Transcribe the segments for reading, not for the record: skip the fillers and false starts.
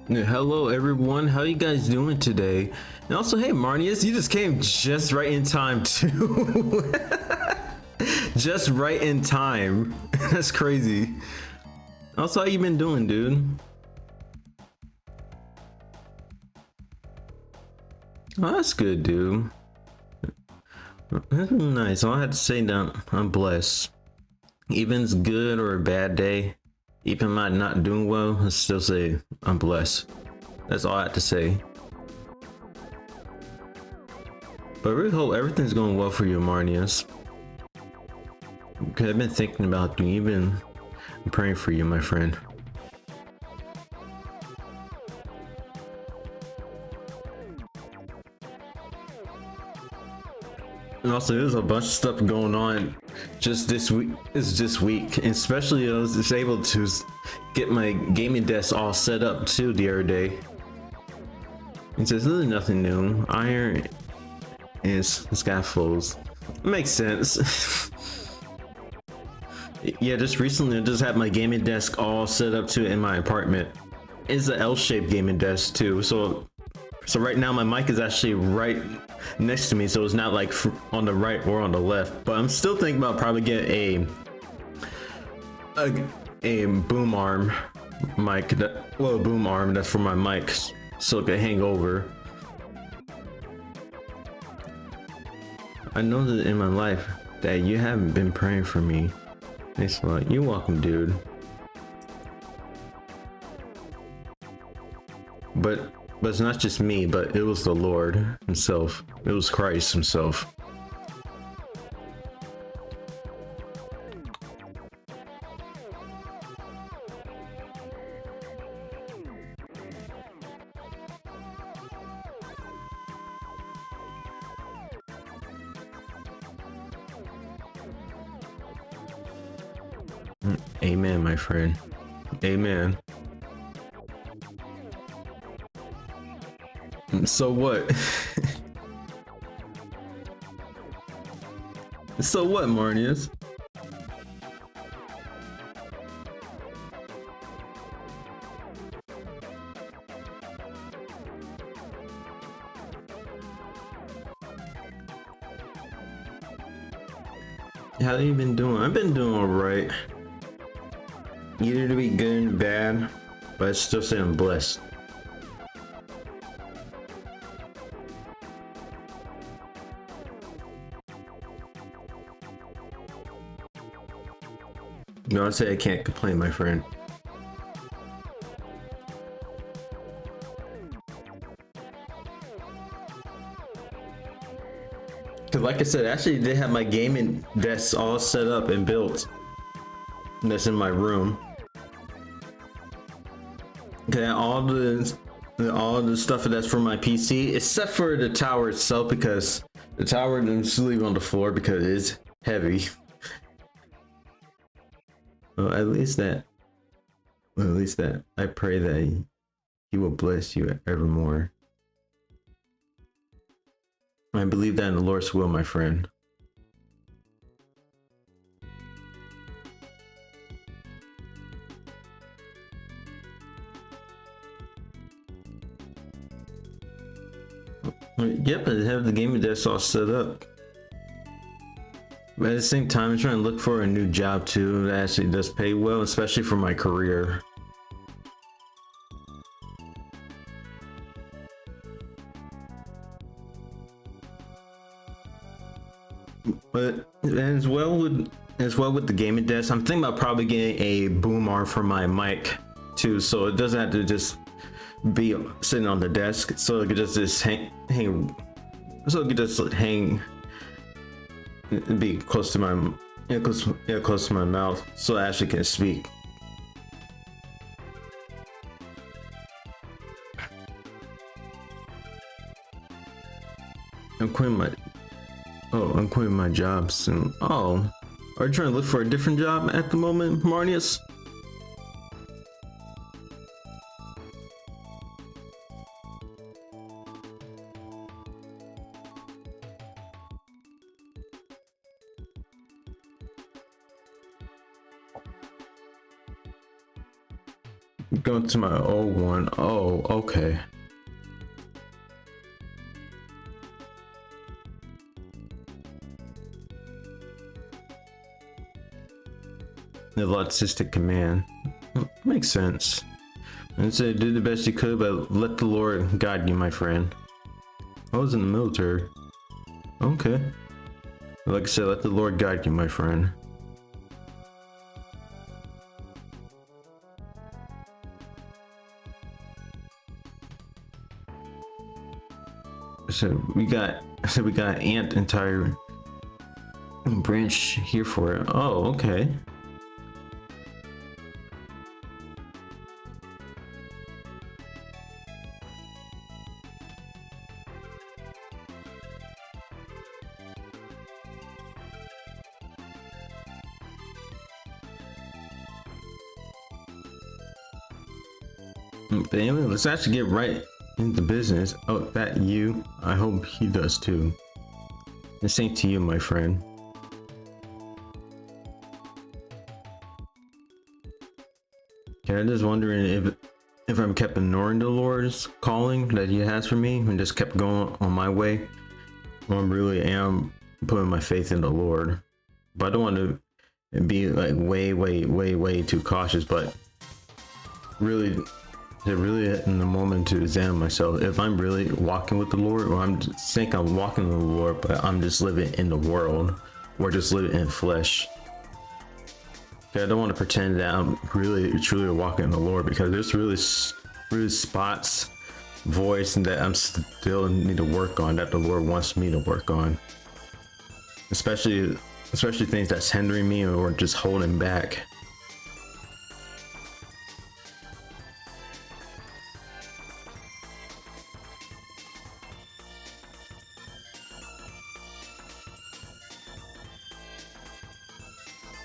Hello everyone, how you guys doing today? And also, hey Marnius, you just came just right in time too. Just right in time. That's crazy. Also, how you been doing, dude? Oh, that's good, dude. That's nice. All I have to say now, I'm blessed. Even it's good or a bad day, even am I not doing well, I still say I'm blessed. That's all I have to say. But I really hope everything's going well for you, Marnius. Because I've been thinking about you, even praying for you, my friend. And also, there's a bunch of stuff going on just this week. It's this week, and especially I was just able to get my gaming desk all set up too the other day. It's just really nothing new. Iron and scaffolds. Makes sense. Yeah, just recently I just had my gaming desk all set up too in my apartment. It's an L-shaped gaming desk too, so right now my mic is actually right next to me, so it's not like on the right or on the left. But I'm still thinking about probably get a boom arm mic, a boom arm that's for my mic, so it can hang over. I know that in my life that you haven't been praying for me. Thanks a lot. You're welcome, dude. But it's not just me, but it was the Lord himself. It was Christ himself. Amen, my friend. Amen. So what? So what, Marnius? How you been doing? I've been doing alright. Either to be good and bad, but I still say I'm blessed. No, I say I can't complain, my friend. Cause like I said, actually they have my gaming desk all set up and built. And that's in my room. Okay, all the stuff that's for my PC, except for the tower itself, because the tower I'm just leave on the floor because it's heavy. Well, at least that. I pray that He will bless you evermore. I believe that in the Lord's will, my friend. Yep, I have the gaming desk all set up. But at the same time, I'm trying to look for a new job too that actually does pay well, especially for my career. But as well with the gaming desk, I'm thinking about probably getting a boom arm for my mic too, so it doesn't have to just be sitting on the desk, so it could just hang, so it could just hang, be close to my, close to my mouth, so I actually can speak. I'm quitting my job soon. Oh, are you trying to look for a different job at the moment, Marnius? Going to my old one. Oh, okay. The autistic command. Makes sense. And say do the best you could, but let the Lord guide you, my friend. I was in the military. Okay. Like I said, let the Lord guide you, my friend. So we got ant entire branch here for it. Oh, okay. But anyway, let's actually get right into business. Oh, that you? I hope he does too. The same to you, my friend. Okay, I'm just wondering if I'm kept ignoring the Lord's calling that he has for me and just kept going on my way, or I really am putting my faith in the Lord. But I don't want to be like way too cautious, but really in the moment to examine myself if I'm really walking with the Lord, or I'm just think I'm walking with the Lord but I'm just living in the world or just living in flesh. Okay, I don't want to pretend that I'm really truly walking in the Lord, because there's really spots, voice, and that I'm still need to work on, that the Lord wants me to work on, especially things that's hindering me or just holding back.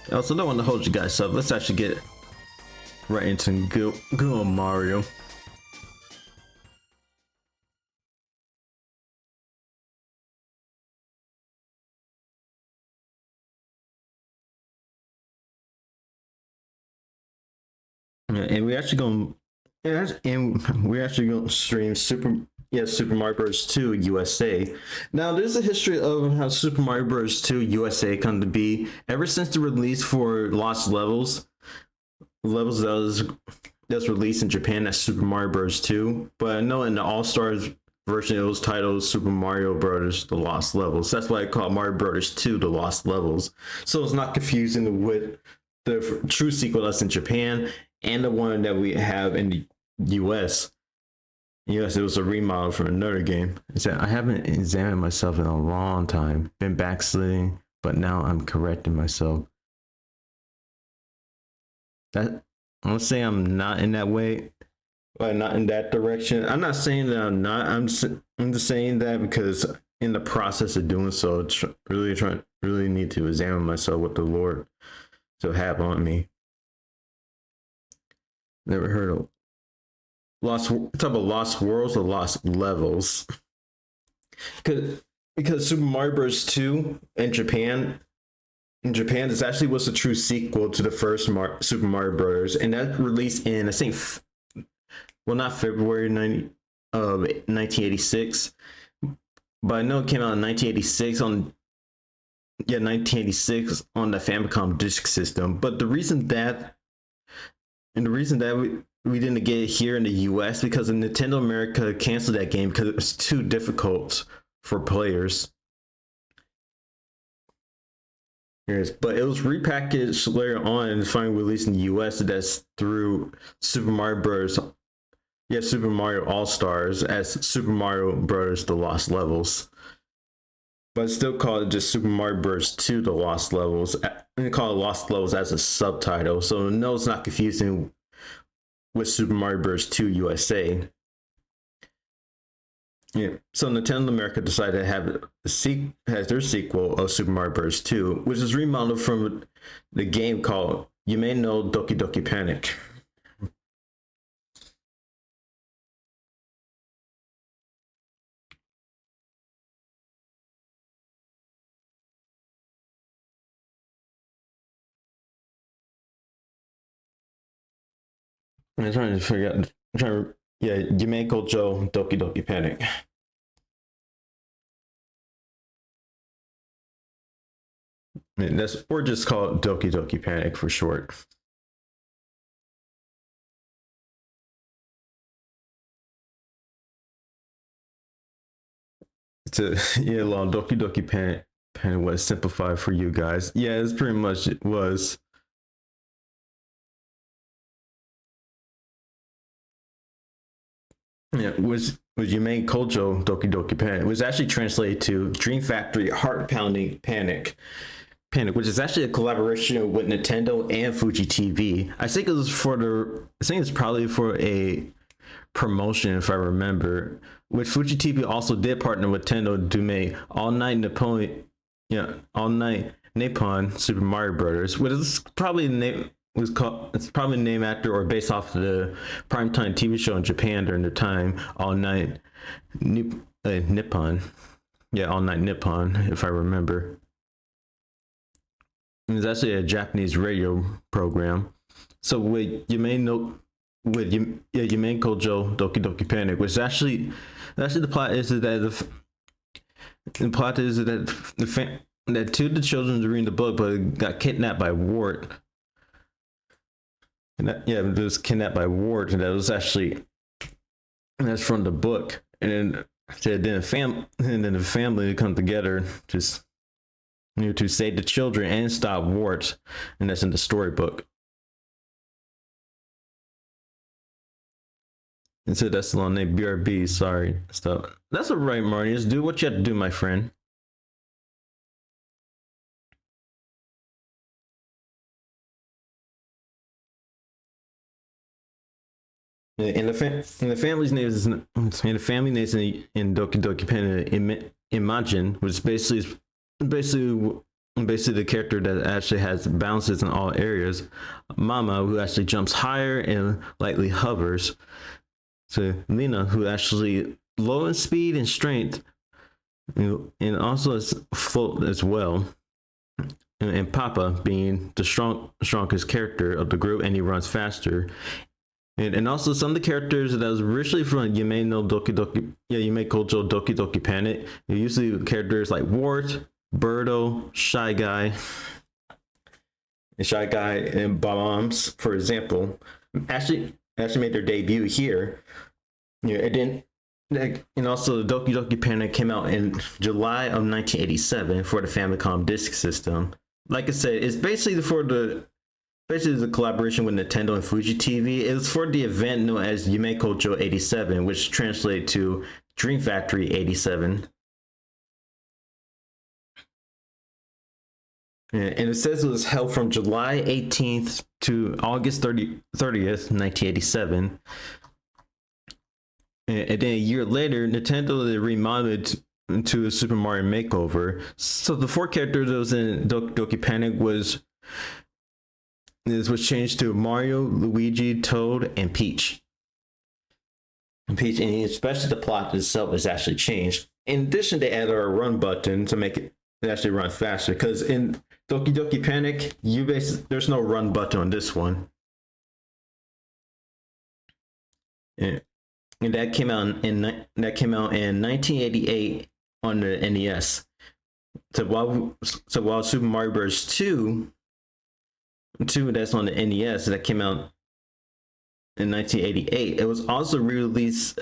I also don't want to hold you guys up. Let's actually get right into go Mario. Yeah, and we actually going and we're actually going to stream Super Mario Bros. 2 USA. Now, there's a history of how Super Mario Bros. 2 USA come to be. Ever since the release for Lost Levels that's released in Japan as Super Mario Bros. 2. But I know in the All Stars version it was titled Super Mario Bros. The Lost Levels. That's why I call it Mario Bros. 2 The Lost Levels. So it's not confusing with the true sequel that's in Japan and the one that we have in the US. Yes, it was a remodel from another game. It said, I haven't examined myself in a long time, been backsliding, but now I'm correcting myself. That I don't say I'm not in that way, but not in that direction. I'm not saying that I'm not. I'm just saying that because in the process of doing so, really need to examine myself what the Lord to have on me. Never heard of talk about Lost Worlds or Lost Levels. Because Super Mario Bros. 2 in Japan this actually was a true sequel to the first Super Mario Bros. And that released in, I think, well, not February 1986, but I know it came out in 1986 on 1986 on the Famicom Disk System. But the reason that we didn't get it here in the US because of Nintendo America canceled that game because it was too difficult for players. Yes, but it was repackaged later on and finally released in the US. That's through Super Mario Bros. Yeah, Super Mario All Stars as Super Mario Bros. The Lost Levels. But still call it just Super Mario Bros. 2 The Lost Levels. And call it Lost Levels as a subtitle. So no, it's not confusing with Super Mario Bros. 2 USA. Yeah, so Nintendo America decided to have has their sequel of Super Mario Bros. 2, which is remodeled from the game called You May Know Doki Doki Panic. I'm trying to figure out. I'm trying to, yeah, Yume Kojo Doki Doki Panic. I mean, that's or just call it Doki Doki Panic for short. To yeah, long Doki Doki Panic was simplified for you guys. Yeah, it's pretty much it was. Yeah, was Yume Kojo Doki Doki Panic. It was actually translated to Dream Factory Heart Pounding Panic, which is actually a collaboration with Nintendo and Fuji TV. I think it was for the. I think it's probably for a promotion, if I remember. Which Fuji TV also did partner with Nintendo to make All Night Nippon, yeah, All Night Nippon Super Mario Brothers, which is probably the name was called. It's probably named after or based off of the primetime TV show in Japan during the time, All Night Nippon. Yeah, All Night Nippon, if I remember. It's actually a Japanese radio program. So you may know with you, yeah, Yume Kojo Doki Doki Panic, which actually the plot is that the plot is that that two of the children reading the book but got kidnapped by Wart. And that, yeah, it was kidnapped by Wart, and that was actually and that's from the book. And then the family come together just to save the children and stop Wart, and that's in the storybook. And so that's the long name BRB. Sorry, stuff. That's all right, Marty. Just do what you have to do, my friend. And the family's name is and the family name is in Doki Doki Panic Imagine, which basically basically the character that actually has bounces in all areas. Mama, who actually jumps higher and lightly hovers. So Lena, who actually low in speed and strength, and also is float as well. And Papa being the strongest character of the group, and he runs faster. And also some of the characters that was originally from Yume no Doki Doki, yeah, Yume Kojo Doki Doki Panic. Usually characters like Wart, Birdo, Shy Guy, and Bombs, for example, actually made their debut here. Yeah, it didn't. And also, Doki Doki Panic came out in July of 1987 for the Famicom Disk System. Like I said, it's basically the collaboration with Nintendo and Fuji TV. It was for the event known as Yume Kojo 87, which translated to Dream Factory 87. And it says it was held from July 18th to August 30th, 1987. And then a year later, Nintendo remodeled into a Super Mario Makeover. So the four characters that was in Doki Doki Panic was changed to Mario, Luigi, Toad, and Peach. And especially the plot itself is actually changed. In addition, they added a run button to make it actually run faster. Because in Doki Doki Panic, there's no run button on this one. And that came out in 1988 on the NES. So while Super Mario Bros. 2 that's on the NES that came out in 1988, it was also released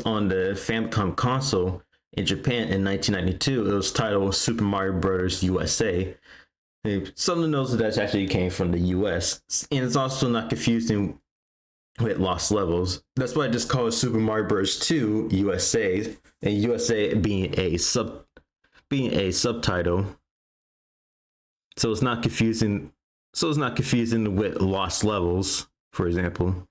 on the Famicom console in Japan in 1992. It was titled Super Mario Bros. USA. Something else that actually came from the US, and it's also not confusing with Lost Levels. That's why I just call it Super Mario Bros. 2 USA, and USA being a subtitle. So it's not confusing. So it's not confusing with Lost Levels, for example.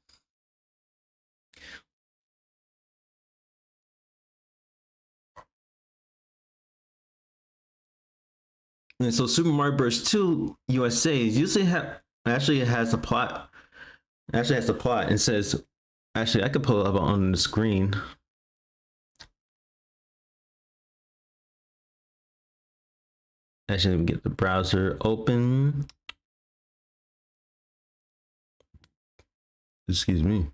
And so Super Mario Bros. 2 USA actually has a plot. Actually has a plot and says, actually I could pull it up on the screen. Actually, let me get the browser open. Excuse me.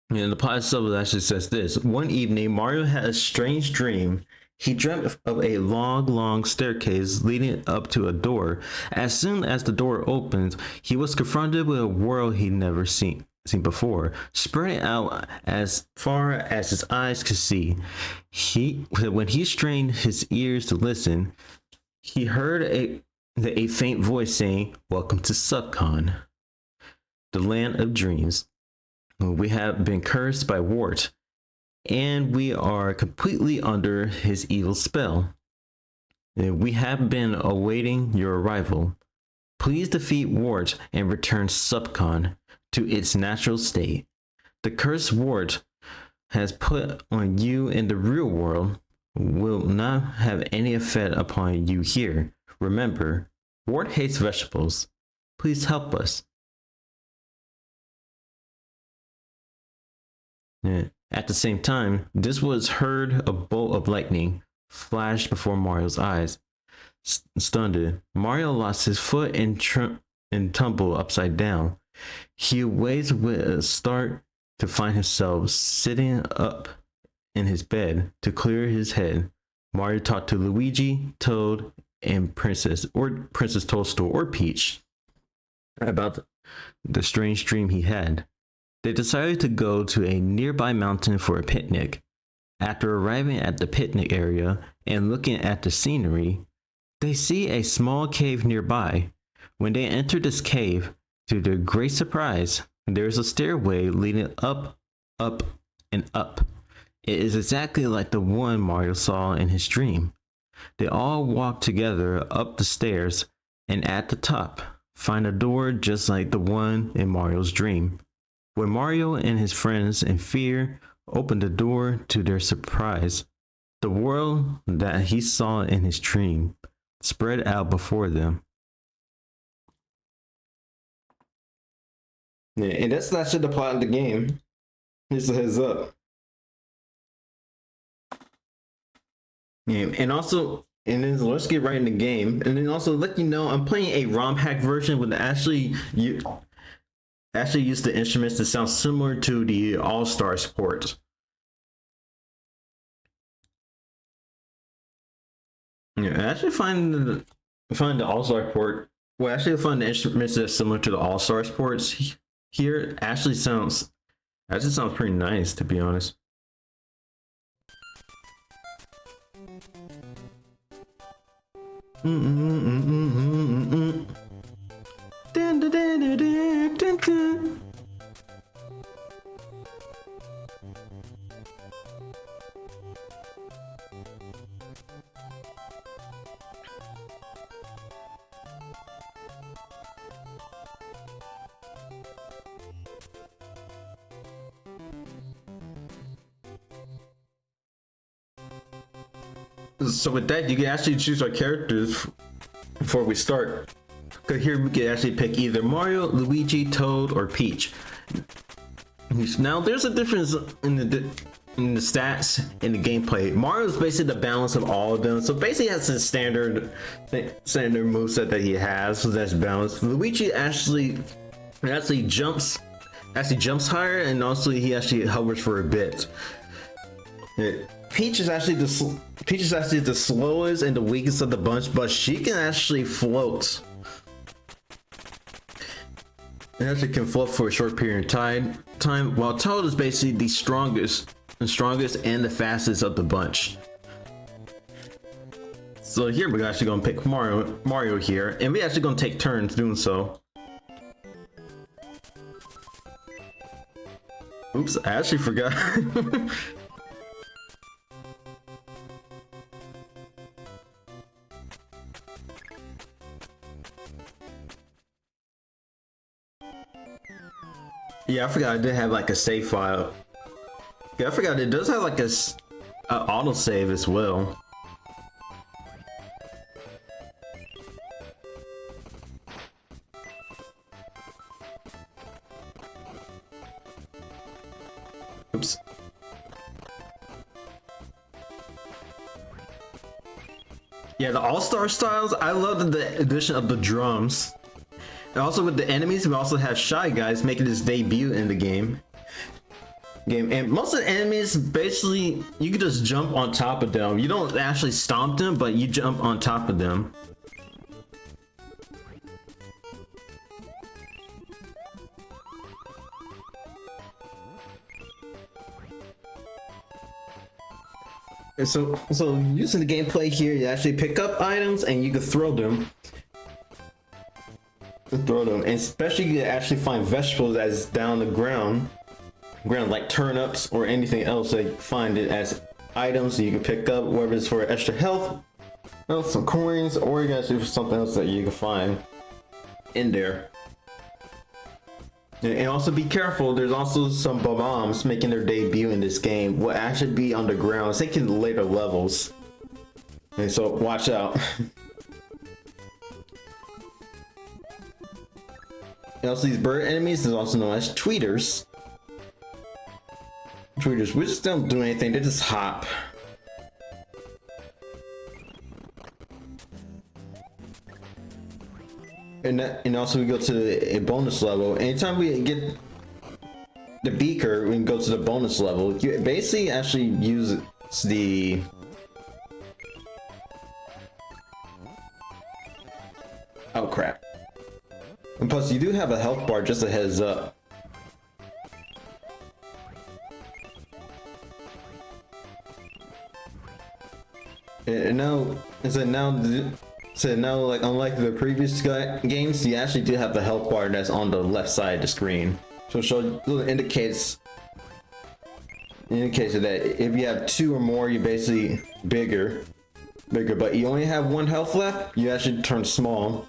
And the plot itself actually says this. One evening, Mario had a strange dream. He dreamt of a long, long staircase leading up to a door. As soon as the door opened, he was confronted with a world he'd never seen before, spreading out as far as his eyes could see. When he strained his ears to listen, he heard a faint voice saying, "Welcome to Subcon, the land of dreams. We have been cursed by Wart, and we are completely under his evil spell. We have been awaiting your arrival. Please defeat Wart and return Subcon to its natural state. The curse Wart has put on you in the real world will not have any effect upon you here. Remember, Wart hates vegetables. Please help us." At the same time, this was heard a bolt of lightning flashed before Mario's eyes. Stunned, Mario lost his foot and tumbled upside down. He awaked with a start to find himself sitting up in his bed. To clear his head, Mario talked to Luigi, Toad, and Princess Toadstool or Peach about the strange dream he had. They decided to go to a nearby mountain for a picnic. After arriving at the picnic area and looking at the scenery, they see a small cave nearby. When they enter this cave, to their great surprise, there is a stairway leading up, and up. It is exactly like the one Mario saw in his dream. They all walk together up the stairs and at the top find a door just like the one in Mario's dream. When Mario and his friends in fear opened the door, to their surprise, the world that he saw in his dream spread out before them. Yeah, and that's actually the plot of the game. Just a heads up. Yeah, and also, and then let's get right in the game. And then also let you know I'm playing a ROM hack version with actually use the instruments that sound similar to the All-Stars port. Yeah, I actually find the All-Star port. Well, actually, I find the instruments that are similar to the All-Stars ports here actually sounds pretty nice, to be honest. So with that, you can actually choose our characters before we start. Because here we can actually pick either Mario, Luigi, Toad, or Peach. Now there's a difference in the stats and the gameplay. Mario's basically the balance of all of them. So basically has the standard moveset that he has, so that's balanced. Luigi actually jumps higher, and also he actually hovers for a bit. Peach is actually the slowest and the weakest of the bunch, but she can actually float. It actually can float for a short period of time, while Toad is basically the strongest and the fastest of the bunch. So here we're actually gonna pick Mario here, and we're actually gonna take turns doing so. Oops, I actually forgot. Yeah, I forgot I did have like a save file. Yeah, I forgot it does have like a autosave as well. Oops. Yeah, the All-Star styles, I love the addition of the drums. Also with the enemies, we also have Shy Guys making his debut in the game. And most of the enemies, basically, you can just jump on top of them. You don't actually stomp them, but you jump on top of them. And so using the gameplay here, you actually pick up items and you can throw them. And especially you can actually find vegetables that's down the ground like turnips or anything else. That you find it as items that you can pick up, whether it's for extra health, some coins, or you guys do something else that you can find in there. And also be careful, there's also some bombs making their debut in this game will actually be underground. I think in later levels, and so watch out. And also these bird enemies is also known as tweeters. Tweeters, we just don't do anything, they just hop. And also we go to a bonus level. Anytime we get the beaker, we can go to the bonus level. You basically actually use the oh crap. And plus you do have a health bar, just a heads up. And now, like unlike the previous games, you actually do have the health bar that's on the left side of the screen. So it indicates that if you have 2 or more, you're basically bigger, but you only have 1 health left, you actually turn small.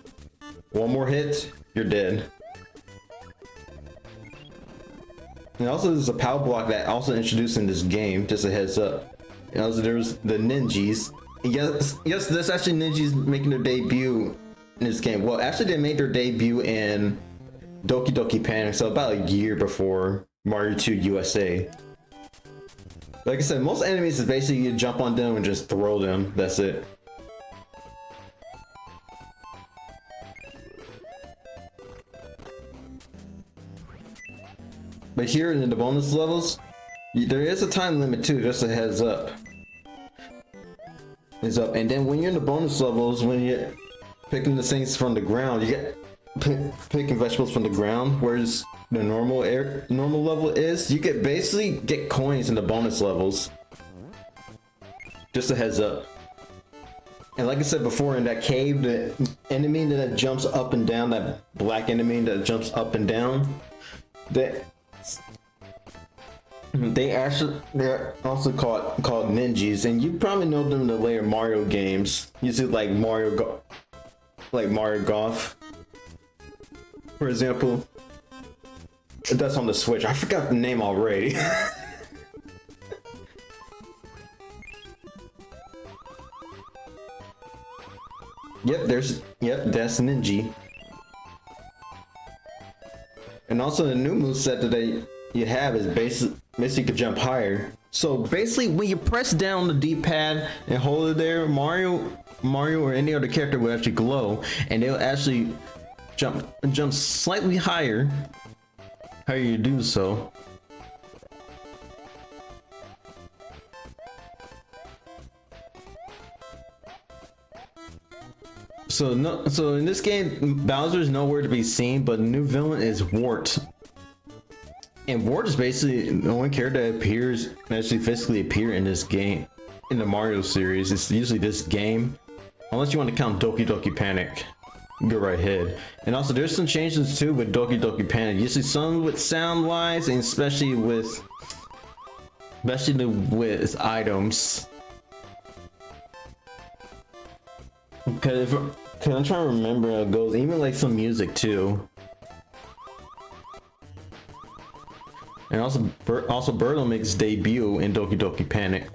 1 more hit, you're dead. And also there's a power block that also introduced in this game, just a heads up. And also there's the ninjas. Yes, there's actually ninjas making their debut in this game. Well, actually they made their debut in Doki Doki Panic, so about a year before Mario 2 USA. Like I said, most enemies is basically you jump on them and just throw them, that's it. But here in the bonus levels, there is a time limit too, just a heads up. And then when you're in the bonus levels, when you're picking the things from the ground, you get picking vegetables from the ground, whereas the normal level is, you basically get coins in the bonus levels. Just a heads up. And like I said before, in that cave, the enemy that jumps up and down, that black enemy that jumps up and down, they're also called ninjas, and you probably know them in the later Mario games. Usually like Mario Golf, for example. That's on the Switch. I forgot the name already. Yep, that's Ninja. And also the new moveset that you have is basically you can jump higher. So basically when you press down the D-pad and hold it there, Mario or any other character will actually glow, and they'll actually jump slightly higher. How you do so. So in this game, Bowser is nowhere to be seen, but the new villain is Wart. And Wart is basically the only character that actually physically appear in this game, in the Mario series. It's usually this game, unless you want to count Doki Doki Panic. Go right ahead. And also there's some changes too with Doki Doki Panic. Usually some with sound wise, and especially with items. Because I'm trying to remember how it goes. Even like some music too. And also Birdo makes debut in Doki Doki Panic.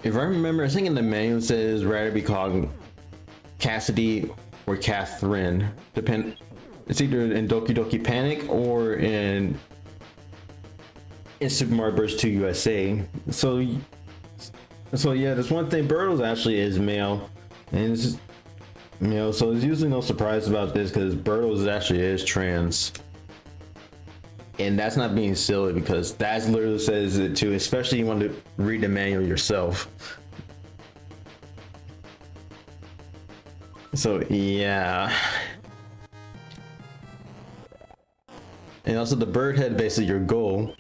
If I remember, I think in the manual it says rather be called Cassidy or Catherine. It's either in Doki Doki Panic or in Super Mario Bros. 2 USA. So So yeah, this one thing, Birdos actually is male, and it's just, you know, so there's usually no surprise about this because Birdos actually is trans. And that's not being silly because that literally says it too, especially you want to read the manual yourself. So yeah. And also the bird head, basically your goal.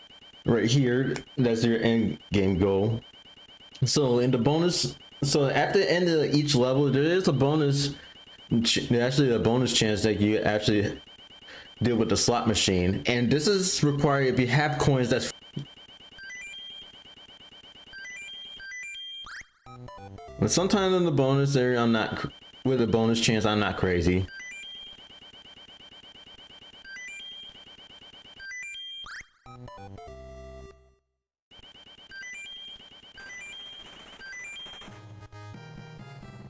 Right here, that's your end game goal. So in the bonus, so at the end of each level, there is a bonus, actually a bonus chance that you actually deal with the slot machine, and this is required if you have coins. That's but sometimes in the bonus area, I'm not with a bonus chance. I'm not crazy.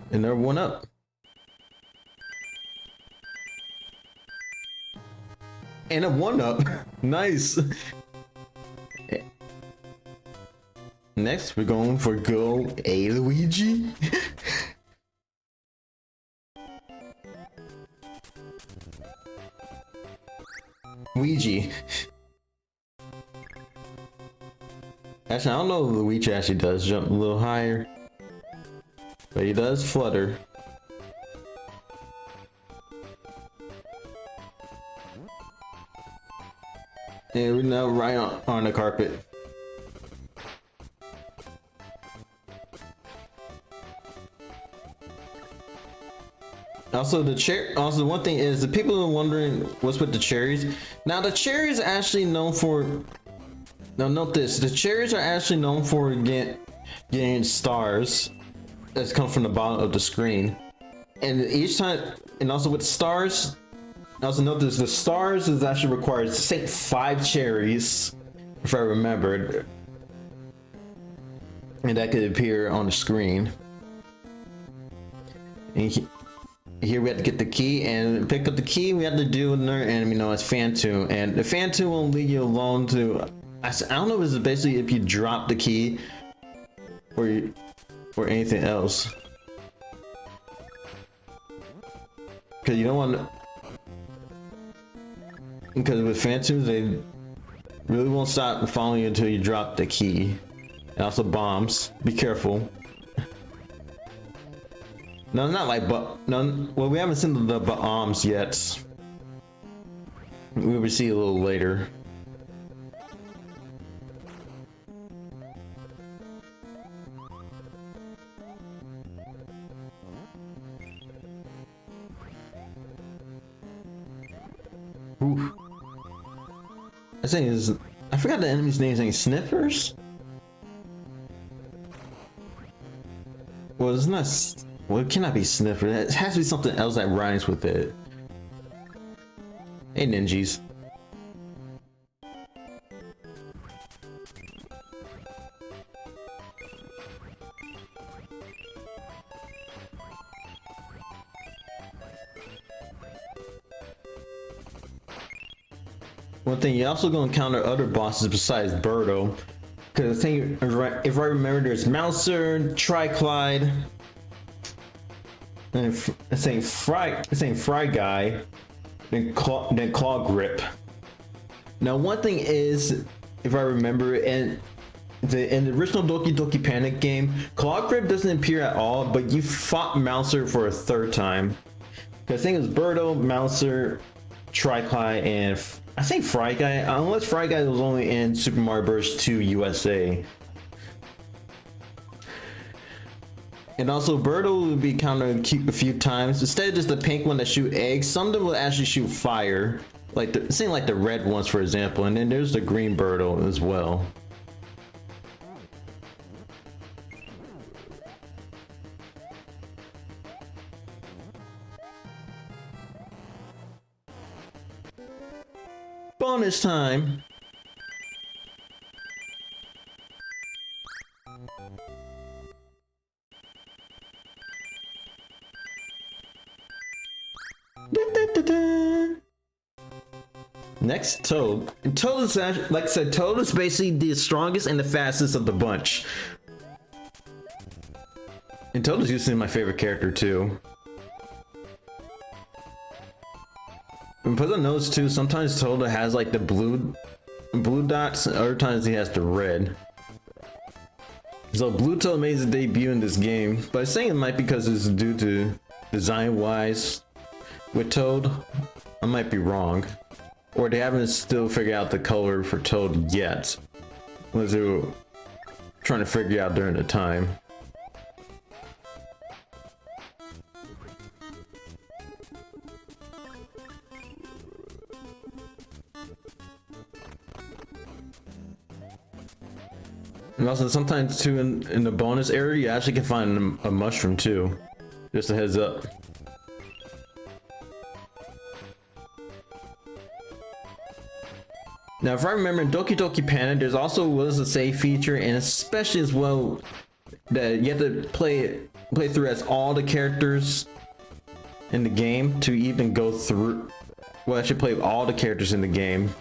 And they're one up. And a one up. Nice. Next, we're going for Go A Luigi. Luigi. Actually, I don't know if Luigi actually does jump a little higher, but he does flutter. And we're now right on the carpet. Also, also, one thing is the people are wondering what's with the cherries. Now, the cherries are actually known for. Now, note this: the cherries are actually known for getting stars that come from the bottom of the screen, and each time, and also with stars. Also note this: the stars is actually required to say 5 cherries, if I remembered, and that could appear on the screen. And here we have to get the key and pick up the key. We have to do another enemy known as Phantom, and the Phantom will leave you alone to. I don't know if it's basically if you drop the key or anything else, because you don't want to. Because with Phantoms, they really won't stop following you until you drop the key. And also bombs. Be careful. No, not like no. Well, we haven't seen the bombs yet. We will see a little later. Oof. I think is I forgot the enemy's name. Is Sniffers? Well, it's not. Well, it cannot be Sniffer. It has to be something else that rhymes with it. Hey, ninjas. One thing, you're also going to encounter other bosses besides Birdo. Because I think, if I remember, there's Mouser, Triclide, and it's saying Fry Guy, then Claw Grip. Now, one thing is, if I remember, in the original Doki Doki Panic game, Claw Grip doesn't appear at all, but you fought Mouser for a 3rd time. Because I think it was Birdo, Mouser, Triclide, and I think Fry Guy, unless Fry Guy was only in Super Mario Bros. 2 USA. And also, Birdo will be countered a few times. Instead of just the pink one that shoot eggs, some of them will actually shoot fire. Like the red ones, for example. And then there's the green Birdo as well. Bonus time. Next, Toad. And Toad is actually, like I said, Toad is basically the strongest and the fastest of the bunch. And Toad is usually my favorite character too. And put on those too, sometimes Toad has like the blue dots, other times he has the red. So Blue Toad made his debut in this game, but I'm saying it might be because it's due to design wise with Toad. I might be wrong. Or they haven't still figured out the color for Toad yet. Unless they were trying to figure out during the time. And also sometimes too in the bonus area you actually can find a mushroom too. Just a heads up. Now if I remember in Doki Doki Panic there's also was a save feature, and especially as well that you have to play through as all the characters in the game to even go through. Well, I should play all the characters in the game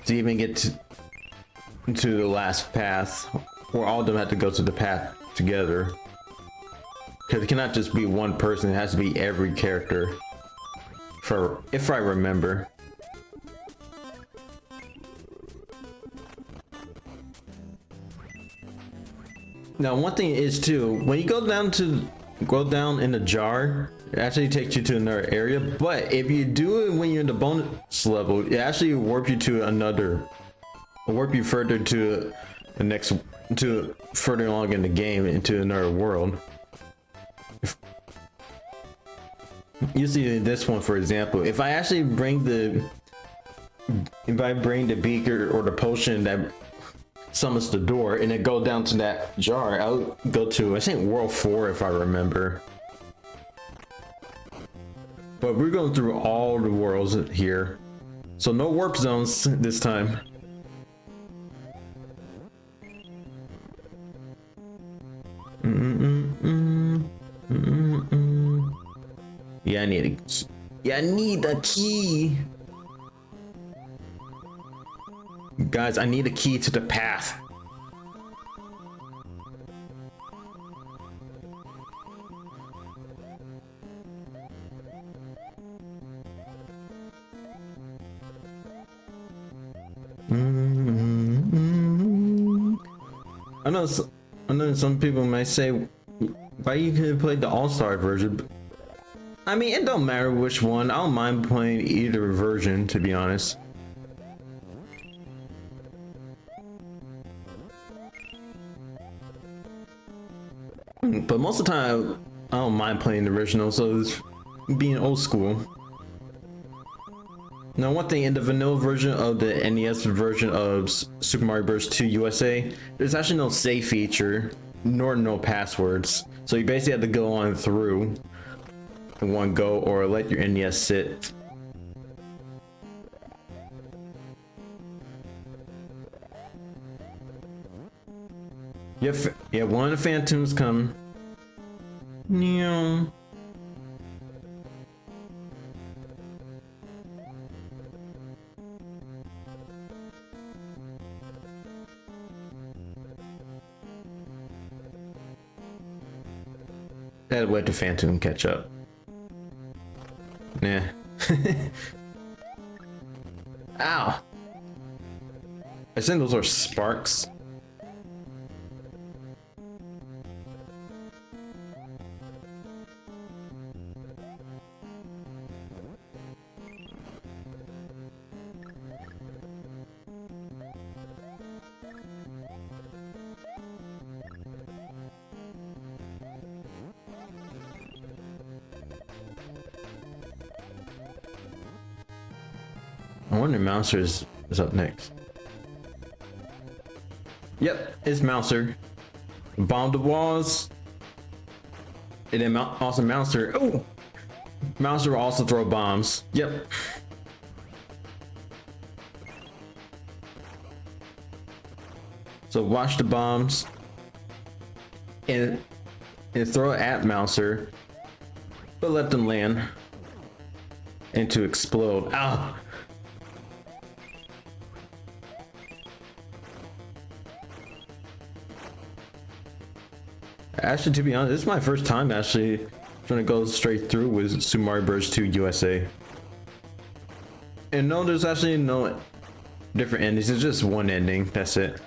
to even get to the last path, where all of them have to go to the path together. Because it cannot just be one person, it has to be every character. If I remember. Now one thing is too, when you go down in the jar, it actually takes you to another area, but if you do it when you're in the bonus level, it actually warps you to warp you further to the next, to further along in the game into another world. You see this one, for example, if I actually bring the beaker or the potion that summons the door and then go down to that jar, I'll go to, I think, World 4 if I remember. But we're going through all the worlds here, so no warp zones this time. Yeah, I need a key. Yeah, I need a key. Guys, I need a key to the path. I know some people might say, why you could play the All-Star version? I mean, it don't matter which one. I don't mind playing either version, to be honest. But most of the time, I don't mind playing the original, so it's being old school. Now, one thing, in the vanilla version of the NES version of Super Mario Bros. 2 USA, there's actually no save feature, nor no passwords. So you basically have to go on through in one go, or let your NES sit. Yeah, one of the Phantoms come. Meow. Gotta wait the Phantom catch up. Nah. Ow! I think those are sparks. I wonder Mouser is up next. Yep, it's Mouser. Bomb the walls. And then also Mouser. Oh! Mouser will also throw bombs. Yep. So watch the bombs. And throw it at Mouser. But let them land. And to explode. Ow! Actually, to be honest, this is my first time actually trying to go straight through with Super Mario Bros. 2 USA. And no, there's actually no different endings. It's just one ending. That's it.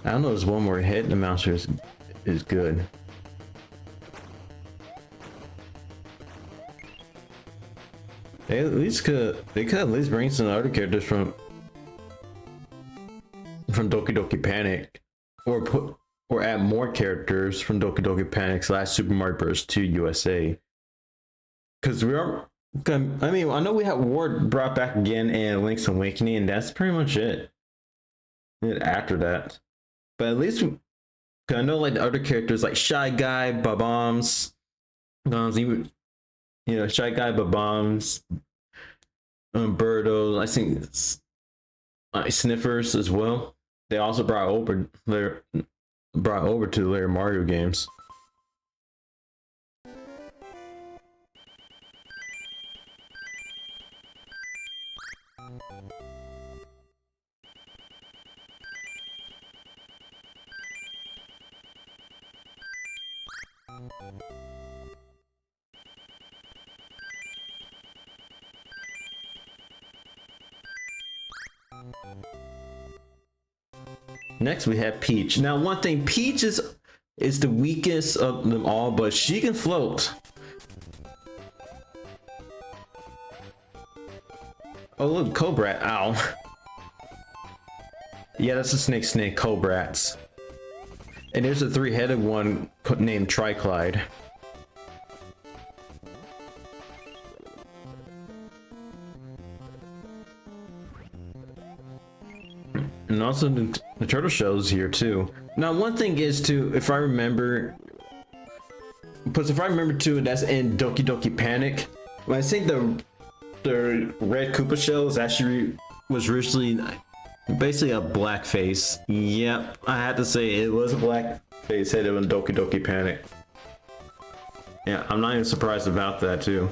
I don't know. There's one more hit. The mouse is good. They at least could. They could at least bring some other characters from Doki Doki Panic, or add more characters from Doki Doki Panic / Super Mario Bros. 2 USA. Because we are. I mean, I know we have Ward brought back again and Link's Awakening, and that's pretty much it. And after that, but at least I know like the other characters like Shy Guy, Bob-Ombs, even Shy Guy, Bob-Ombs, Birdo, I think Sniffers as well. They also brought over to the later Mario games. Next we have Peach. Now one thing, Peach is the weakest of them all, but she can float. Oh look, Cobra, ow. Yeah, that's a snake, Cobrats. And there's a three-headed one named Triclide. And also the turtle shell's here too. Now one thing is too, if I remember too, that's in Doki Doki Panic. When I think the red Koopa shell was originally basically a black face. Yep, I had to say it was a black face headed in Doki Doki Panic. Yeah, I'm not even surprised about that too.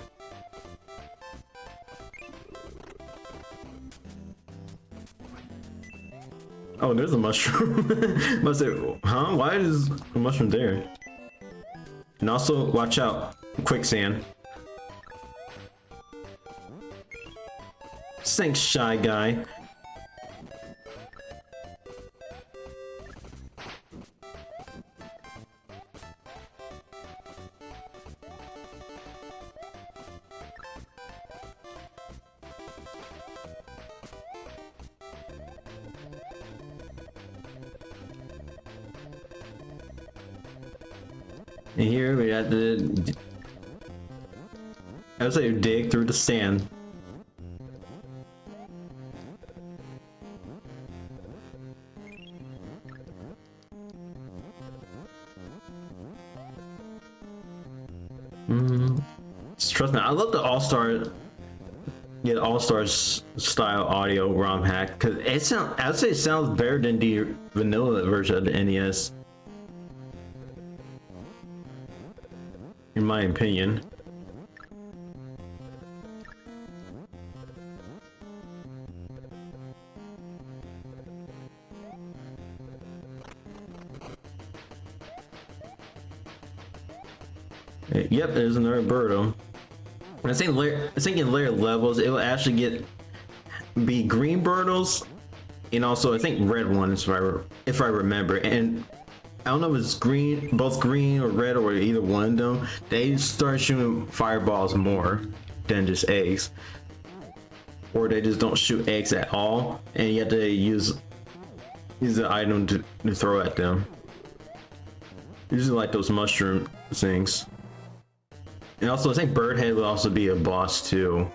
Oh, there's a mushroom. Must say, huh? Why is a mushroom there? And also, watch out, quicksand. Thanks, Shy Guy. And here we had to, I would say, dig through the sand. Trust me, I love the All-Stars style audio ROM hack because I would say it sounds better than the vanilla version of the NES. In my opinion. Yep, there's another Birdo. I think in later levels it will actually be green Birdos, and also I think red ones if I remember. And I don't know if it's both green or red or either one of them. They start shooting fireballs more than just eggs, or they just don't shoot eggs at all, and you have to use the item to throw at them. Usually like those mushroom things. And also I think Birdhead will also be a boss too.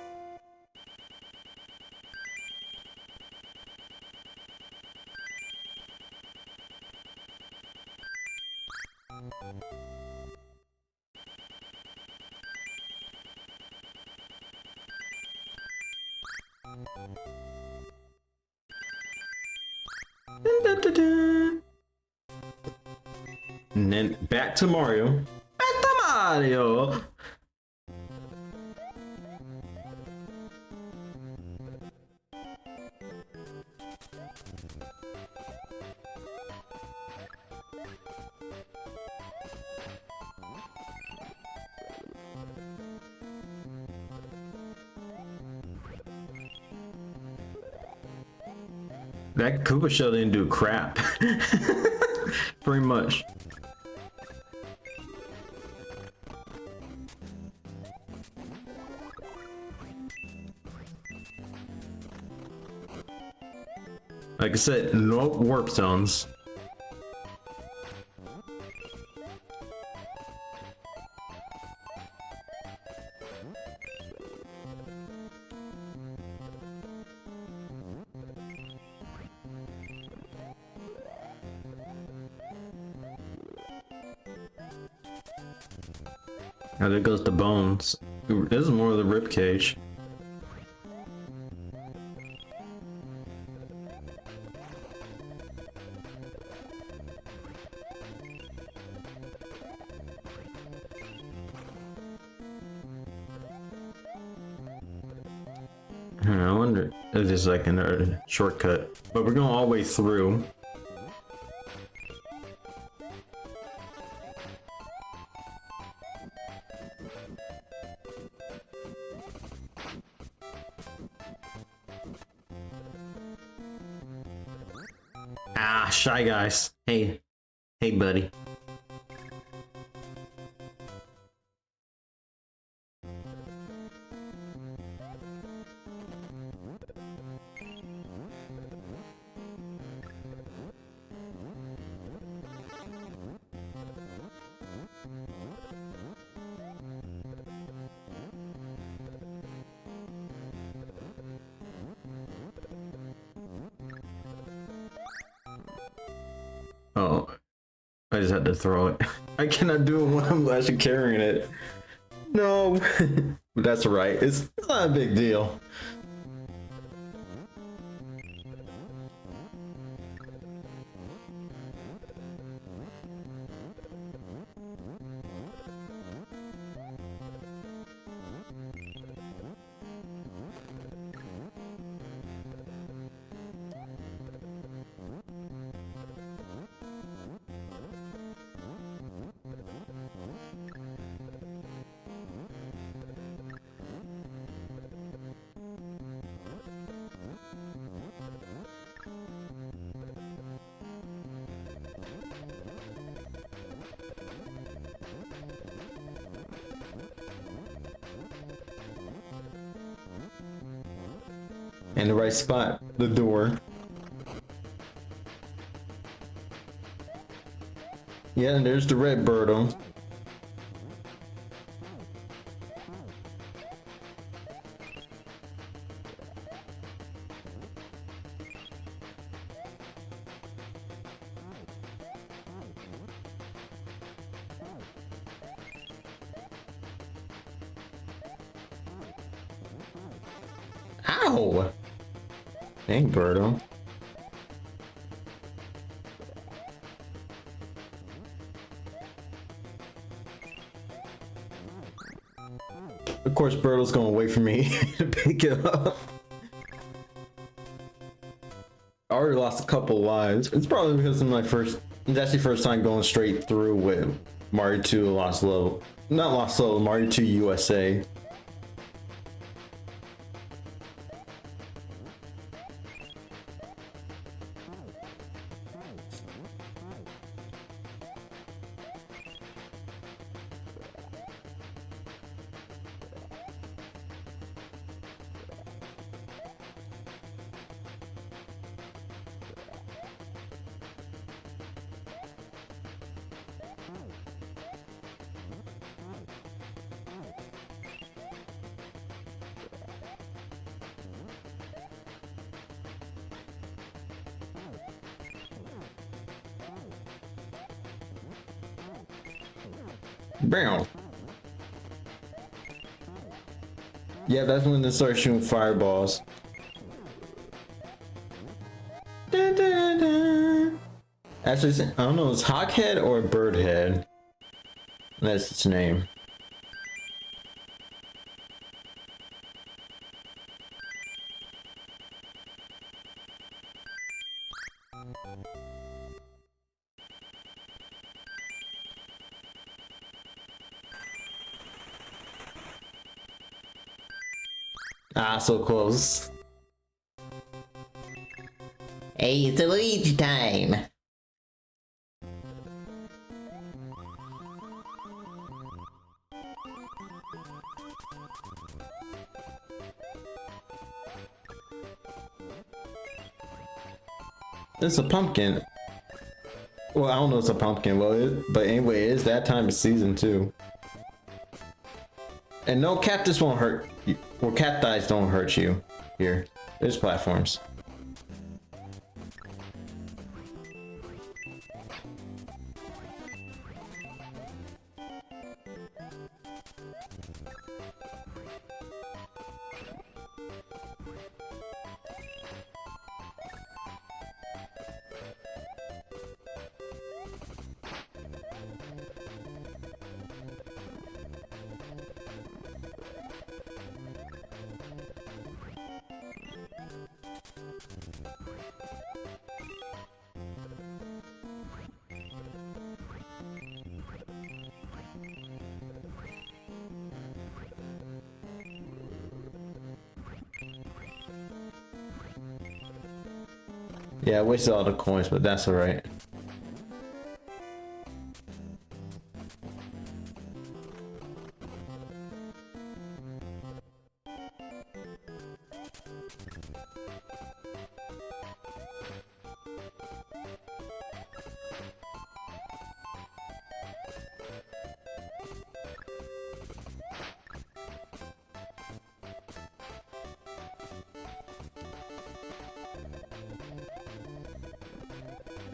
And then back to Mario. Back to Mario! That Koopa Shell didn't do crap. Pretty much. Like I said, no warp zones. Now there goes the bones. Ooh, this is more of the rib cage. I wonder if there's like another shortcut, but we're going all the way through. Ah, Shy Guys. Hey, hey, buddy. Oh, I just had to throw it. I cannot do it when I'm actually carrying it. No, but that's right. It's not a big deal. In the right spot, the door. Yeah, and there's the red Birdo. Ow! Dang, Birdo. Of course, Birdo's gonna wait for me to pick it up. I already lost a couple lives. It's probably because it's actually first time going straight through with Mario 2 Lost Level. Not Lost Level, Mario 2 USA. Bam. Yeah, that's when they start shooting fireballs. Dun, dun, dun, dun. Actually, I don't know, it's Hoghead or Birdhead. That's its name. Ah, so close. Hey, it's Luigi time! It's a pumpkin. Well, I don't know if it's a pumpkin, but anyway, it is that time of season too. And no, cactus won't hurt you. Well, cacti don't hurt you here. There's platforms. Yeah, I wasted all the coins, but that's alright.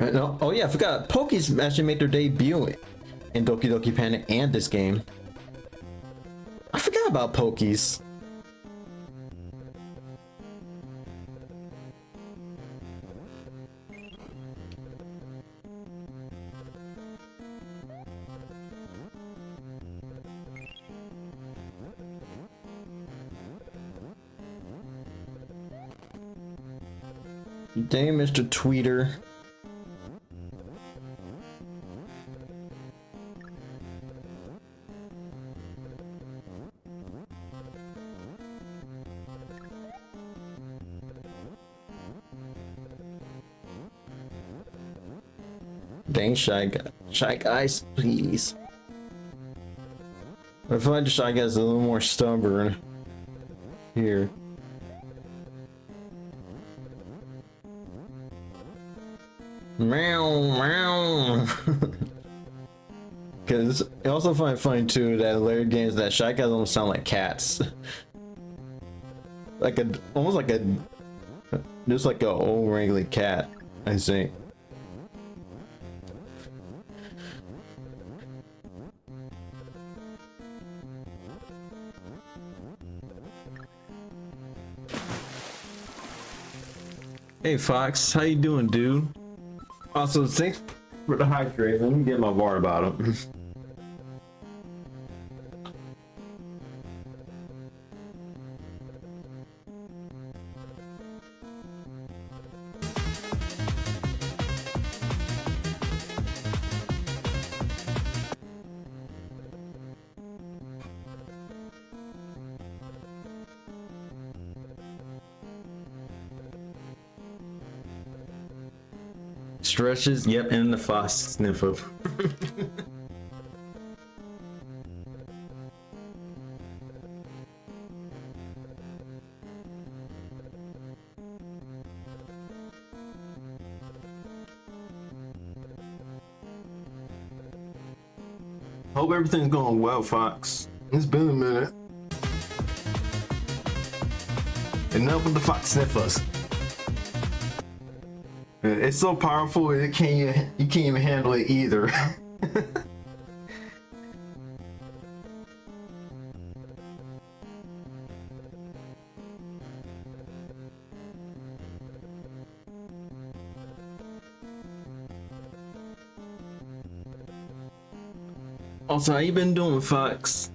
No, oh yeah, I forgot. Pokies actually made their debut in Doki Doki Panic and this game. I forgot about Pokies. Dang, Mr. Tweeter. Dang, Shy Guys, please. I feel like the Shy Guys are a little more stubborn here. Meow, meow. Because I also find funny too that in later games that Shy Guys almost sound like cats. Like almost like just like a old wrinkly cat, I think. Hey Fox, how you doing, dude? Also, thanks for the hydrate. Let me get my water bottle. Stretches, yep, and the Fox sniffer. Hope everything's going well, Fox. It's been a minute. Enough with the Fox sniffers. It's so powerful, you can't even handle it either. Also, how you been doing, Fox?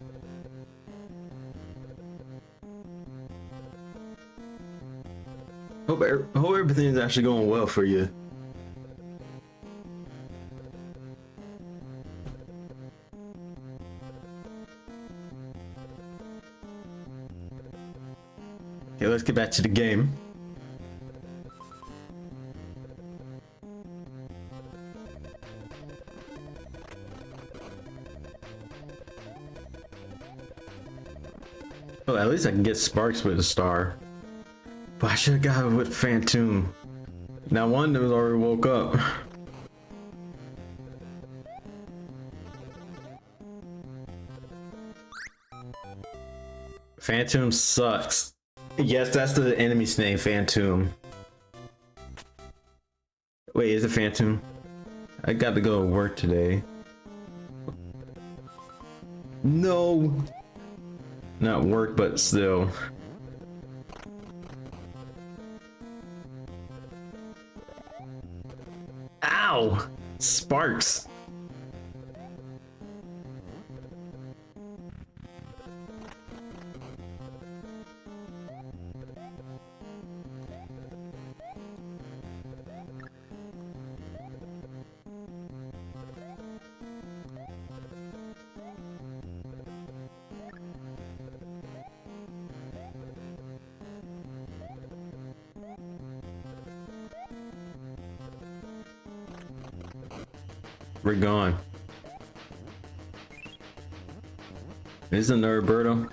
Hope everything's actually going well for you. Okay, let's get back to the game. Oh, at least I can get Sparks with a star. But I should have got it with Phantom. Now one was already woke up. Phantom sucks. Yes, that's the enemy's name, Phantom. Wait, is it Phantom? I got to go to work today. No. Not work, but still. Ow! Sparks. We're gone. Is it Norberto?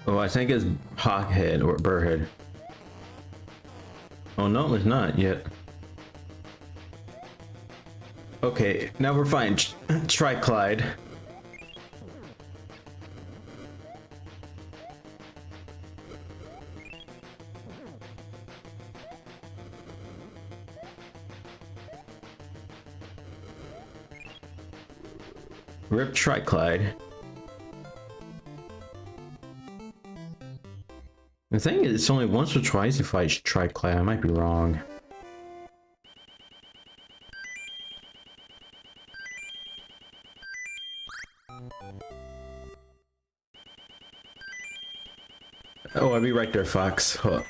Oh, I think it's Hawkhead or Burrhead. Oh no, it's not yet. Okay, now we're fine. Try Clyde. Rip Triclyde. The thing is, it's only once or twice if I Triclyde. I might be wrong. Oh, I'll be right there, Fox. Huh.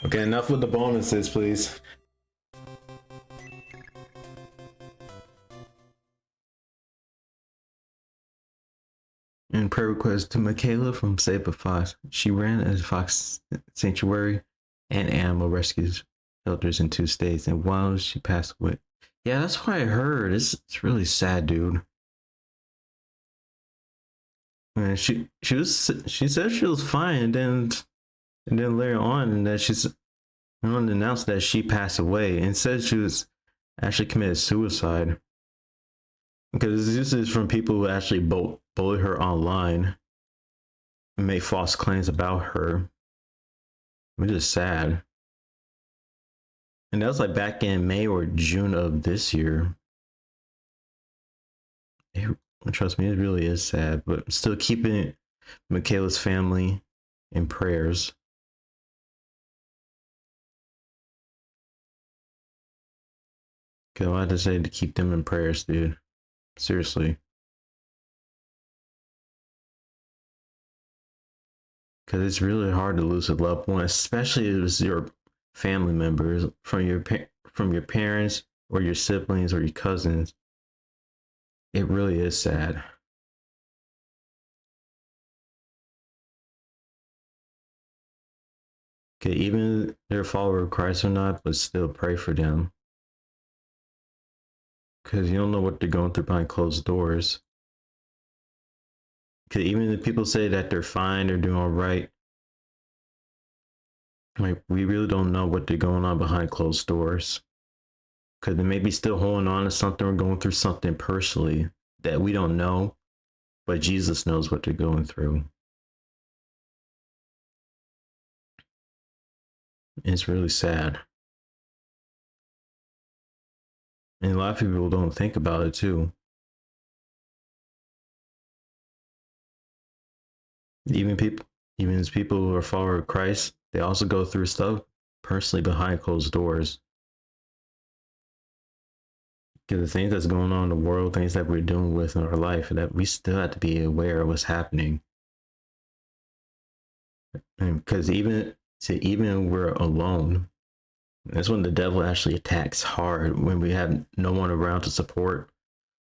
Okay, enough with the bonuses, please. And prayer request to Michaela from Save a Fox. She ran as Fox Sanctuary and animal rescues shelters in 2 states, and while she passed away. Yeah, that's what I heard. It's really sad, dude. And she said she was fine, and then later on, and that she's announced that she passed away, and said she was actually committed suicide. Because this is from people who actually bully her online and make false claims about her, which is sad. And that was like back in May or June of this year. Trust me, it really is sad, but still keeping Michaela's family in prayers. Okay, I have to say to keep them in prayers, dude. Seriously. Because it's really hard to lose a loved one, especially if it's your family members, from your parents or your siblings or your cousins. It really is sad. Okay, even if they're a follower of Christ or not, but still pray for them. Because you don't know what they're going through behind closed doors. Because even if people say that they're fine, they're doing all right, like, we really don't know what they're going on behind closed doors. Because they may be still holding on to something or going through something personally that we don't know, but Jesus knows what they're going through. It's really sad. And a lot of people don't think about it too. Even people, even as people who are followers of Christ, they also go through stuff personally behind closed doors. Because the things that's going on in the world, things that we're dealing with in our life, that we still have to be aware of what's happening. And because even when we're alone, that's when the devil actually attacks hard. When we have no one around to support,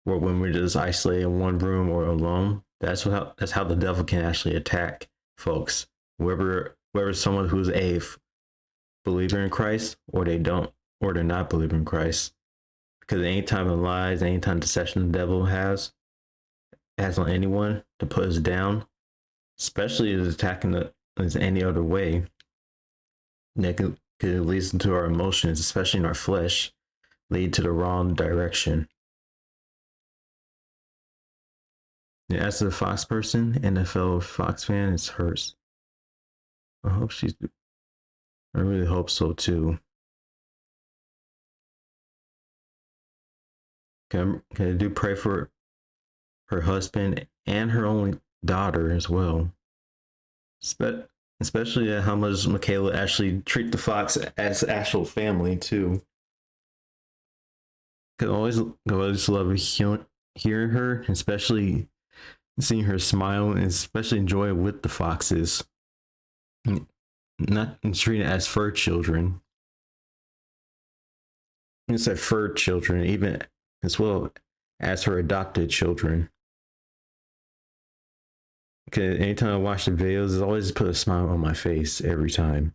or when we're just isolated in one room or alone. That's how the devil can actually attack folks. Whether someone who's a believer in Christ, or they don't, or they're not believer in Christ. Because any time of lies, any time deception the devil has on anyone to put us down, especially as attacking as any other way, that could lead to our emotions, especially in our flesh, lead to the wrong direction. And as a Fox person and a fellow Fox fan, it hurts. I really hope so too. Can I do pray for her husband and her only daughter as well? Especially how much Michaela actually treat the Fox as actual family too. I always love hearing her, especially seeing her smile, and especially enjoy it with the Foxes. Not treated as fur children. It's like fur children, even as well as her adopted children. Because anytime I watch the videos, it always put a smile on my face every time.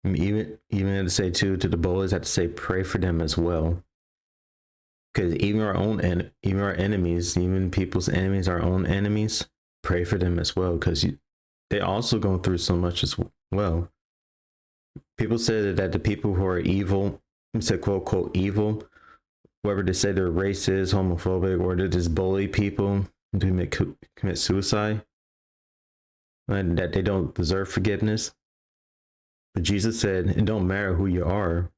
I mean, even had to say too to the boys, I have to say pray for them as well. Because even our enemies, even people's enemies, our own enemies, pray for them as well. Because they're also going through so much as well. People say that the people who are evil, say quote unquote evil, whether they say they're racist, homophobic, or they just bully people to commit suicide, and that they don't deserve forgiveness. But Jesus said, it don't matter who you are.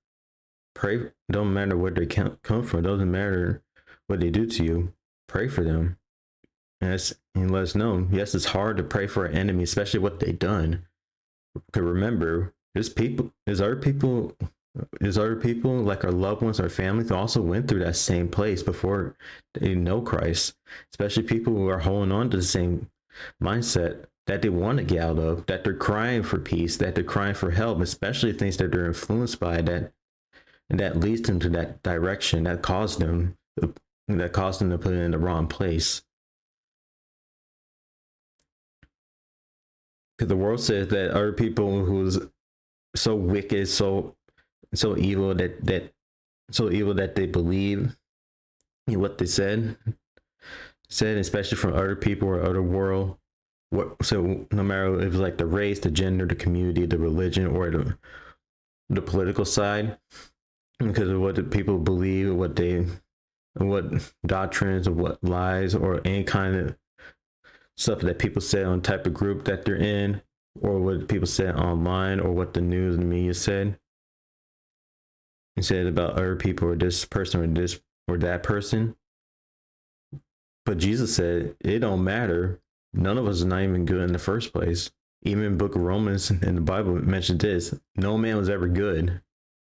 Pray. It don't matter where they come from. It doesn't matter what they do to you. Pray for them. And let us know. Yes, it's hard to pray for our enemy, especially what they've done. Because remember, there's other people like our loved ones, our families, who also went through that same place before they know Christ. Especially people who are holding on to the same mindset that they want to get out of, that they're crying for peace, that they're crying for help, especially things that they're influenced by that leads them to that direction, that caused them to put it in the wrong place. Because the world says that other people who's so wicked, so evil that they believe in what they said, especially from other people or other world. So no matter if it's like the race, the gender, the community, the religion, or the political side, because of what the people believe, what doctrines or what lies or any kind of stuff that people say on type of group that they're in, or what people said online, or what the news and media said. It said about other people, or this person, or this or that person. But Jesus said it don't matter. None of us are not even good in the first place. Even in the book of Romans in the Bible mentioned this: no man was ever good,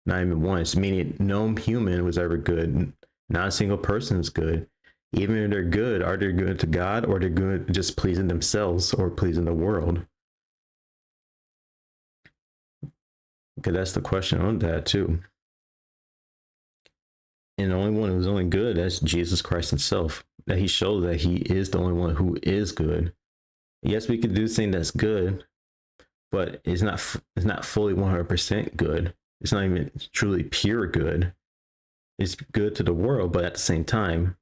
not even once. Meaning no human was ever good. Not a single person is good. Even if they're good, are they good to God, or they're good just pleasing themselves or pleasing the world? Okay, that's the question on that too. And the only one who's only good, that's Jesus Christ himself. That he showed that he is the only one who is good. Yes, we could do something that's good, but it's not fully 100% good. It's not even truly pure good. It's good to the world, but at the same time,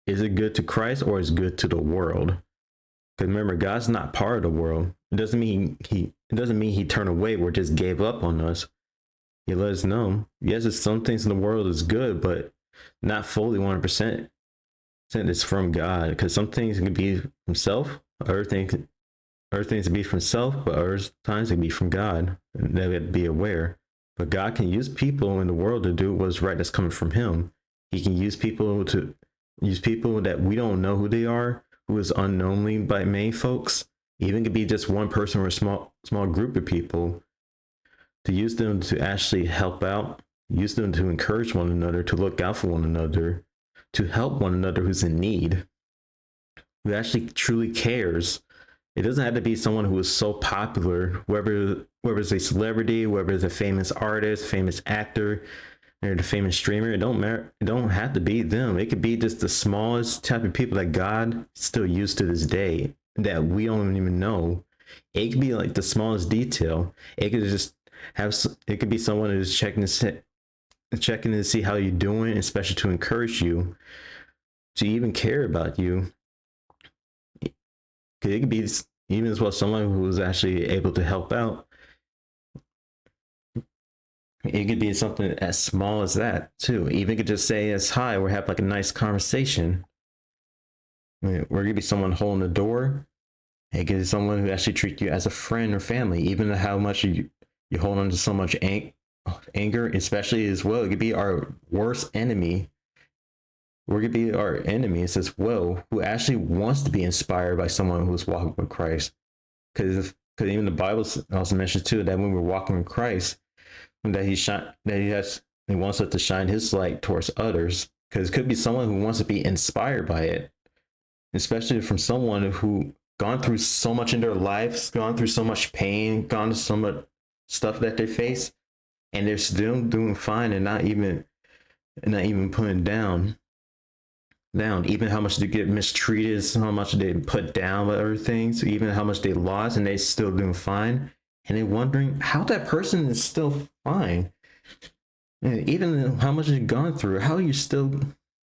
is it good to Christ, or is it good to the world? Because remember, God's not part of the world. It doesn't mean he turned away or just gave up on us. He let us know, yes, there's some things in the world is good, but not fully 100%. It's from God, because some things can be himself, other things other things to be from self, but other times it can be from God. And they have to be aware. But God can use people in the world to do what's right that's coming from Him. He can use people that we don't know who they are, who is unknownly by many folks. Even could be just one person or a small group of people, to use them to actually help out, use them to encourage one another, to look out for one another, to help one another who's in need, who actually truly cares. It doesn't have to be someone who is so popular, whether it's a celebrity, whether it's a famous artist, famous actor, or the famous streamer. It don't matter. It don't have to be them. It could be just the smallest type of people that God still used to this day that we don't even know. It could be like the smallest detail. It could just have. It could be someone who's checking to see how you're doing, especially to encourage you, to even care about you. It could be even as well someone who is actually able to help out. It could be something as small as that too. Even could just say as hi, or have like a nice conversation. Or it could be someone holding the door. It could be someone who actually treats you as a friend or family, even how much you hold on to so much anger, especially as well. It could be our worst enemy. Or it could be our enemies as well, who actually wants to be inspired by someone who's walking with Christ. Because even the Bible also mentions too that when we're walking with Christ, that he wants us to shine his light towards others. Because it could be someone who wants to be inspired by it, especially from someone who gone through so much in their lives, gone through so much pain, gone through so much stuff that they face, and they're still doing fine and not even putting down, even how much they get mistreated, how much they put down by other things, even how much they lost, and they still doing fine. And they're wondering how that person is still fine. And even how much you've gone through, how are you still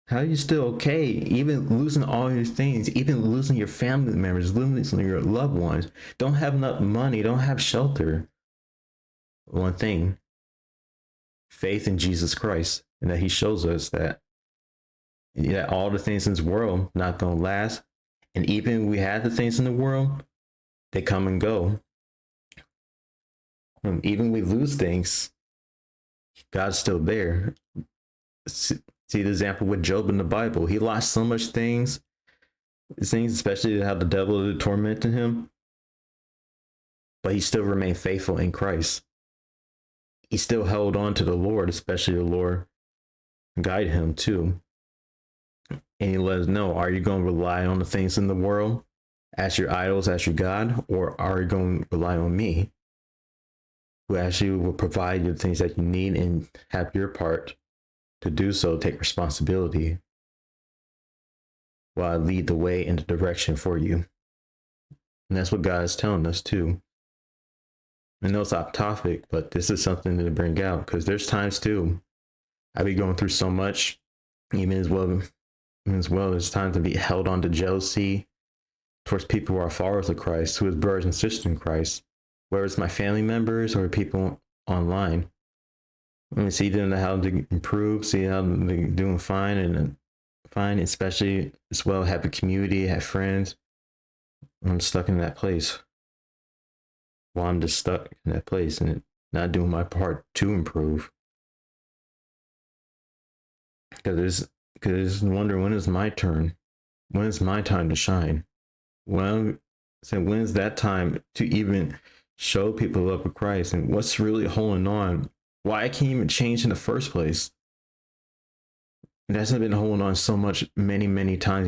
okay? Even losing all your things, even losing your family members, losing your loved ones, don't have enough money, don't have shelter. One thing, faith in Jesus Christ, and that he shows us that all the things in this world not gonna last. And even we have the things in the world, they come and go. Even we lose things, God's still there. See the example with Job in the Bible. He lost so much things, especially how the devil tormented him, but he still remained faithful in Christ. He still held on to the Lord, especially the Lord guided him too. And he let us know, are you going to rely on the things in the world as your idols, as your God, or are you going to rely on me, who actually will provide you the things that you need and have your part to do so, take responsibility while I lead the way in the direction for you. And that's what God is telling us too. I know it's off topic, but this is something to bring out, because there's times too, I be going through so much, even as well, there's times to be held on to jealousy towards people who are followers of Christ, who is brothers and sisters in Christ, whether it's my family members or people online. I mean, see them how to improve, see how they're doing fine, and especially as well, have a community, have friends. I'm stuck in that place. Well, I'm just stuck in that place and not doing my part to improve. Because wondering, when is my turn? When is my time to shine? When is that time to even show people the love of Christ, and what's really holding on? Why I can't even change in the first place? And that's been holding on so much, many times,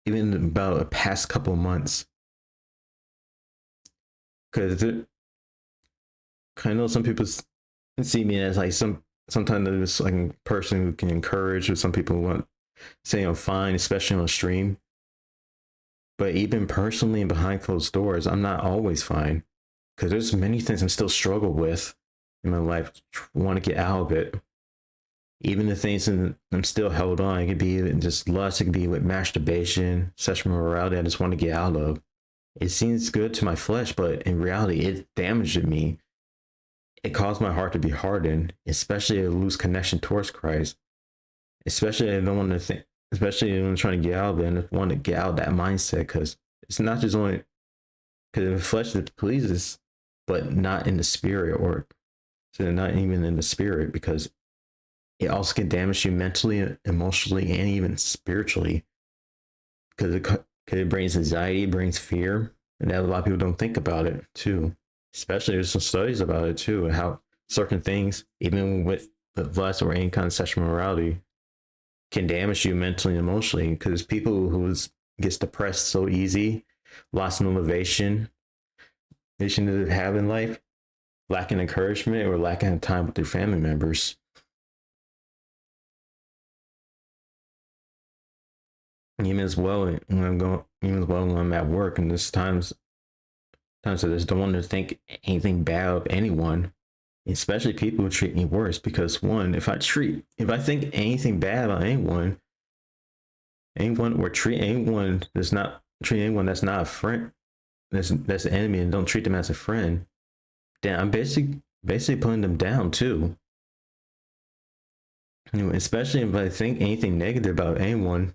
even about the past couple of months. Because I know some people see me as like sometimes there's like a person who can encourage, or some people want say I'm fine, especially on stream. But even personally and behind closed doors, I'm not always fine, because there's many things I'm still struggle with in my life. Want to get out of it. Even the things that I'm still held on, it could be just lust, it could be with masturbation, sexual morality I just want to get out of. It seems good to my flesh, but in reality, it damaged me. It caused my heart to be hardened, especially a loose connection towards Christ. Especially I don't want to think, especially when I'm trying to get out of it, and I want to get out of that mindset, because it's not just only because the flesh it pleases, but not in the spirit, or so not even in the spirit, because it also can damage you mentally, emotionally, and even spiritually, because it brings anxiety, it brings fear, and that a lot of people don't think about it too. Especially there's some studies about it too, and how certain things, even with the lust or any kind of sexual morality, can damage you mentally and emotionally. Because people who gets depressed so easy, lost motivation they should have in life, lacking encouragement or lacking time with their family members. Even as well when I'm going, even as well when I'm at work, and there's times I just don't want to think anything bad of anyone, especially people who treat me worse. Because one, if I think anything bad about anyone or treat anyone that's not a friend, that's an enemy, and don't treat them as a friend, then I'm basically putting them down too. Especially if I think anything negative about anyone,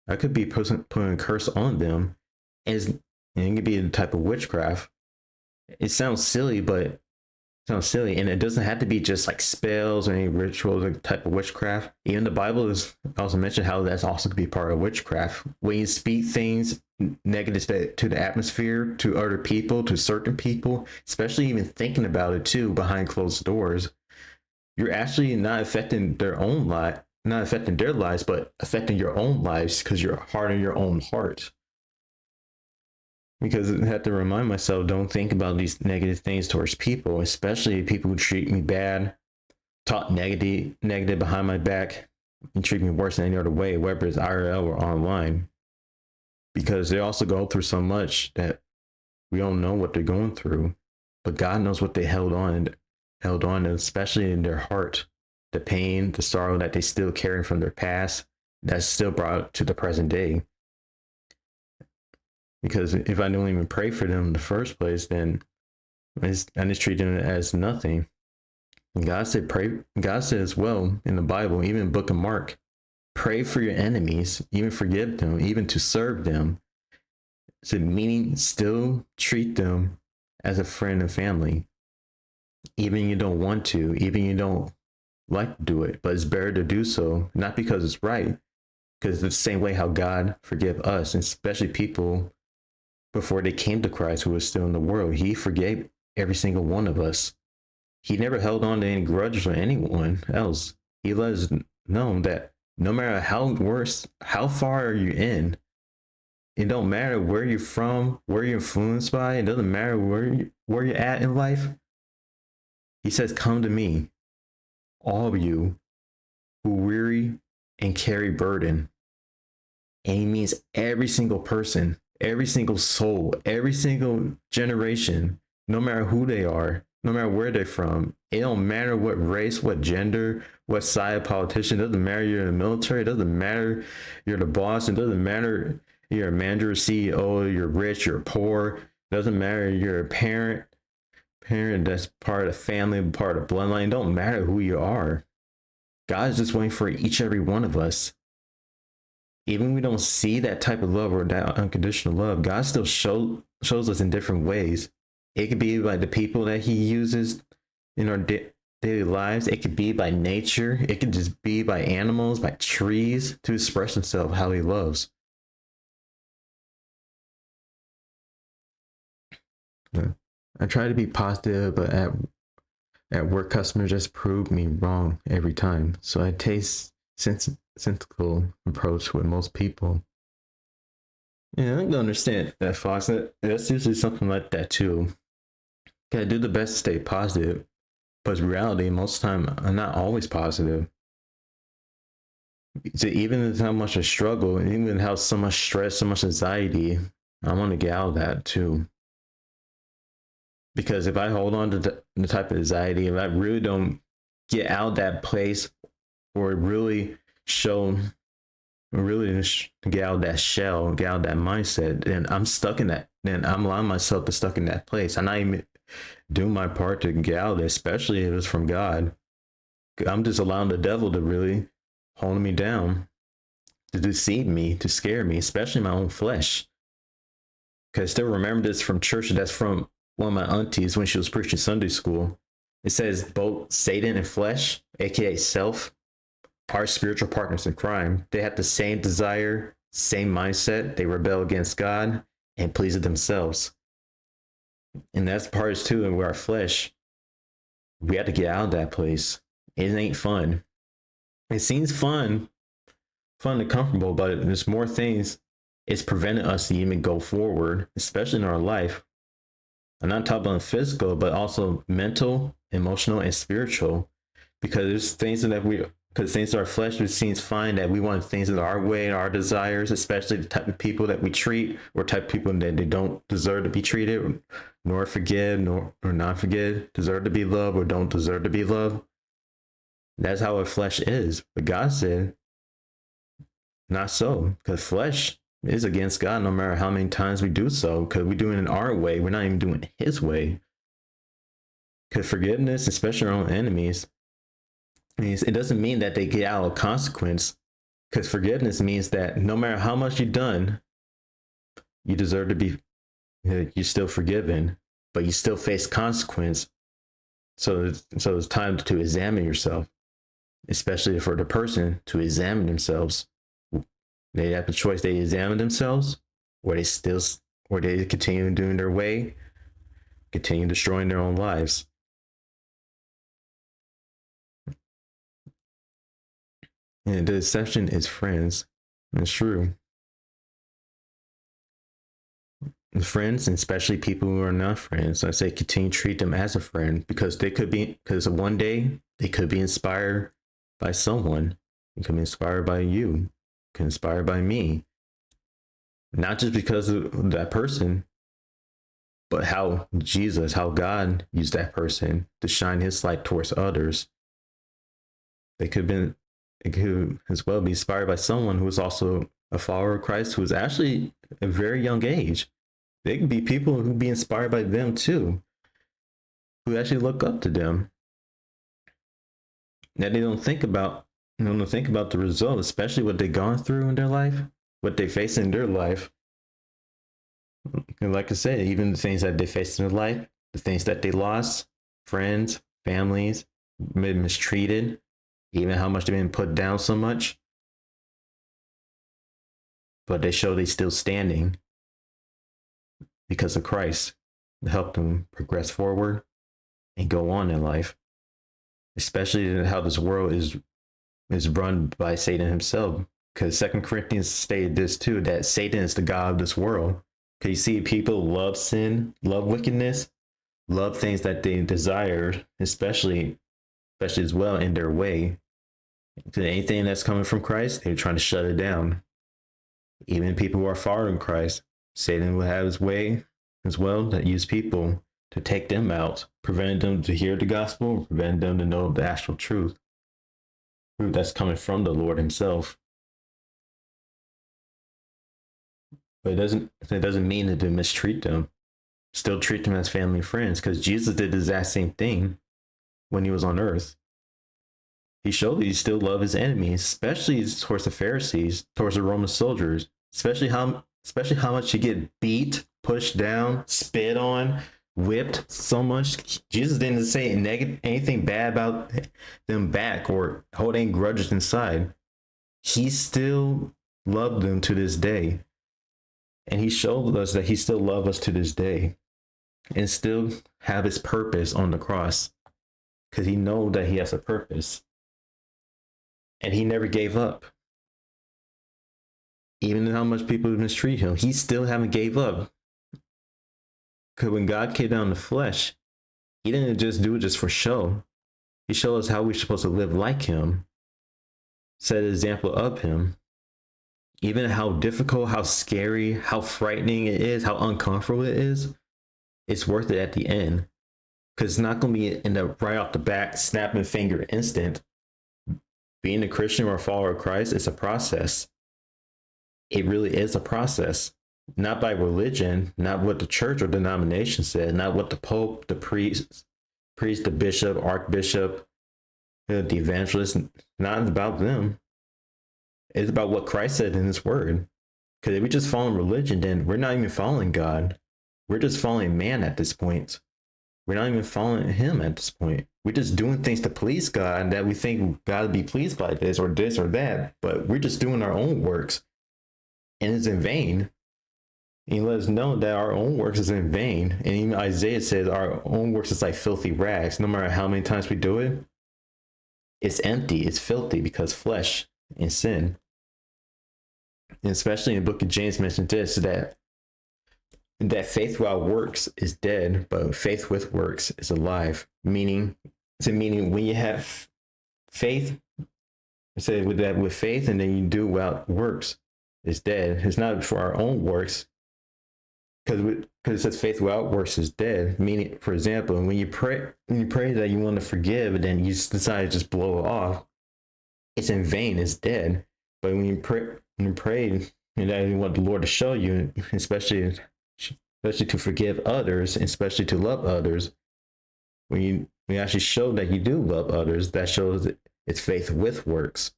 I could be putting a curse on them, and it could be a type of witchcraft. It sounds silly, and it doesn't have to be just like spells or any rituals or type of witchcraft. Even the Bible is also mentioned how that's also could be part of witchcraft. When you speak things negative to the atmosphere, to other people, to certain people, especially even thinking about it too behind closed doors, you're actually not affecting their lives, but affecting your own lives, because you're hardening your own heart. Because I have to remind myself, don't think about these negative things towards people, especially people who treat me bad, talk negative behind my back, and treat me worse than any other way, whether it's IRL or online. Because they also go through so much that we don't know what they're going through, but God knows what they held on, and especially in their heart, the pain, the sorrow that they still carry from their past, that's still brought to the present day. Because if I don't even pray for them in the first place, then I just treat them as nothing. And God said, pray. God said as well in the Bible, even in the book of Mark, pray for your enemies, even forgive them, even to serve them. So meaning still treat them as a friend and family. Even you don't want to, even you don't like to do it, but it's better to do so, not because it's right, because it's the same way how God forgive us, and especially people before they came to Christ who was still in the world. He forgave every single one of us. He never held on to any grudges or anyone else. He let us know that no matter how far are you in, it don't matter where you're from, where you're influenced by, it doesn't matter where you're at in life. He says, come to me, all of you who weary and carry burden. And he means every single person, every single soul, every single generation, no matter who they are, no matter where they're from. It don't matter what race, what gender, what side of politician. It doesn't matter you're in the military. It doesn't matter you're the boss. It doesn't matter you're a manager, CEO, you're rich, you're poor. It doesn't matter you're a parent that's part of the family, part of the bloodline. It don't matter who you are. God is just waiting for each and every one of us. Even when we don't see that type of love or that unconditional love, God still shows us in different ways. It could be by the people that he uses in our daily lives. It could be by nature. It could just be by animals, by trees, to express himself how he loves. I try to be positive, but at work, customers just prove me wrong every time. So I take sensible approach with most people. Yeah, I can understand that, Fox. That's usually something like that too. I do the best to stay positive, but in reality, most of the time, I'm not always positive. So even how much I struggle, and even how so much stress, so much anxiety, I want to get out of that too. Because if I hold on to the type of anxiety, if I really don't get out of that place, or really get out of that shell, get out of that mindset, then I'm stuck in that. Then I'm allowing myself to stuck in that place. I'm not even doing my part to get out of it, especially if it's from God. I'm just allowing the devil to really hold me down, to deceive me, to scare me, especially my own flesh. Because I still remember this from church. That's from one of my aunties when she was preaching Sunday school. It says both Satan and flesh, aka self, are spiritual partners in crime. They have the same desire, same mindset. They rebel against God and please themselves. And that's parts too, and with our flesh, we have to get out of that place. It ain't fun. It seems fun and comfortable, but there's more things it's preventing us to even go forward, especially in our life. I'm not talking about physical, but also mental, emotional, and spiritual. Because there's things because things in our flesh, it seems fine that we want things in our way, our desires, especially the type of people that we treat, or type of people that they don't deserve to be treated, nor forgive, nor not forgive, deserve to be loved, or don't deserve to be loved. That's how our flesh is. But God said, not so, because flesh is against God no matter how many times we do so, because we're doing it our way. We're not even doing it his way. Because forgiveness, especially our own enemies, means it doesn't mean that they get out of consequence. Because forgiveness means that no matter how much you've done, you deserve to be, you're still forgiven, but you still face consequence. So it's time to examine yourself, especially for the person to examine themselves. They have the choice: they examine themselves, or they continue doing their way, continue destroying their own lives. And the exception is friends. It's true. Friends, and especially people who are not friends, I say continue to treat them as a friend, because one day they could be inspired by someone. They could be inspired by you, could be inspired by me. Not just because of that person, but how God used that person to shine his light towards others. It could as well be inspired by someone who is also a follower of Christ, who is actually a very young age. They could be people who be inspired by them too, who actually look up to them. That they don't think about the result, especially what they've gone through in their life, what they face in their life. And like I said, even the things that they faced in their life, the things that they lost, friends, families, been mistreated, even how much they've been put down so much. But they show they still standing because of Christ to help them progress forward and go on in life. Especially how this world is run by Satan himself. Because 2 Corinthians stated this too, that Satan is the god of this world. Because you see, people love sin, love wickedness, love things that they desire, especially as well in their way. To anything that's coming from Christ, they're trying to shut it down. Even people who are following Christ, Satan will have his way as well, that use people to take them out, preventing them to hear the gospel, preventing them to know the actual truth that's coming from the Lord himself. But it doesn't mean to mistreat them. Still treat them as family and friends, because Jesus did the exact same thing when he was on earth. He showed that he still loved his enemies, especially towards the Pharisees, towards the Roman soldiers, especially how much he get beat, pushed down, spit on, whipped so much. Jesus didn't say anything bad about them back or hold any grudges inside. He still loved them to this day. And he showed us that he still loves us to this day and still have his purpose on the cross, because he knows that he has a purpose. And he never gave up. Even how much people mistreat him, he still haven't gave up. Because when God came down in the flesh, he didn't just do it just for show. He showed us how we're supposed to live like him, set an example of him. Even how difficult, how scary, how frightening it is, how uncomfortable it is, it's worth it at the end. Because it's not going to be in the right off the bat, snapping finger instant. Being a Christian or a follower of Christ is a process. It really is a process. Not by religion, not what the church or denomination said, not what the Pope, the priest, the bishop, archbishop, the evangelist, not about them. It's about what Christ said in his word. Because if we just follow religion, then we're not even following God. We're just following man at this point. We're not even following him at this point. We're just doing things to please God that we think God would be pleased by this or that. But we're just doing our own works. And it's in vain. And he let us know that our own works is in vain. And even Isaiah says our own works is like filthy rags. No matter how many times we do it, it's empty, it's filthy because flesh and sin. And especially in the book of James mentioned this, that faith without works is dead, but faith with works is alive. Meaning when you have faith, say with faith, and then you do without works, it's dead. It's not for our own works, because it says faith without works is dead. Meaning, for example, when you pray that you want to forgive, and then you decide to just blow it off, it's in vain. It's dead. But when you pray, and that you want the Lord to show you, especially to forgive others, especially to love others, when you actually show that you do love others, that shows that it's faith with works,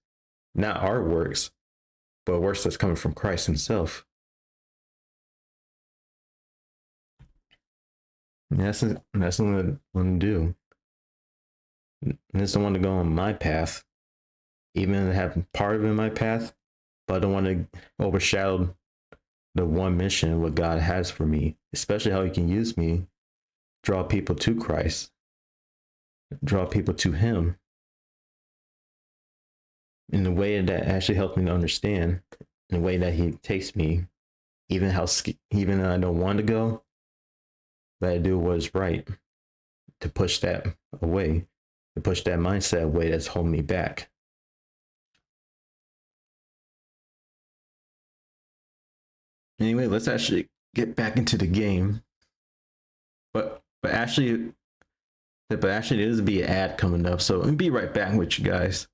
not our works, but works that's coming from Christ himself. And that's what I want to do. And I just don't want to go on my path, even if I have part of it in my path, but I don't want to overshadow the one mission, what God has for me, especially how he can use me, draw people to Christ, draw people to him in a way that actually helps me to understand, in a way that he takes me, even though I don't want to go, but I do what is right to push that away, to push that mindset away that's holding me back. Anyway, let's actually get back into the game. But actually there's be an ad coming up, so I'll be right back with you guys.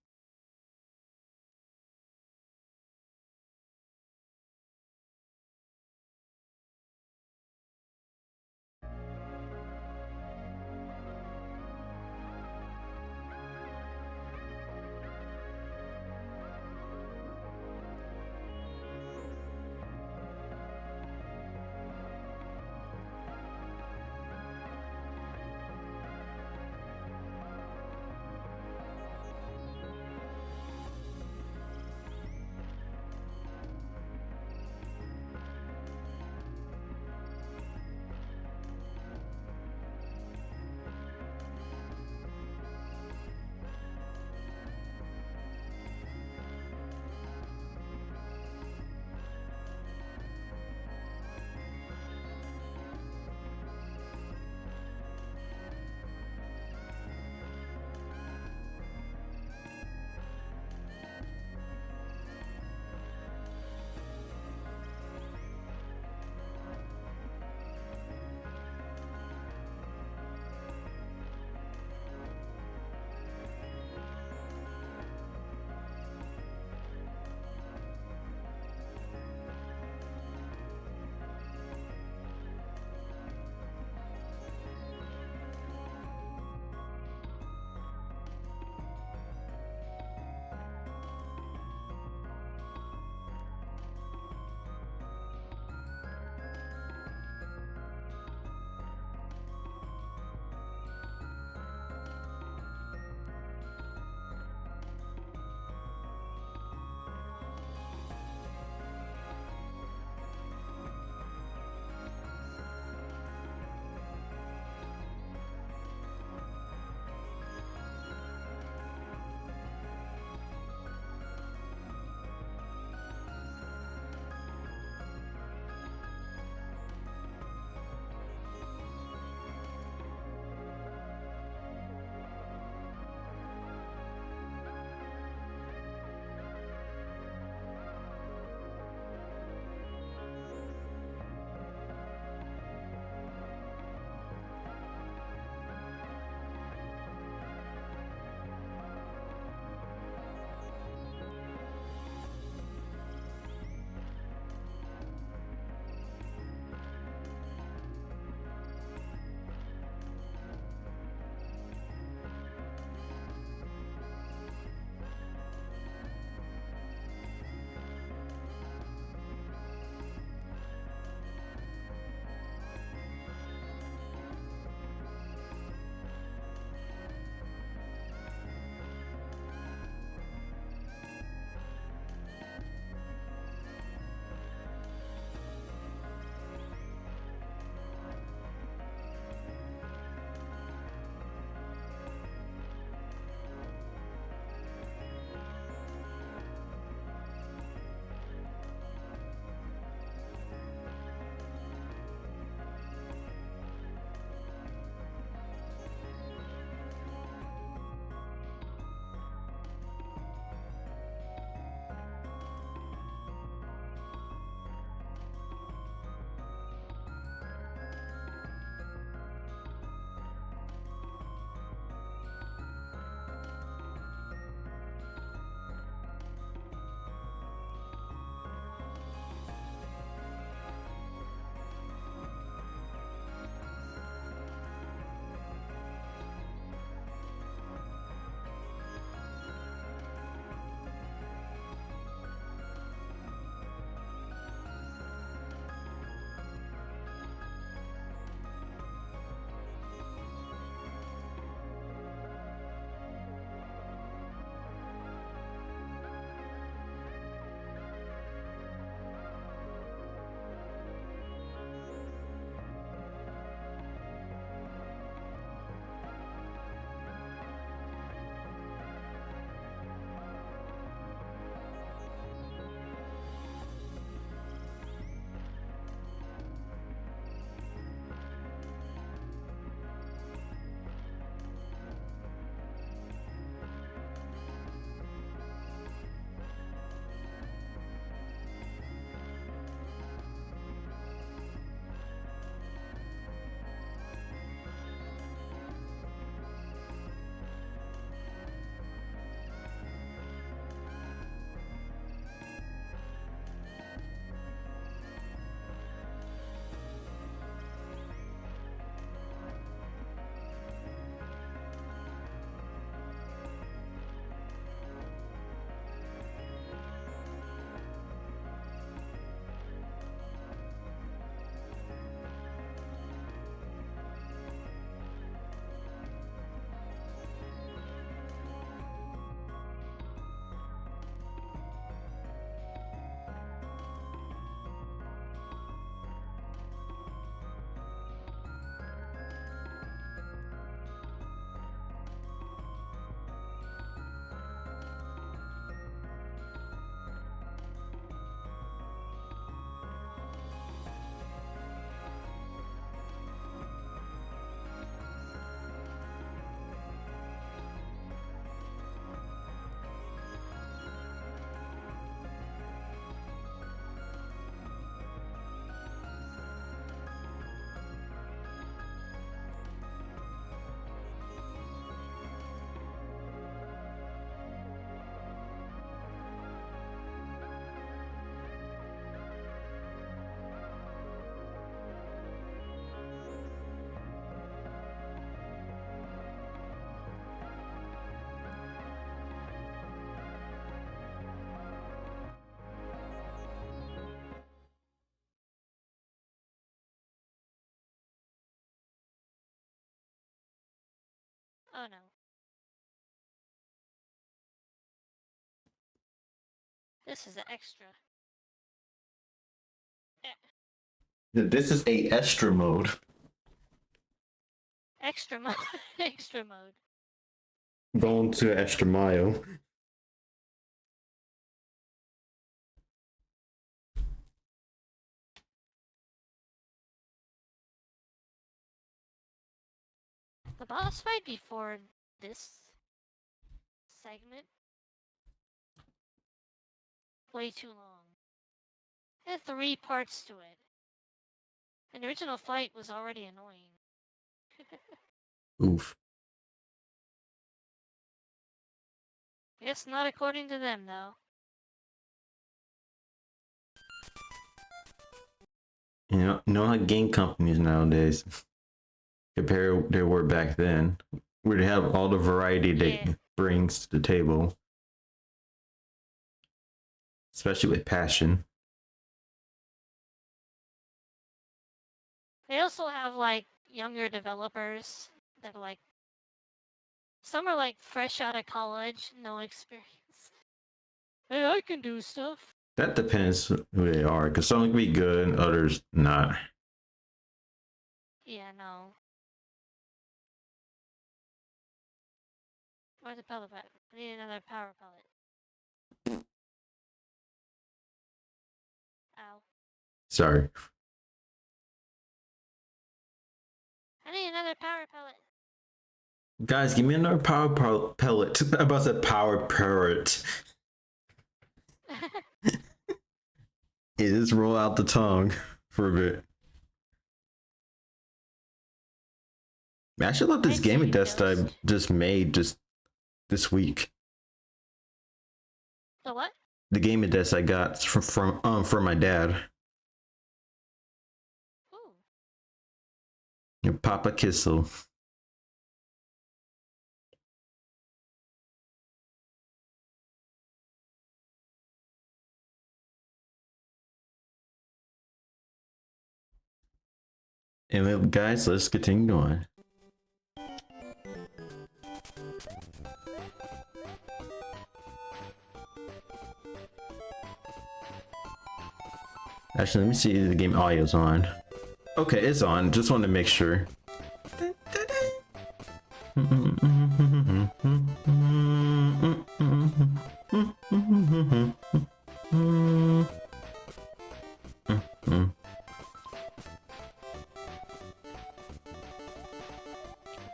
Oh no. This is extra. This is a extra mode. Extra mode. Extra mode. Going to extra mile. The boss fight before this segment way too long. It had 3 parts to it. And the original fight was already annoying. Oof. Guess not according to them, though. You know how game companies nowadays compare their work back then, where they have all the variety they brings to the table, especially with passion. They also have, like, younger developers that are, like... Some are, like, fresh out of college, no experience. Hey, I can do stuff. That depends who they are, because some can be good and others not. Yeah, no. Where's the pellet pack? I need another power pellet. Ow. Sorry. I need another power pellet. Guys, give me another power pellet. I'm about to say power parrot. It just roll out the tongue for a bit. I actually love this I'd gaming say desk that I Ghost. just made just this week. The what? The gaming desk I got from my dad. Ooh. Your Papa Kissel. Anyway, guys, let's continue on. Actually, let me see if the game audio's on. Okay, it's on. Just wanted to make sure.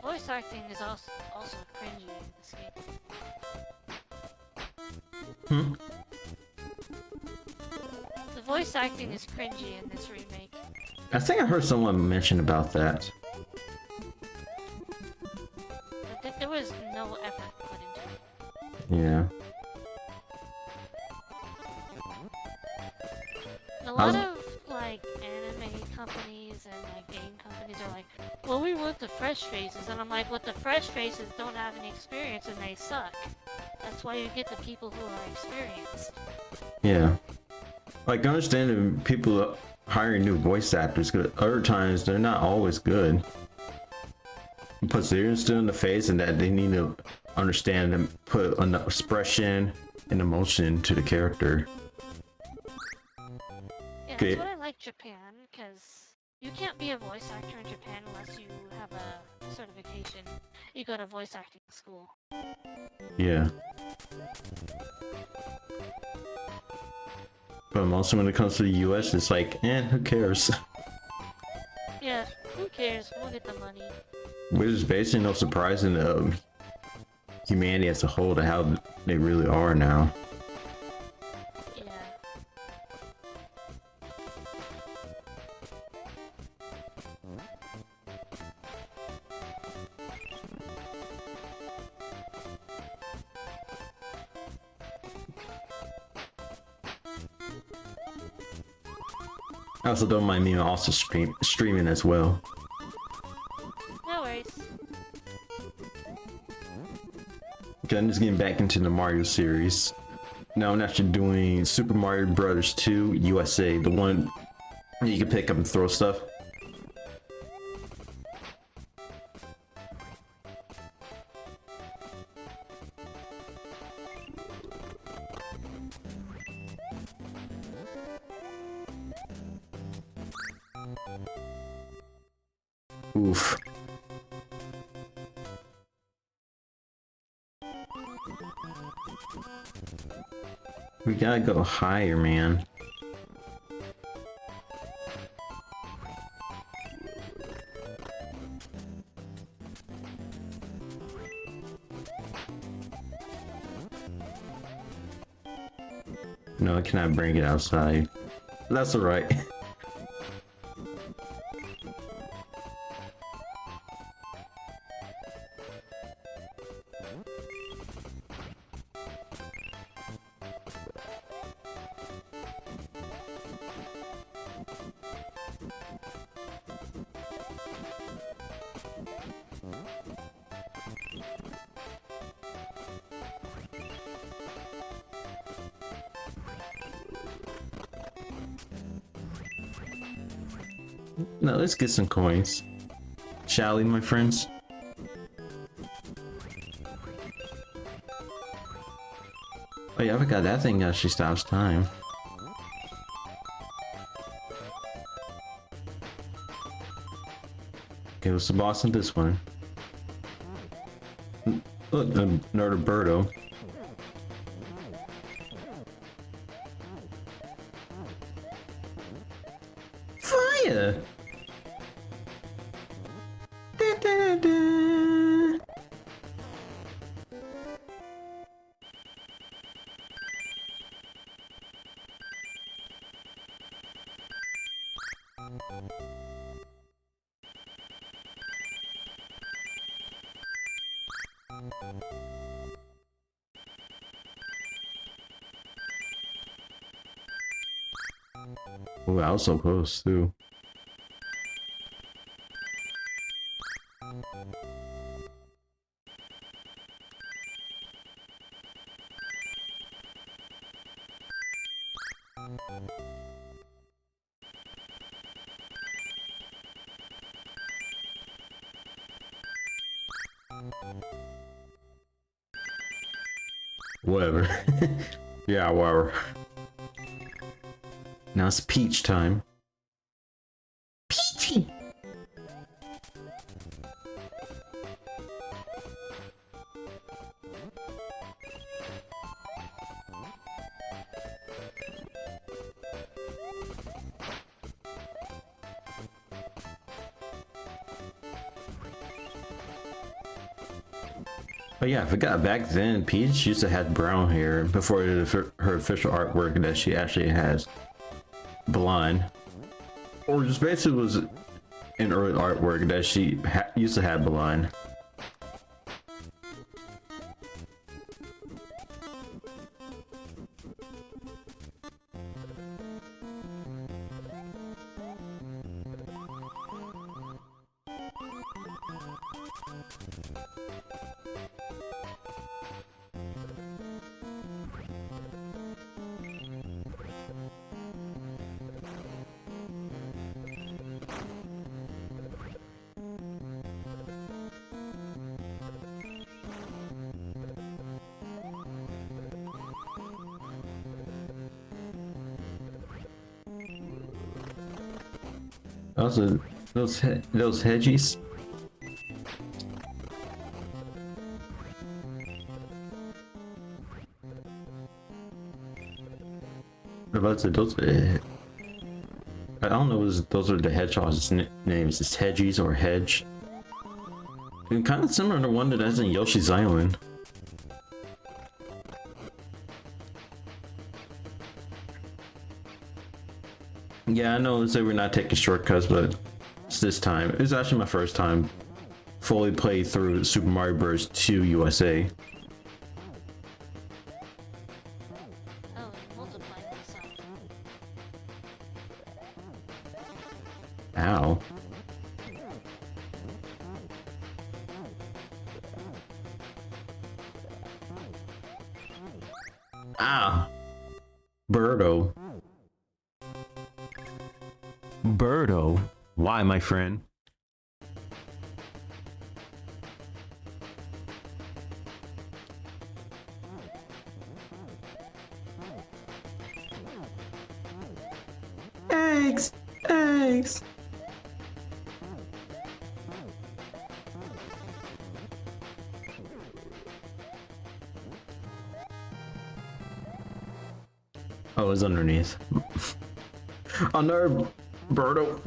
Voice acting is also cringy in this game. The voice acting is cringy in this remake. I think I heard someone mention about that. There was no effort put into it. Yeah. A lot of, like, anime companies and, like, game companies are like, well, we want the fresh faces, and I'm like, well, the fresh faces don't have any experience and they suck. That's why you get the people who are experienced. Yeah. Like, I understand that people hiring new voice actors, because other times they're not always good. Because they're still in the face and that they need to understand and put enough expression and emotion to the character. Yeah, Okay. that's what I like Japan, because you can't be a voice actor in Japan unless you have a certification. You go to voice acting school. Yeah. But mostly when it comes to the US, it's like, who cares? Yeah, who cares? We'll get the money. Which is basically no surprise in humanity as a whole to how they really are now. Yeah. I also don't mind me also streaming as well. No worries. Okay, I'm just getting back into the Mario series. Now I'm actually doing Super Mario Brothers 2 USA, the one where you can pick up and throw stuff. Oof. We gotta go higher, man. No, I cannot bring it outside. That's alright. No, let's get some coins. Shall we, my friends? Oh yeah, I forgot that thing actually stops time. Okay, what's the boss in this one? Look, another Birdo. Fire! Da, da, da. Ooh, I was so close too. Whatever. Yeah, whatever. Now it's Peach time. Peachy! Oh yeah, I forgot back then Peach used to have brown hair before her official artwork that she actually has blonde. Or just basically was an early artwork that she used to have blonde. Also, those hedgies. What about those? I don't know if those are the hedgehogs' names. It's hedgies or hedge. And kind of similar to one that's in Yoshi's Island. Yeah, I know that we're not taking shortcuts, but it's this time. It's actually my first time fully played through Super Mario Bros. 2 USA. Oh, and multiply myself. Ow. Ah. Birdo. Birdo? Why, my friend? Eggs! Eggs! Oh, it's underneath. On there, Birdo.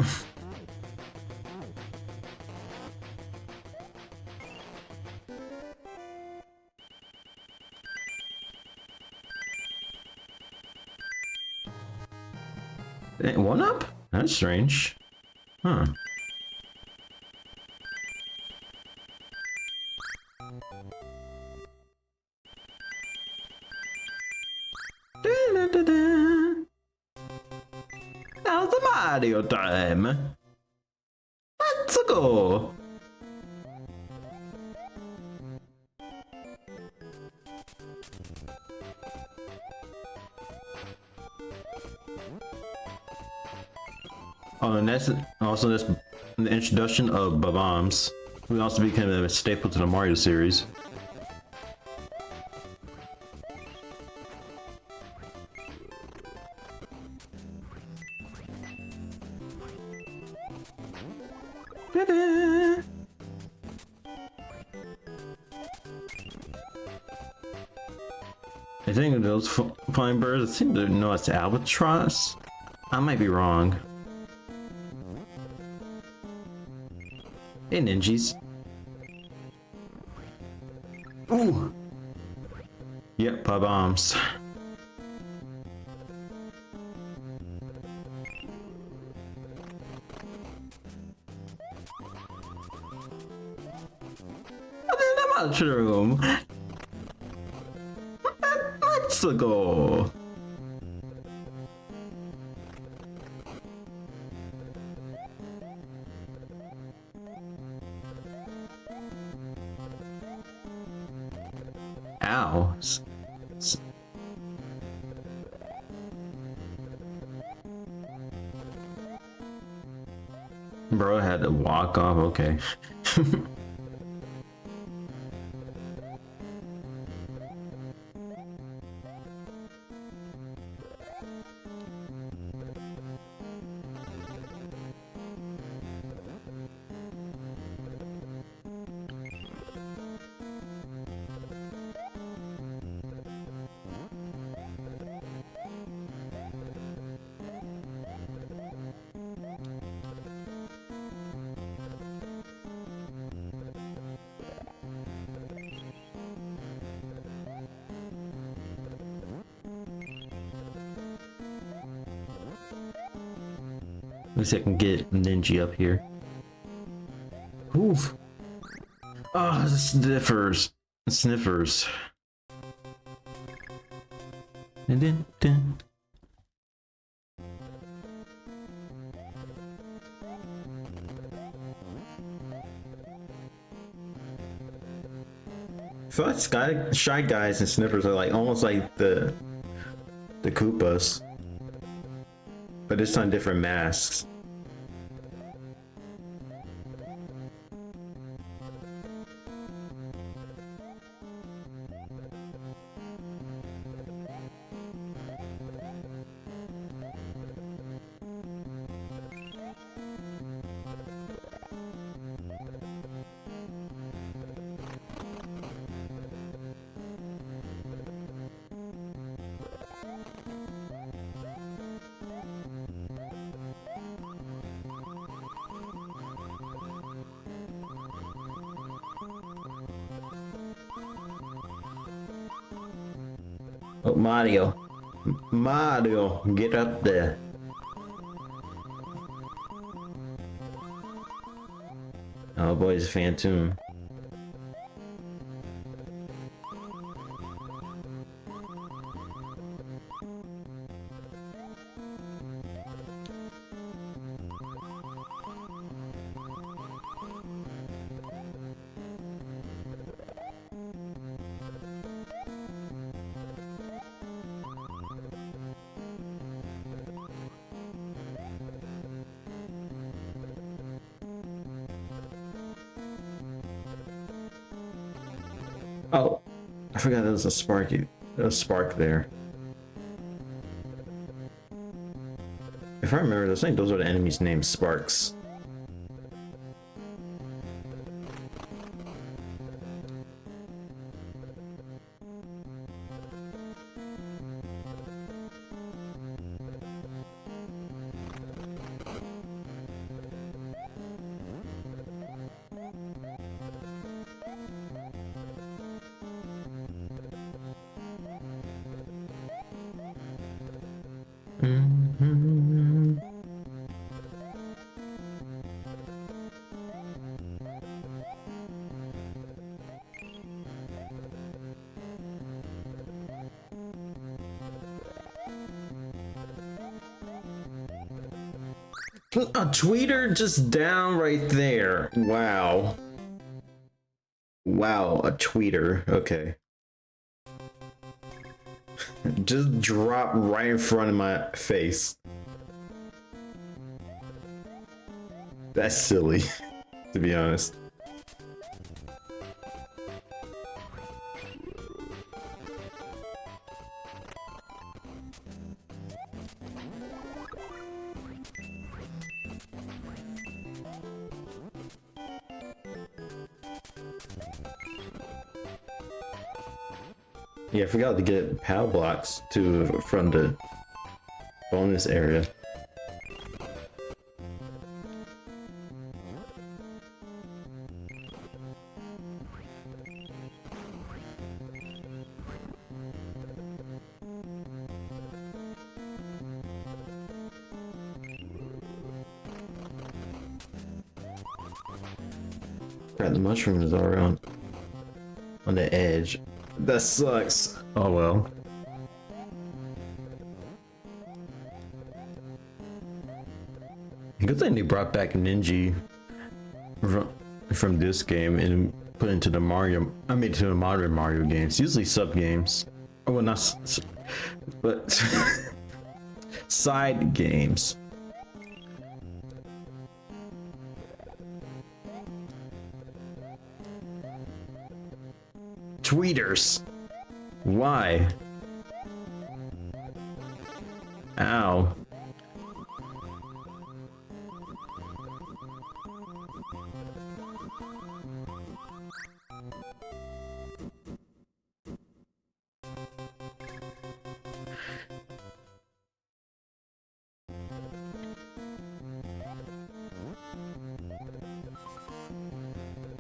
One up? That's strange. Huh. Now's the Mario time. Let's go. Oh, and that's also this the introduction of bombs. We also became a staple to the Mario series. Ta-da! I think those flying birds, I seem to know it's albatross. I might be wrong. Hey, ninjas. Ooh! Yep, bombs. Mushroom. Let's go. Ow. Bro had to walk off, okay. At least I can get Ninja up here. Oof. Oh, the sniffers. Sniffers. Dun, dun, dun. I feel like Shy Guys and Sniffers are like almost like the Koopas, but this time different masks. Oh, Mario. Mario, get up there. Oh boy, it's Phantom. Oh, I forgot there was a spark there. If I remember, I think those are the enemies named Sparks. Mhm. A tweeter just down right there. Wow. Wow, a tweeter. Okay. Just drop right in front of my face. That's silly, to be honest. Yeah, I forgot to get power blocks from the bonus area. Crap, the mushrooms are on the edge. That sucks. Oh well. Good thing they brought back Ninja from this game and put into the Mario. I mean, to the modern Mario games. Usually sub games. Oh, well, not, but side games. Tweeters. Why? Ow.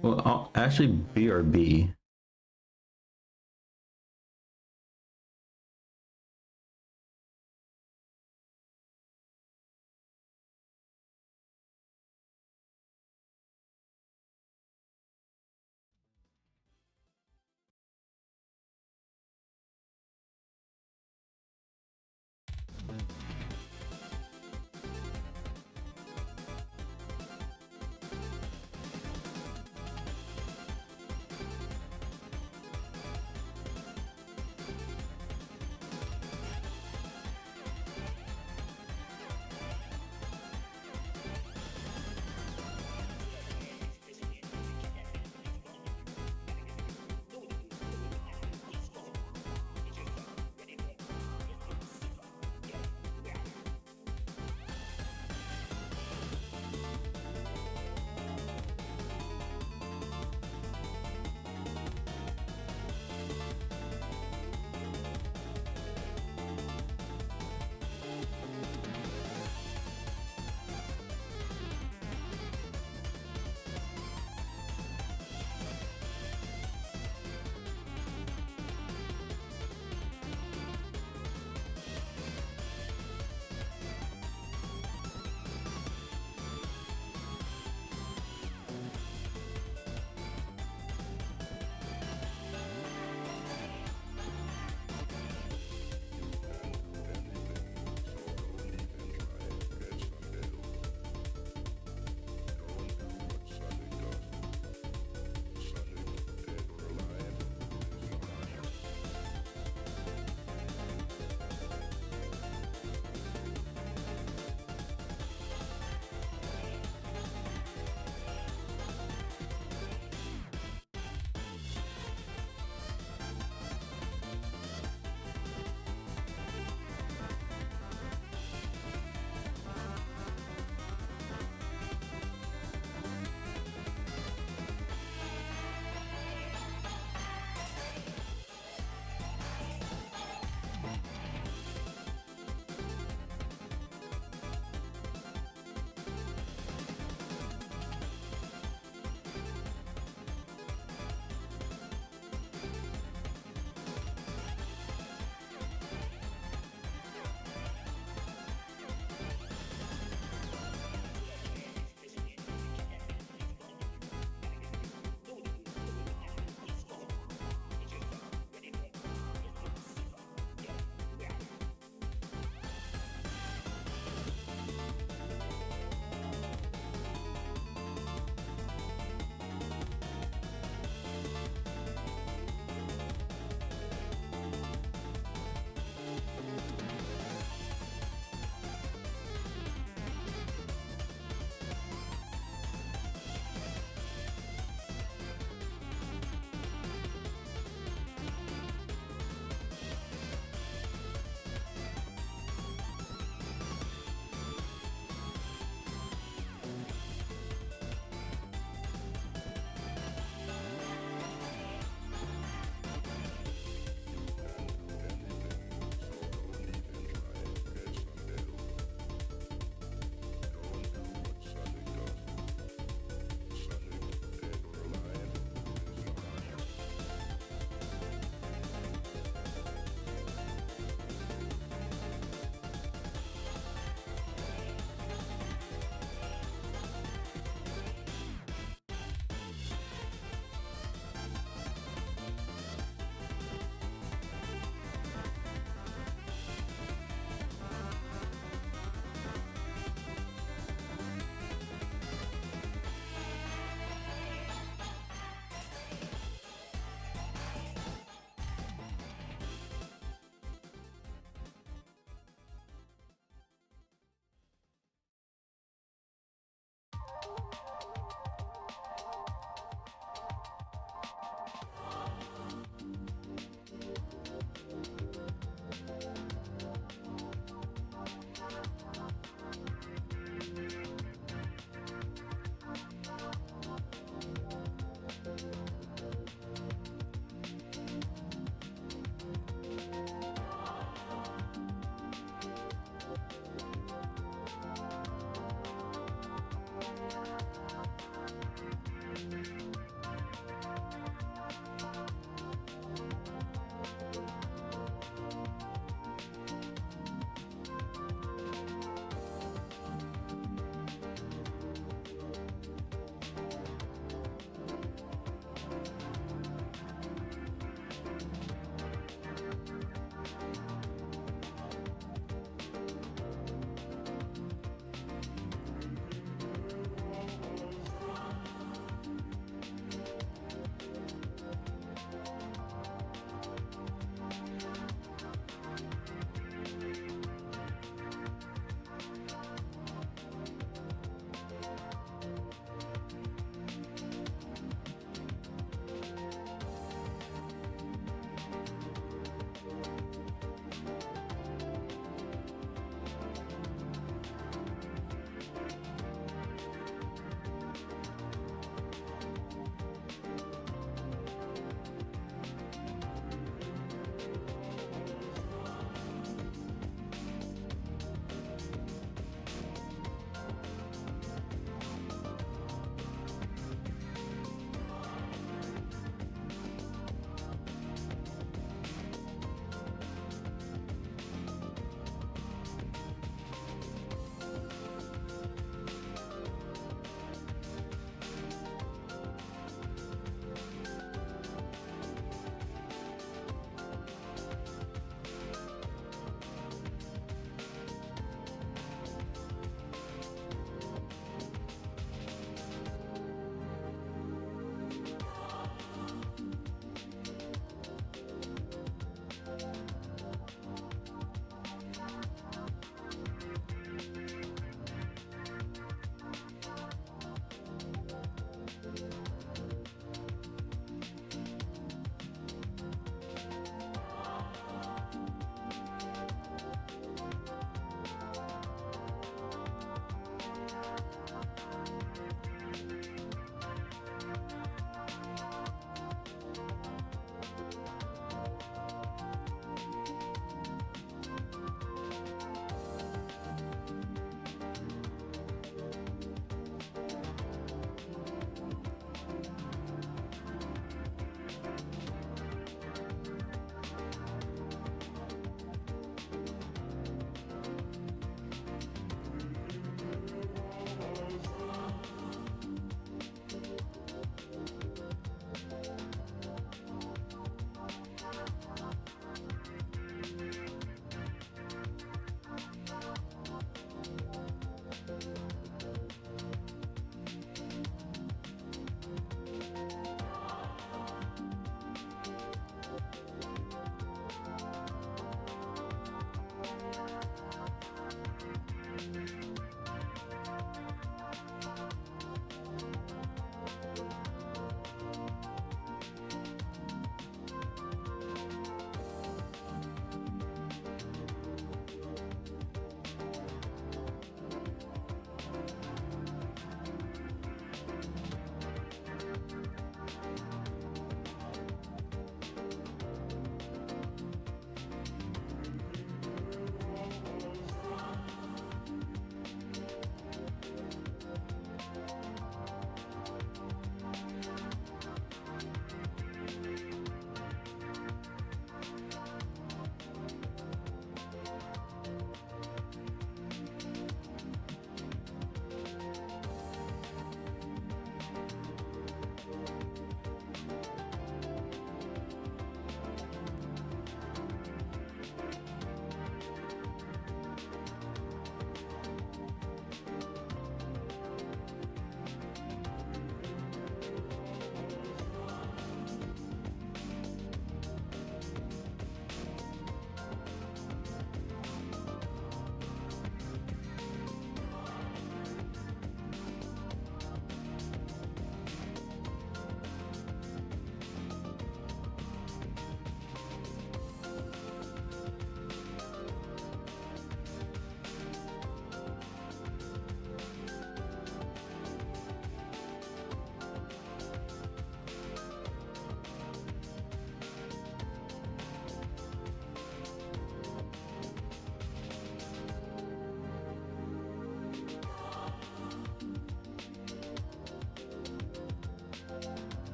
Well, actually, BRB.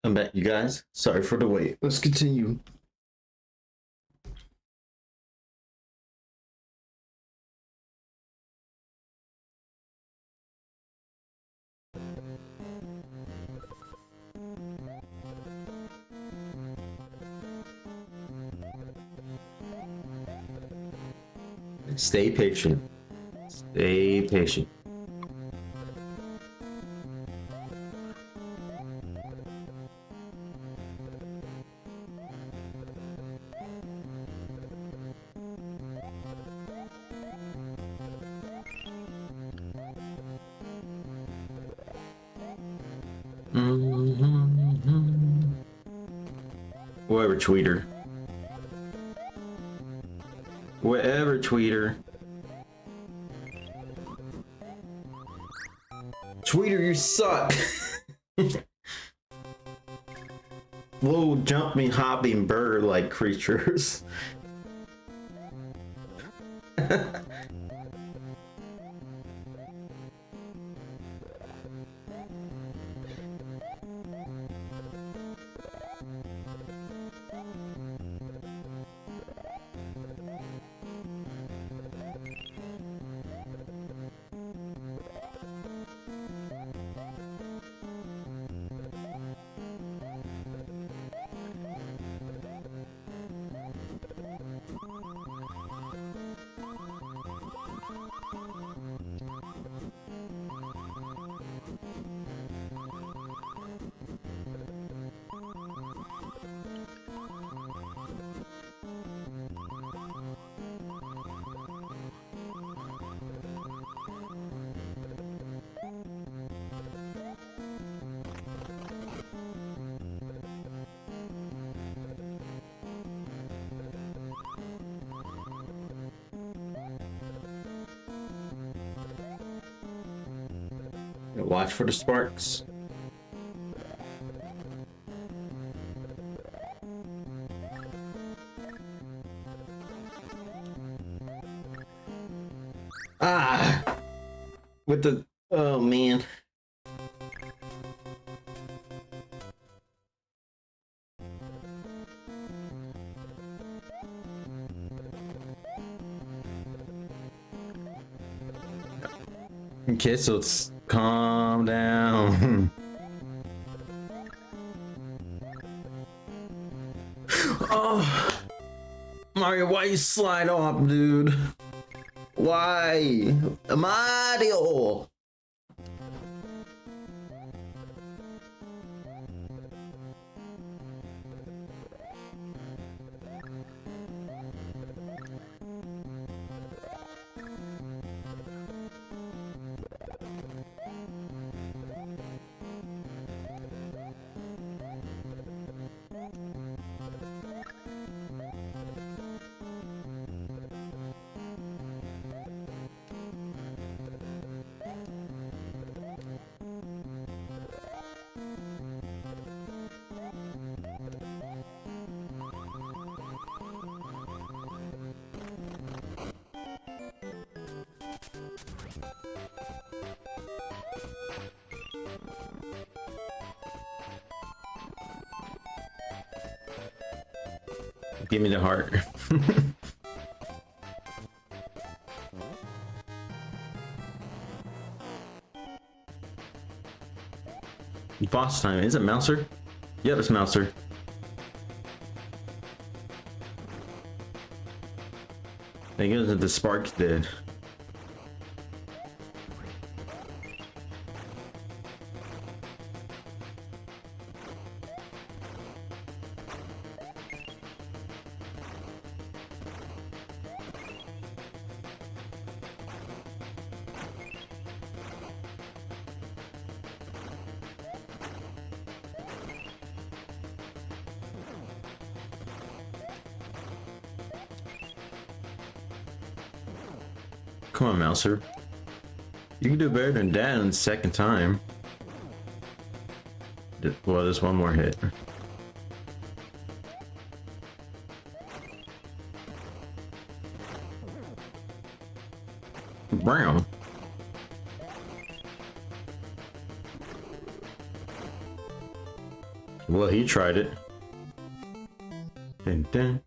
I'm back, you guys. Sorry for the wait. Let's continue. Stay patient. Stay patient. Whatever, tweeter. Whatever, tweeter. Tweeter, you suck. Little jumping, hopping bird-like creatures. Watch for the sparks. Ah! With the... Oh, man. Okay, so let's calm down. Oh, Mario, why you slide off, dude? Why? Mario! Give me the heart. Boss time. Is it Mouser? Yep, it's Mouser. I think it was the sparks did. Come on, Mouser. You can do better than that in the second time. Well, there's one more hit. Brown. Well, he tried it. Dun, dun.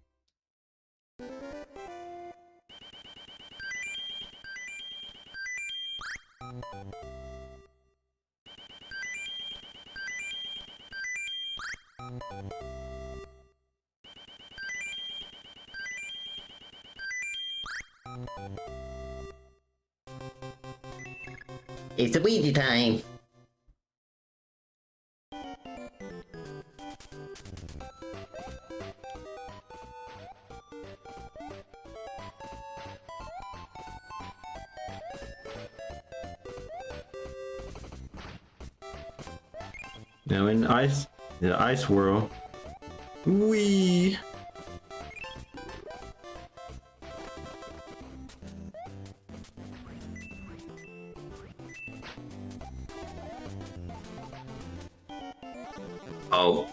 It's Ouija time. Now in the ice world, wee. Oh.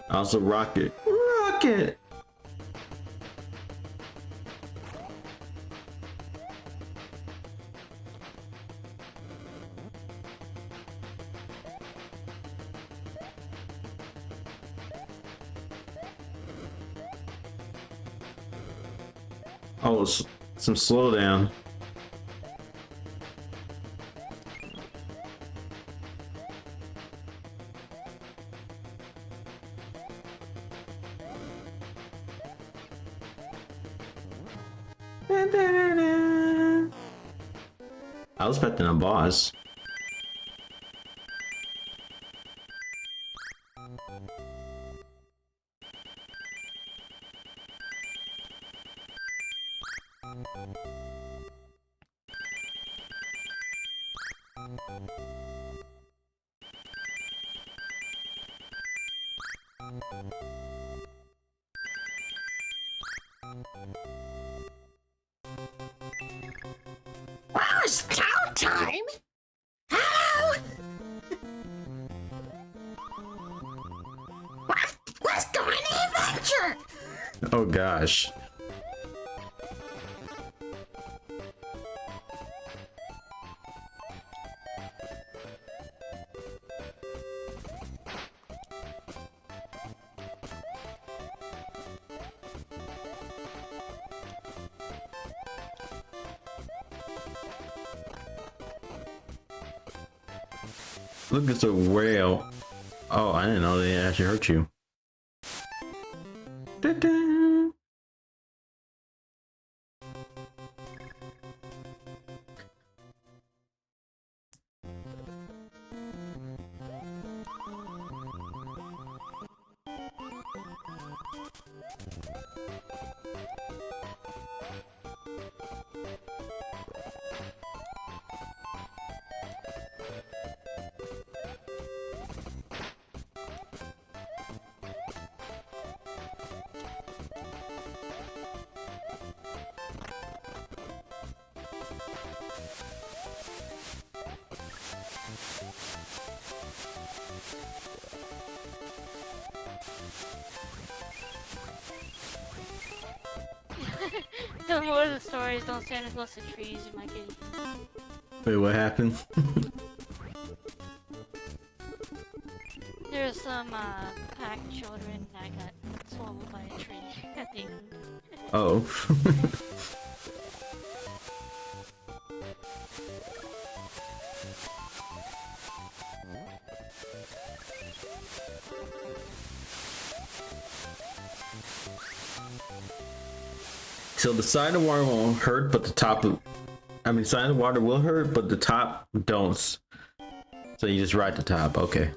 Also rocket. Rocket! Oh, some slowdown. I was expecting a boss. Wow, it's town time! Hello? Let's go on an adventure! Oh gosh. Look, it's a whale. Oh, I didn't know they actually hurt you. Da-da. The more of the stories, don't stand as close to trees, you might get eaten. Wait, what happened? There's some pack children that got swallowed by a tree at the end. Oh. So the side of water won't hurt, but the top of, I mean, side of water will hurt, but the top don't. So you just ride the top, okay.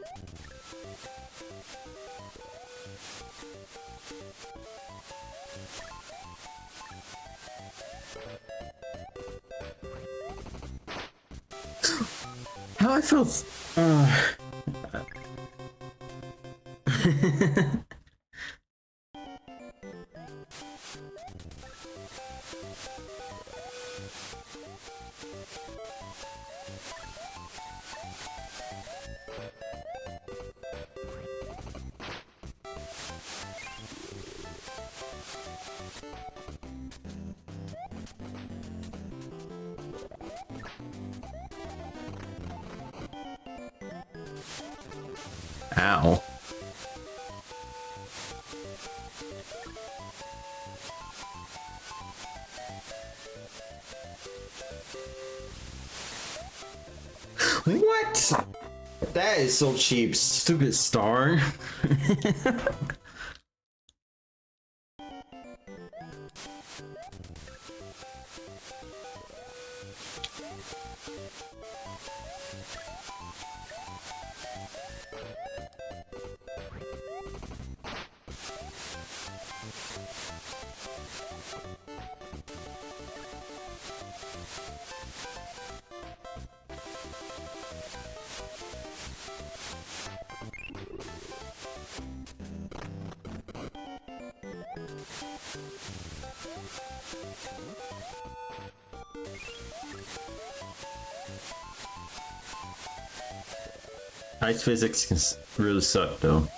How I felt. Ow. What? That is so cheap. Stupid star. Ice physics can really suck though.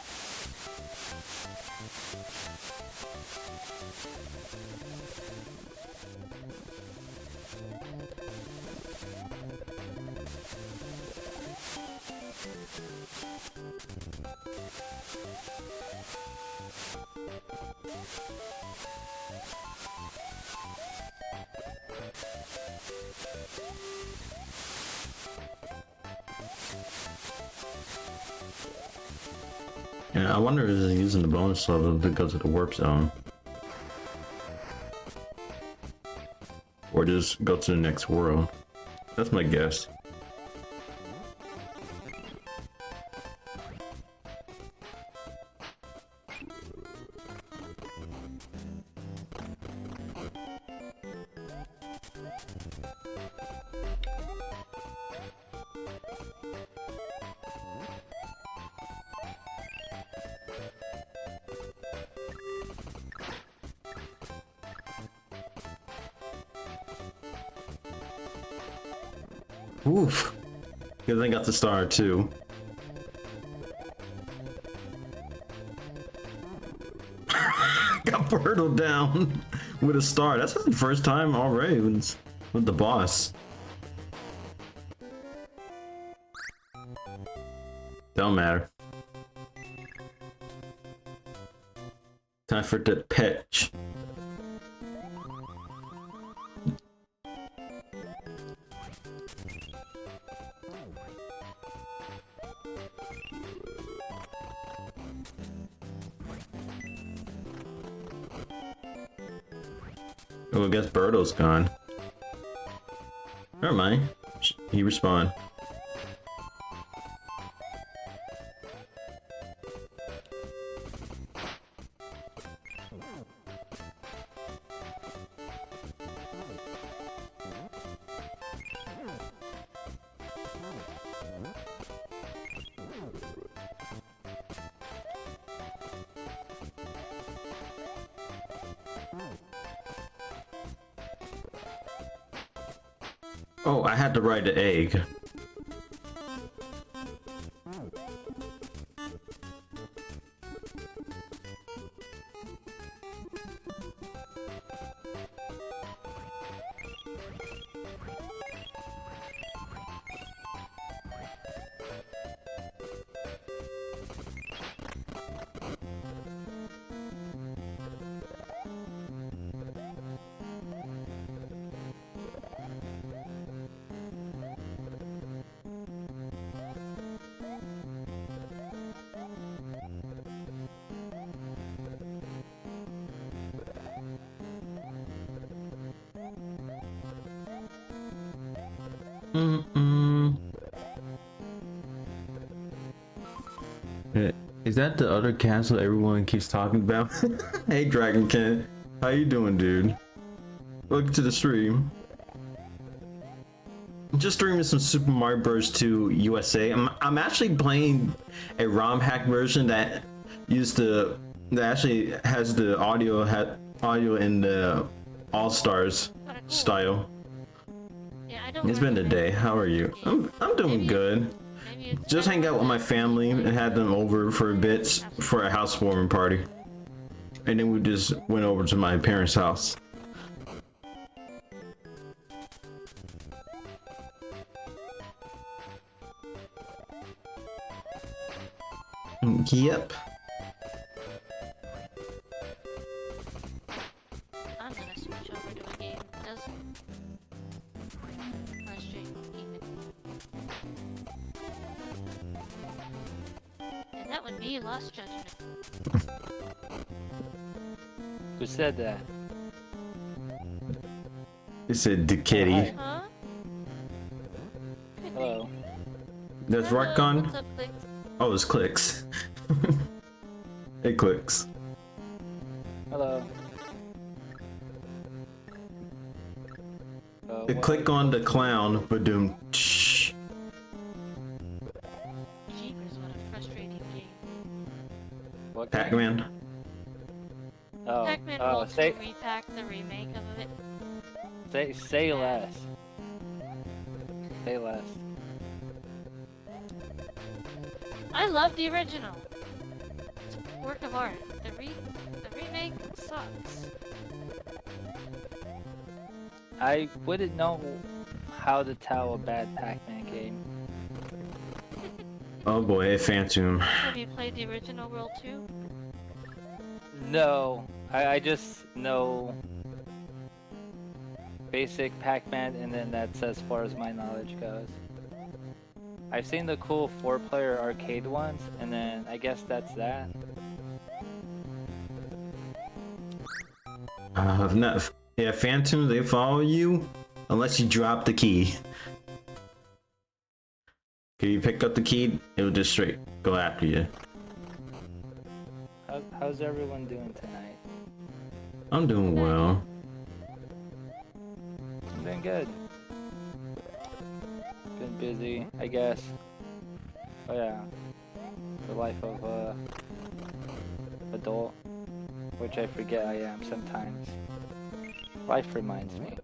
Yeah, I wonder if he's using the bonus level because of the warp zone. Or just go to the next world. That's my guess. Oof. Because I got the star too. Got Birdo down with a star. That's the first time already with the boss. Don't matter. Time for the patch. Oh, I guess Birdo's gone. Never mind. He respawned. Oh, I had to ride the egg. Is that the other castle everyone keeps talking about? Hey Dragon Ken, how you doing, dude? Welcome to the stream. I'm just streaming some Super Mario Bros. 2 USA. I'm actually playing a ROM hack version that actually has the audio in the All Stars style. I don't. It's been a day. How are you? I'm doing good. Maybe it's Just hang out with my family and had them over for a bit for a housewarming party. And then we just went over to my parents' house. Yep. I'm gonna switch over to a game that doesn't frustrate me. And that would be Lost Judgment. Who said that? It said the kitty. Huh? Hello. That's Hello, Rockon. what's up, Click? Oh, it's clicks. It clicks. Hello. It click on the clown, but doom. Jeepers, what a frustrating game. What? Pac-Man. Oh, Pac-Man oh, World 2 say Repack, the remake of it. say less. Say less. I love the original. It's a work of art. The remake sucks. I wouldn't know how to tell a bad Pac-Man game. Oh boy, Phantom. Have you played the original World 2? No, I just know basic Pac-Man, and then that's as far as my knowledge goes. I've seen the cool 4-player arcade ones, and then I guess that's that. Not. Yeah, Phantom. They follow you unless you drop the key. If you pick up the key, it'll just straight go after you. How's everyone doing tonight? I'm doing well. I'm doing good. Been busy, I guess. Oh yeah, the life of a adult, which I forget I am sometimes. Life reminds me.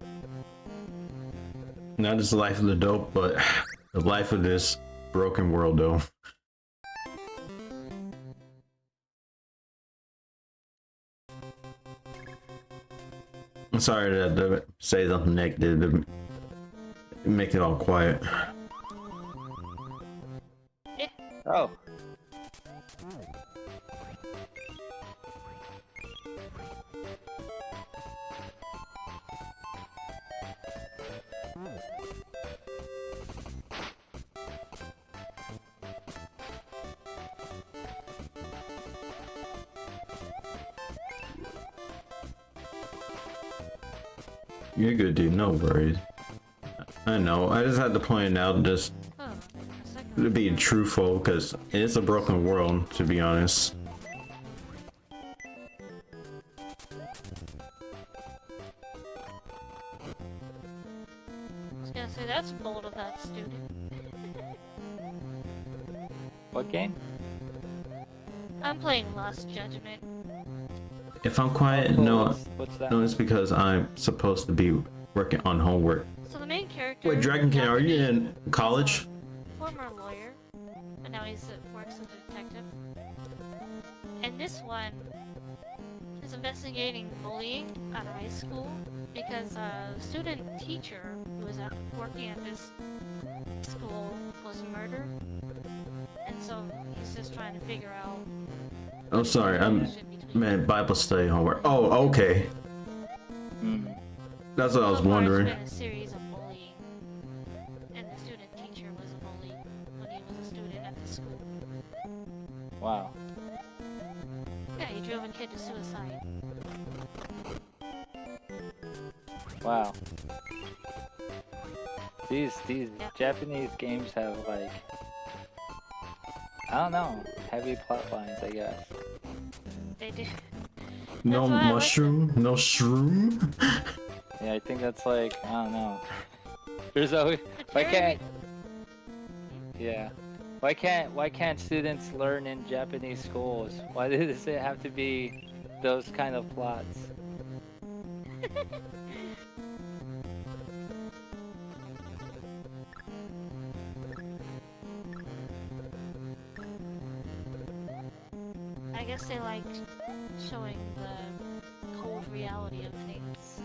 Not just the life of the dope, but the life of this broken world, though. I'm sorry to say something negative to make it all quiet. Oh. You're good, dude. No worries. I know. I just had to point it out just Oh, a second. to be truthful, because it's a broken world, to be honest. I was gonna say that's bold of that student. What game? I'm playing Lost Judgment. If I'm quiet, Oh, no, what's that? no, it's because I'm supposed to be working on homework. So the main character. Wait, Dragon King, are you Anthony, in college? is a former lawyer, but now works as a detective. And this one is investigating bullying at a high school because a student teacher who was working at this school was murdered, and so he's just trying to figure out. Oh, sorry, I'm man. Bible study homework. Oh, okay. Hmm. That's what I was So far, wondering. It's been a series of bullying, and the student teacher was a bully when he was a student at the school. Wow. Yeah, he drove a kid to suicide. Wow. These Yeah. Japanese games have like, I don't know, heavy plot lines, I guess. They do. No That's why I like mushroom, no shroom. Yeah, I think that's like, I don't know. There's always, It's why very can't, yeah. Why can't students learn in Japanese schools? Why does it have to be those kind of plots? guess they like showing the cold reality of things.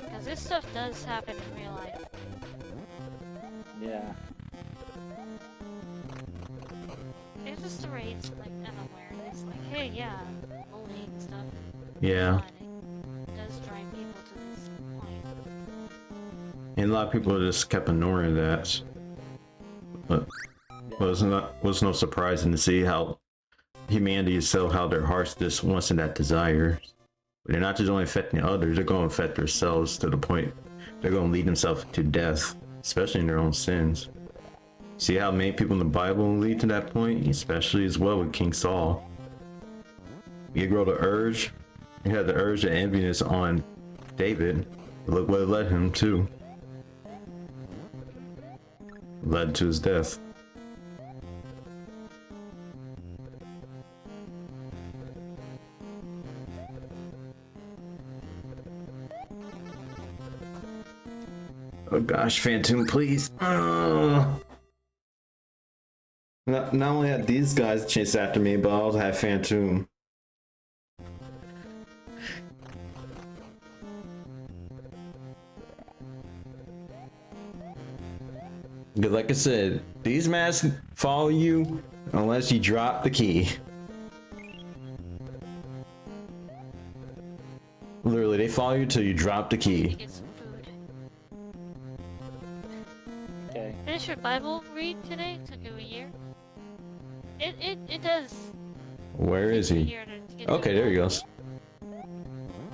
Because this stuff does happen in real life. Yeah. It's just to raise like an awareness, like, hey, yeah, bullying and stuff. Yeah. It does drive people to this point. And a lot of people just kept ignoring that. But was no surprising to see how humanity is so how their hearts just wants in that desire. They're not just only affecting others, they're going to affect themselves to the point they're going to lead themselves to death, especially in their own sins. See how many people in the Bible lead to that point, especially as well with King Saul. You grow the urge, you had the urge and enviness on David. Look what it led him to. Led to his death. Oh gosh, Phantom, please. Not only had these guys chase after me, but I also had Phantom. Because like I said, these masks follow you unless you drop the key. Literally, they follow you till you drop the key. Get some food. Okay. Finish your Bible read today? Took you a year? It does. Where is take a he? year to get Okay, through there he it. goes.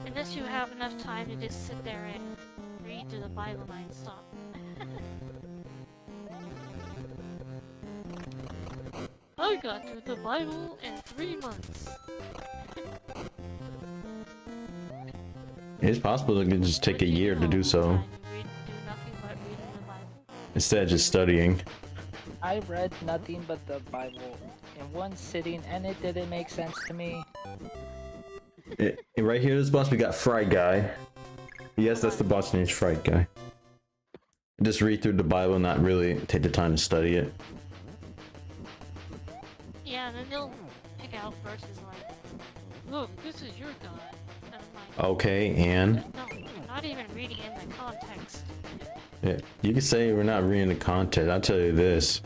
Unless you have enough time to just sit there and read through the Bible non-stop. I got through the Bible in 3 months. It's possible it can just take What a do you year do to all do the so, time? You do nothing but reading the Bible. instead of just studying. I read nothing but the Bible in one sitting, and it didn't make sense to me. And right here, this boss, we got Fright Guy. Yes, that's the boss name, Fright Guy. Just read through the Bible, not really take the time to study it. Yeah, and then they'll pick out verses like, look, this is your God. And I'm like, Okay, and no, you're not even reading in the context. yeah, you can say we're not reading the content. I'll tell you this.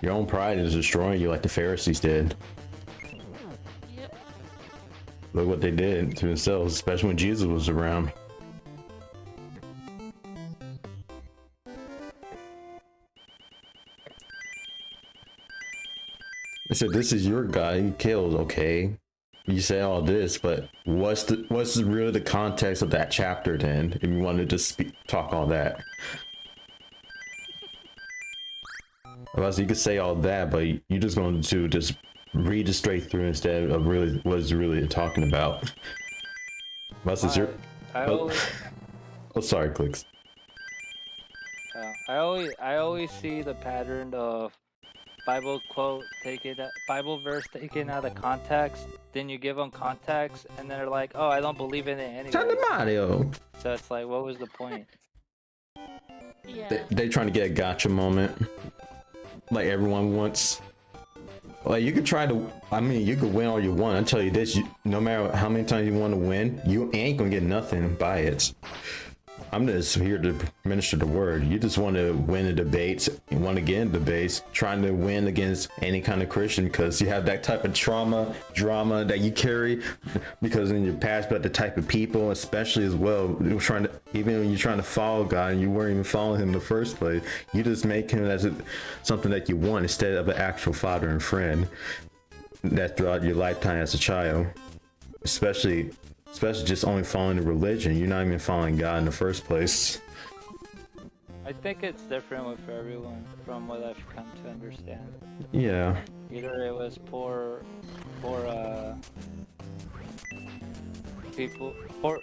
Your own pride is destroying you like the Pharisees did. Yep. Look what they did to themselves, especially when Jesus was around. I said, this is your guy you killed, okay? You say all this, but what's really the context of that chapter then, if you wanted to talk all that? Otherwise, you could say all that, but you're just going to just read it straight through instead of really what it's really talking about. Unless it's your... I Oh. always, Oh, sorry, Clicks. I always see the pattern of Bible quote Bible verse taken out of context. Then you give them context, and then they're like, "Oh, I don't believe in it Turn anyway." to Mario! So it's like, what was the point? Yeah. They trying to get a gotcha moment. Like everyone wants. Like you could try to, I mean, you could win all you want. I tell you this, no matter how many times you want to win, you ain't gonna get nothing by it. I'm just here to minister the word. You just want to win the debates, you want to get in debates, trying to win against any kind of Christian because you have that type of drama that you carry because in your past, but the type of people, especially as well, you're trying to, even when you're trying to follow God and you weren't even following him in the first place, you just make him as something that you want instead of an actual father and friend that throughout your lifetime as a child, especially just only following the religion. You're not even following God in the first place. I think it's different with everyone, from what I've come to understand. Yeah. Either it was poor people, or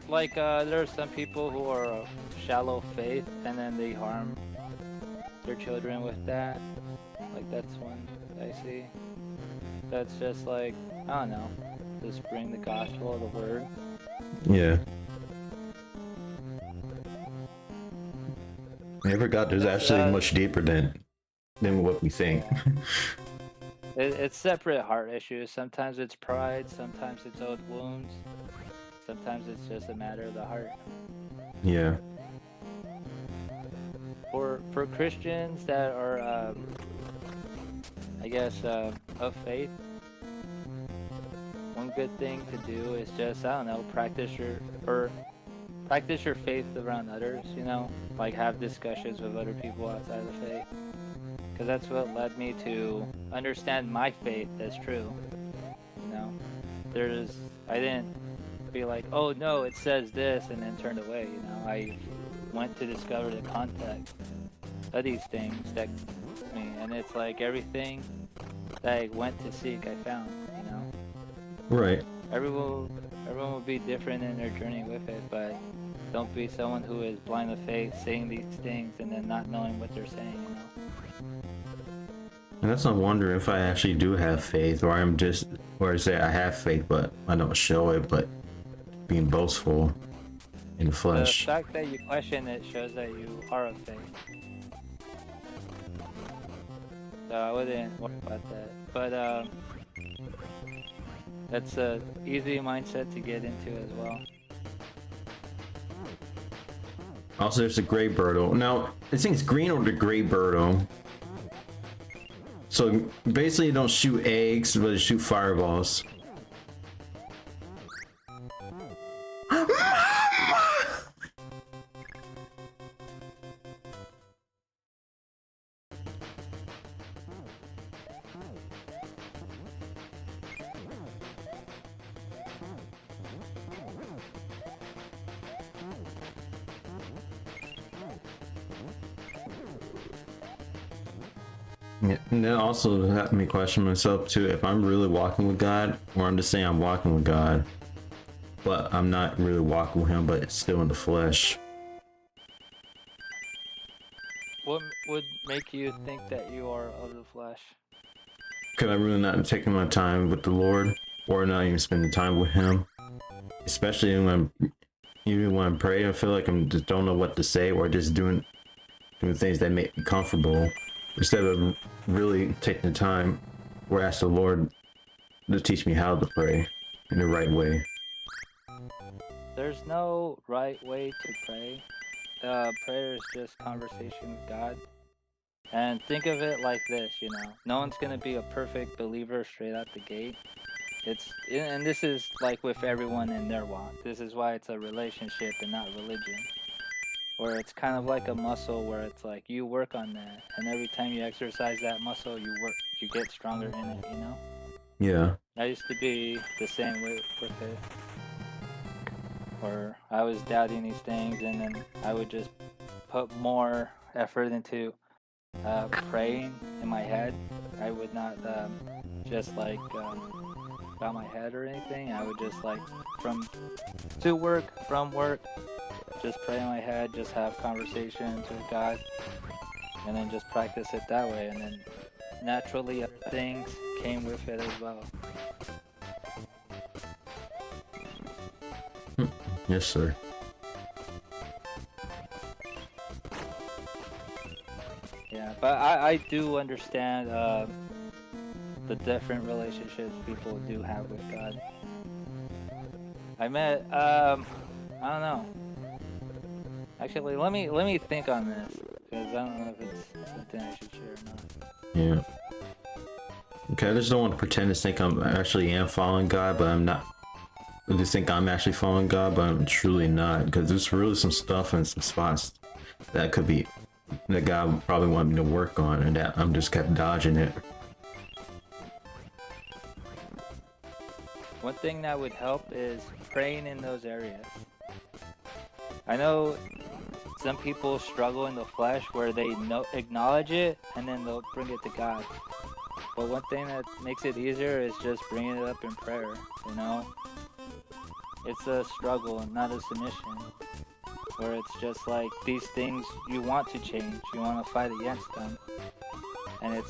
like there are some people who are of shallow faith, and then they harm their children with that. Like that's one I see. That's just like, I don't know, just bring the gospel of the word. Yeah. I forgot there's actually much deeper than what we think. It's separate heart issues. Sometimes it's pride, sometimes it's old wounds, sometimes it's just a matter of the heart. Yeah. For Christians that are, I guess, of faith, one good thing to do is just, I don't know, practice your faith around others, you know, like have discussions with other people outside of the faith. Because that's what led me to understand my faith as true. You know, I didn't be like, oh no, it says this, and then turned away. You know, I went to discover the context of these things that me, and it's like everything that I went to seek, I found. You know, Right. everyone will be different in their journey with it, but don't be someone who is blind of faith, saying these things and then not knowing what they're saying. You know. And that's not wondering if I actually do have faith, or I'm just, or I say I have faith, but I don't show it, but being boastful in the The flesh. fact that you question it shows that you are of faith. So I wouldn't worry about that. But that's a easy mindset to get into as well. Also, there's the gray Birdo. Now, I think it's green or the gray Birdo. So basically, you don't shoot eggs, but you shoot fireballs. Yeah, and then also had me question myself too, if I'm really walking with God, or I'm just saying I'm walking with God, but I'm not really walking with him, but it's still in the flesh. What would make you think that you are of the flesh? Could I really not taking my time with the Lord, or not even spending time with him? Especially even when I'm praying, I feel like I'm just don't know what to say, or just doing things that make me comfortable, instead of really taking the time or ask the Lord to teach me how to pray in the right way. There's no right way to pray. Prayer is just conversation with God. And think of it like this, you know, no one's gonna be a perfect believer straight out the gate. And this is like with everyone in their walk. This is why it's a relationship and not religion. Where it's kind of like a muscle where it's like you work on that, and every time you exercise that muscle, you get stronger in it, you know? Yeah. I used to be the same way with it. Or I was doubting these things, and then I would just put more effort into praying in my head. I would not just like bow my head or anything. I would just like from work, just pray in my head, just have conversations with God, and then just practice it that way. And then naturally other things came with it as well. Yes, sir. Yeah, but I do understand the different relationships people do have with God. I met I don't know. Actually, let me think on this, because I don't know if it's something I should share or not. Yeah. Okay, I just don't want to pretend to think I'm actually am following God, but I'm not. I just think I'm actually following God, but I'm truly not, because there's really some stuff and some spots that could be that God would probably want me to work on, and that I'm just kept dodging it. One thing that would help is praying in those areas. I know some people struggle in the flesh where they acknowledge it and then they'll bring it to God. But one thing that makes it easier is just bringing it up in prayer, you know? It's a struggle, not a submission. Where it's just like these things you want to change, you want to fight against them. And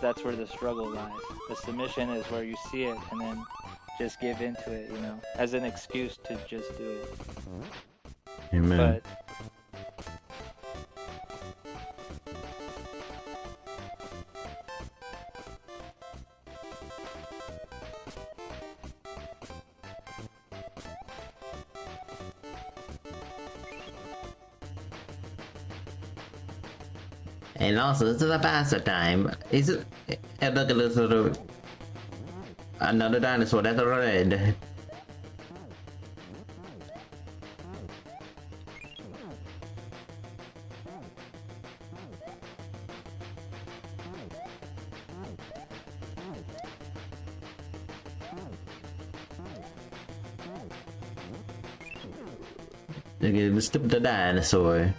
that's where the struggle lies. The submission is where you see it and then just give into it, you know, as an excuse to just do it. Amen. But And also, this is a pasta time. Is it? And look at this little. Another dinosaur that's red. Look at the dinosaur.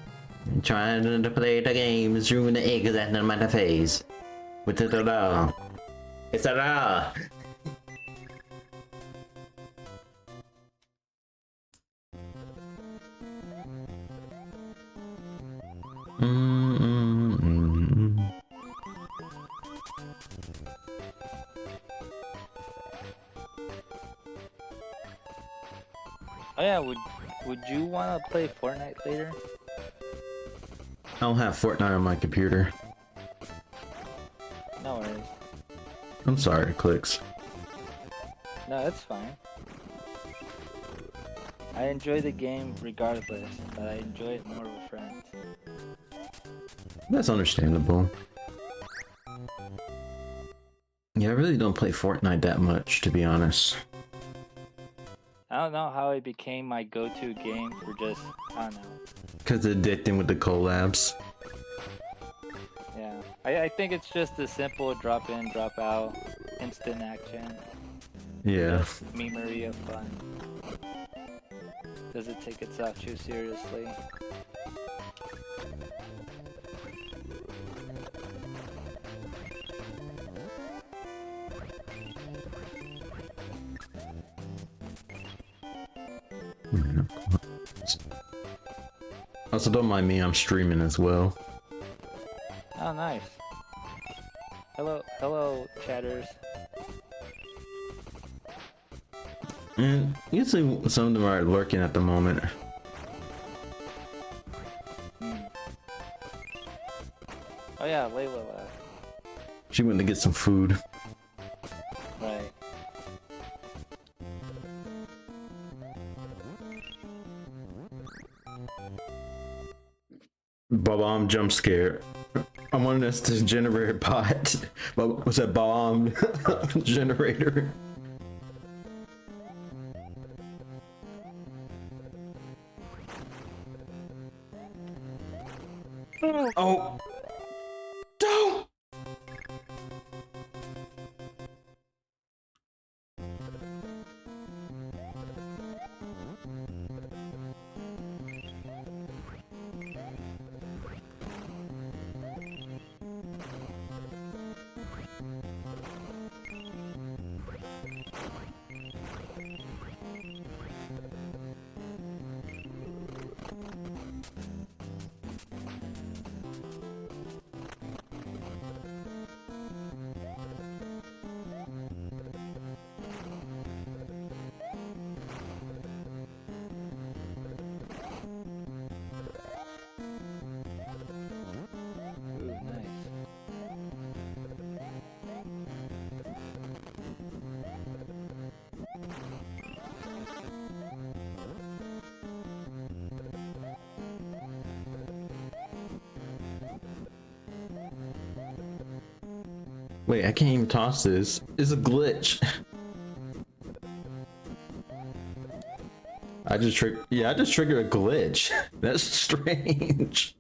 Trying to play the game, shooting the eggs at them at the face. With it all. It's a raw. Oh yeah, would you want to play Fortnite later? I don't have Fortnite on my computer. No worries. I'm sorry, Clicks. No, it's fine. I enjoy the game regardless, but I enjoy it more with friends. That's understandable. Yeah, I really don't play Fortnite that much, to be honest. I don't know how it became my go-to game for just, I don't know. Because addicting with the collabs. Yeah, I think it's just a simple drop in, drop out, instant action. Yeah. Memory of fun. Does it take itself too seriously? Also, don't mind me, I'm streaming as well. Oh, nice. Hello, chatters. And usually some of them are lurking at the moment. Oh yeah, Layla left. She went to get some food. Right. Bomb jump scare. I wanted us to generate a bot. But was that bomb generator? Oh! Don't! Ooh, nice. Wait, I can't even toss this. It's a glitch. I just triggered a glitch. That's strange.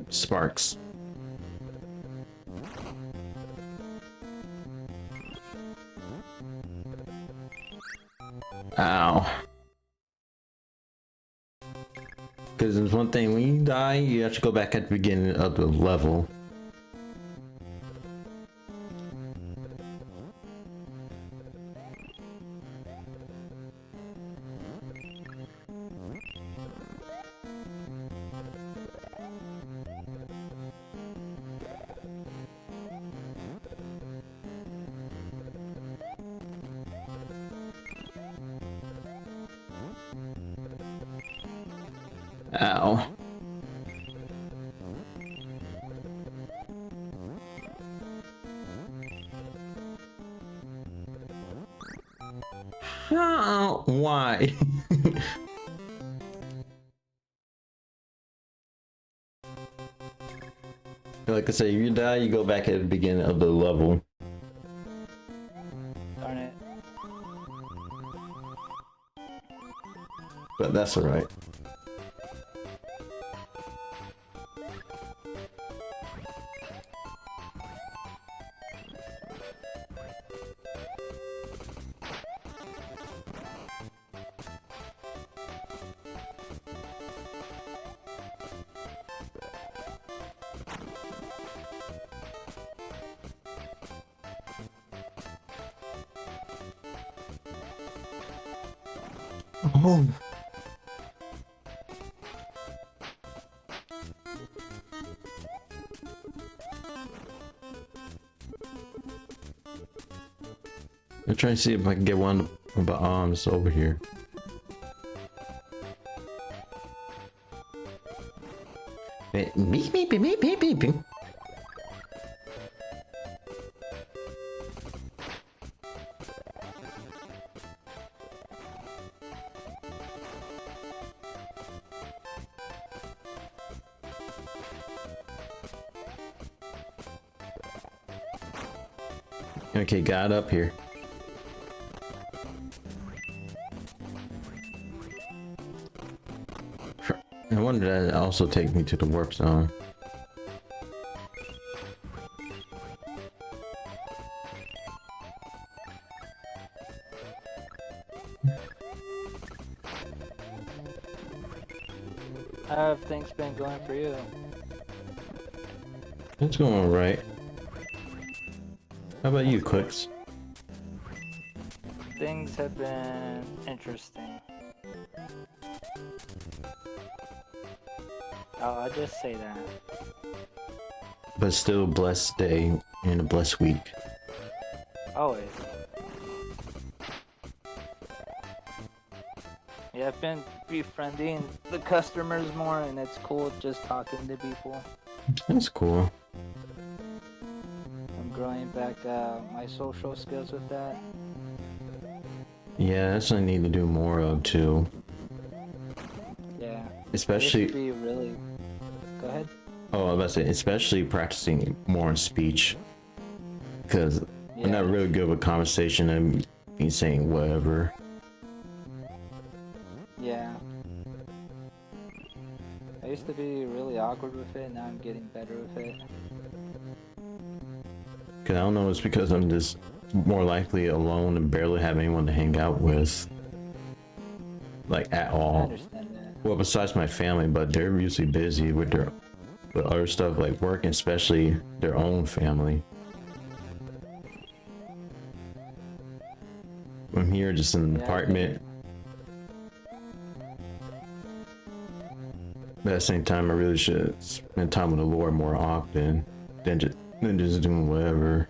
Sparks. Ow. Because there's one thing, when you die, you have to go back at the beginning of the level. Ow. How? Why? Like I said, if you die, you go back at the beginning of the level. Darn it. But that's alright. Oh. I'm trying to see if I can get one of the arms over here. Beep, beep, beep, beep, beep, beep, beep. Okay, got up here. I wonder if that also take me to the warp zone. How have things been going for you? It's going alright. How about you, Clicks? Things have been interesting. I'll just say that. But still a blessed day and a blessed week. Always. Yeah, I've been befriending the customers more, and it's cool just talking to people. That's cool. I'm growing back my social skills with that. Yeah, that's what I need to do more of too. Yeah. Especially, It used to be really. Go ahead. oh, I was about to say, especially practicing more in speech. Because Yeah. I'm not really good with conversation and me saying whatever. Yeah. I used to be really awkward with it, now I'm getting better with it. Because I don't know, it's because I'm just more likely alone and barely have anyone to hang out with. Like, at I all. understand that. Well, besides my family, but they're usually busy with their with other stuff like work, and especially their own family. I'm here just in an Yeah, I get apartment. But at the same time, I really should spend time with the Lord more often than just doing whatever.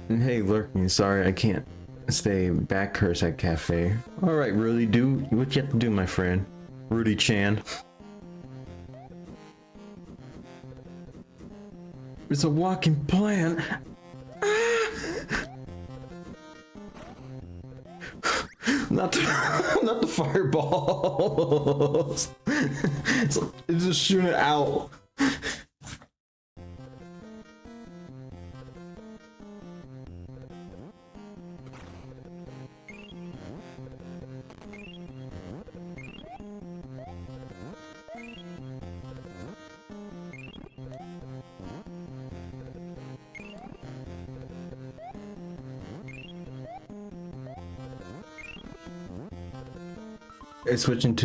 And hey, lurking, sorry I can't stay back curse at cafe. Alright, Rudy, do what you have to do, my friend. Rudy Chan. It's a walking plan. Not the, not the fireballs. It's just shooting it out. It's switching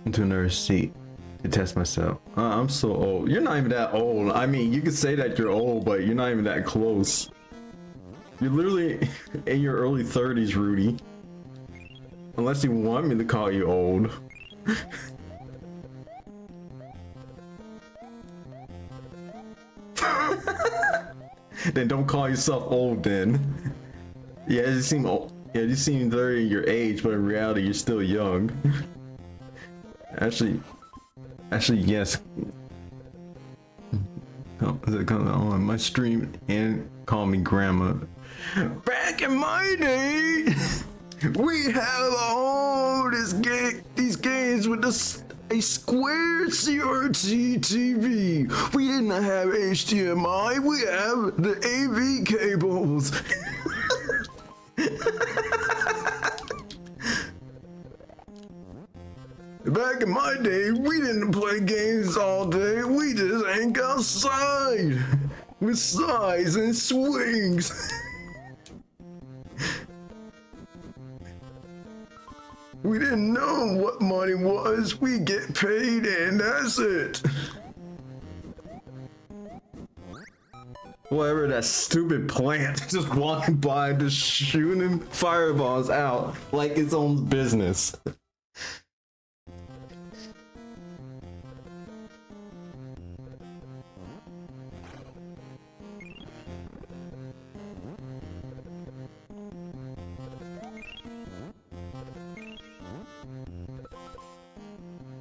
into another seat to test myself. I'm so old. You're not even that old. I mean, you can say that you're old, but you're not even that close. You're literally in your early 30s, Rudy. Unless you want me to call you old. Then don't call yourself old then. Yeah, you seem old. Yeah, you seem 30 your age, but in reality, you're still young. Actually, yes. Oh, is it coming on my stream and call me grandma? Back in my day, we had all these games with a square CRT TV. We didn't have HDMI. We have the AV cables. Back in my day, we didn't play games all day. We just hang outside with slides and swings. We didn't know what money was. We get paid and that's it. Whatever that stupid plant just walking by, just shooting fireballs out like its own business.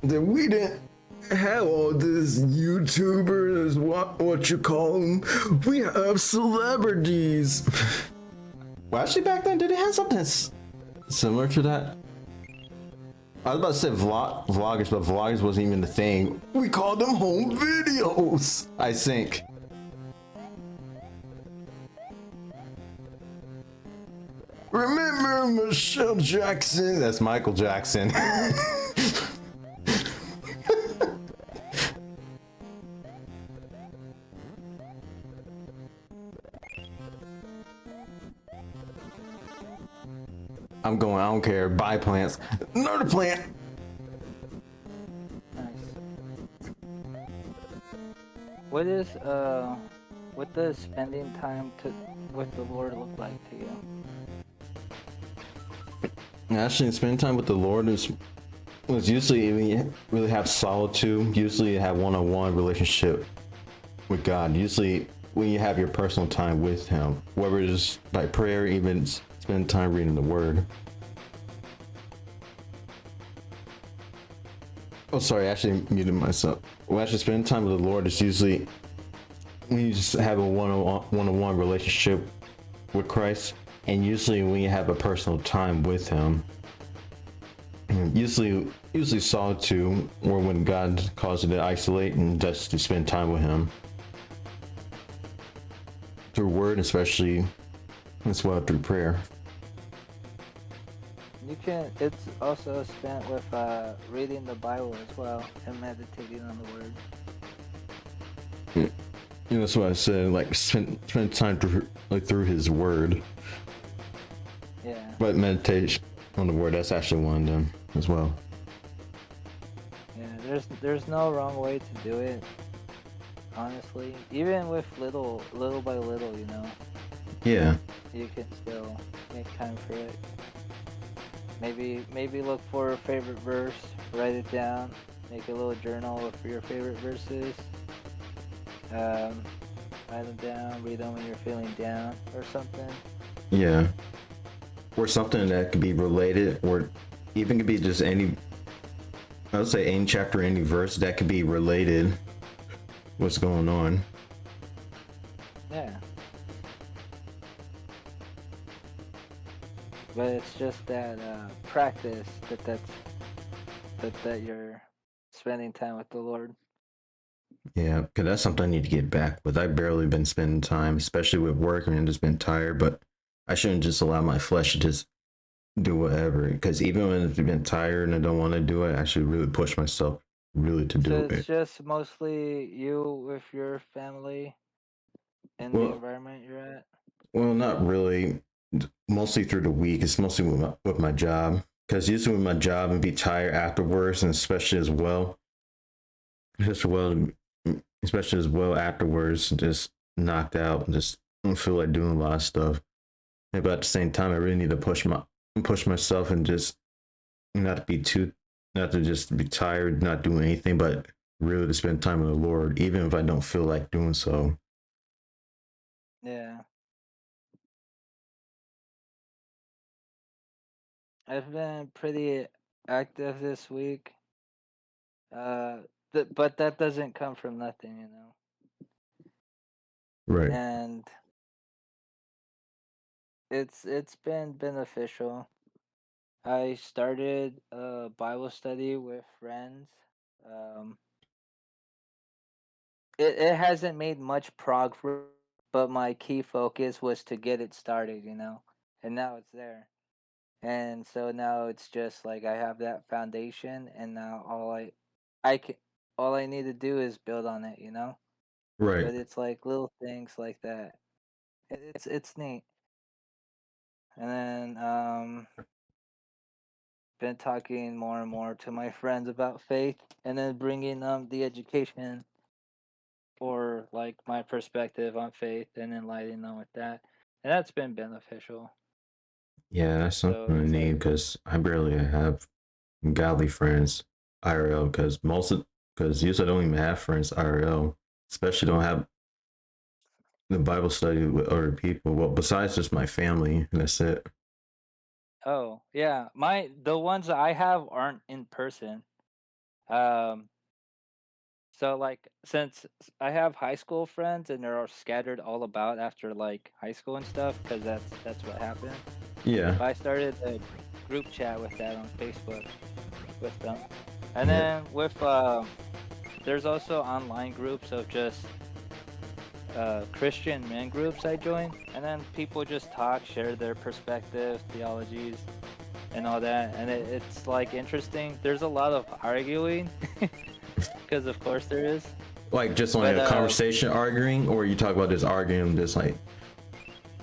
That we didn't have all this YouTubers, what you call them. We have celebrities. Well, actually, back then, did it have something similar to that? I was about to say vloggers, but vloggers wasn't even the thing. We called them home videos, I think. Remember Michelle Jackson? That's Michael Jackson. I'm going, I don't care. Buy plants. Another plant. Nice. What does spending time with the Lord look like to you? Actually, spending time with the Lord was usually when you really have solitude. Usually, you have one-on-one relationship with God. Usually, when you have your personal time with Him, whether it's by prayer, even spend time reading the Word. Oh, sorry, I actually muted myself. Well, actually, spending time with the Lord is usually when you just have a one-on-one relationship with Christ, and usually when you have a personal time with Him. Usually solitude, or when God calls you to isolate and just to spend time with Him through Word, especially as well through prayer. It's also spent with reading the Bible as well and meditating on the Word. You know, that's what I said. Like spend time through His Word. Yeah. But meditation on the Word, that's actually one of them as well. Yeah. There's no wrong way to do it. Honestly, even with little by little, you know. Yeah. You can still make time for it. Maybe look for a favorite verse, write it down, make a little journal for your favorite verses. Write them down, read them when you're feeling down or something. Yeah. Or something that could be related, or even could be just I would say any chapter, any verse that could be related. What's going on? Yeah. But it's just that practice that you're spending time with the Lord. Yeah, because that's something I need to get back with. I've barely been spending time, especially with work, and just been tired, but I shouldn't just allow my flesh to just do whatever. Because even when I've been tired and I don't want to do it, I should really push myself really to do So it. it's just mostly you with your family and the environment you're at? Well, not really. Mostly through the week. It's mostly with my job. Because usually with my job, and be tired afterwards, and especially as well afterwards, just knocked out, and just don't feel like doing a lot of stuff. But at the same time, I really need to push myself and just not to just be tired, not doing anything, but really to spend time with the Lord, even if I don't feel like doing so. Yeah. I've been pretty active this week. But that doesn't come from nothing, you know. Right. And it's been beneficial. I started a Bible study with friends. Um, it hasn't made much progress, but my key focus was to get it started, you know, and now it's there. And so now it's just like I have that foundation, and now I can, all I need to do is build on it, you know. Right. But it's like little things like that. It's neat. And then been talking more and more to my friends about faith, and then bringing the education or like my perspective on faith and enlightening them with that, and that's been beneficial. Yeah, that's So something I it's need like, because I barely have godly friends IRL because because usually I don't even have friends IRL, especially don't have the Bible study with other people. Well, besides just my family, and that's it. oh yeah, the ones that I have aren't in person. Um, so like I have high school friends and they're all scattered all about after like high school and stuff, because that's what happened. Yeah, But I started a group chat with that on Facebook with them, and yeah, then with there's also online groups of just Christian men groups I joined, and then people just talk, share their perspective, theologies, and all that, and it's like interesting. There's a lot of arguing, because of course there is, like just like but a conversation arguing, or you talk about just arguing, just like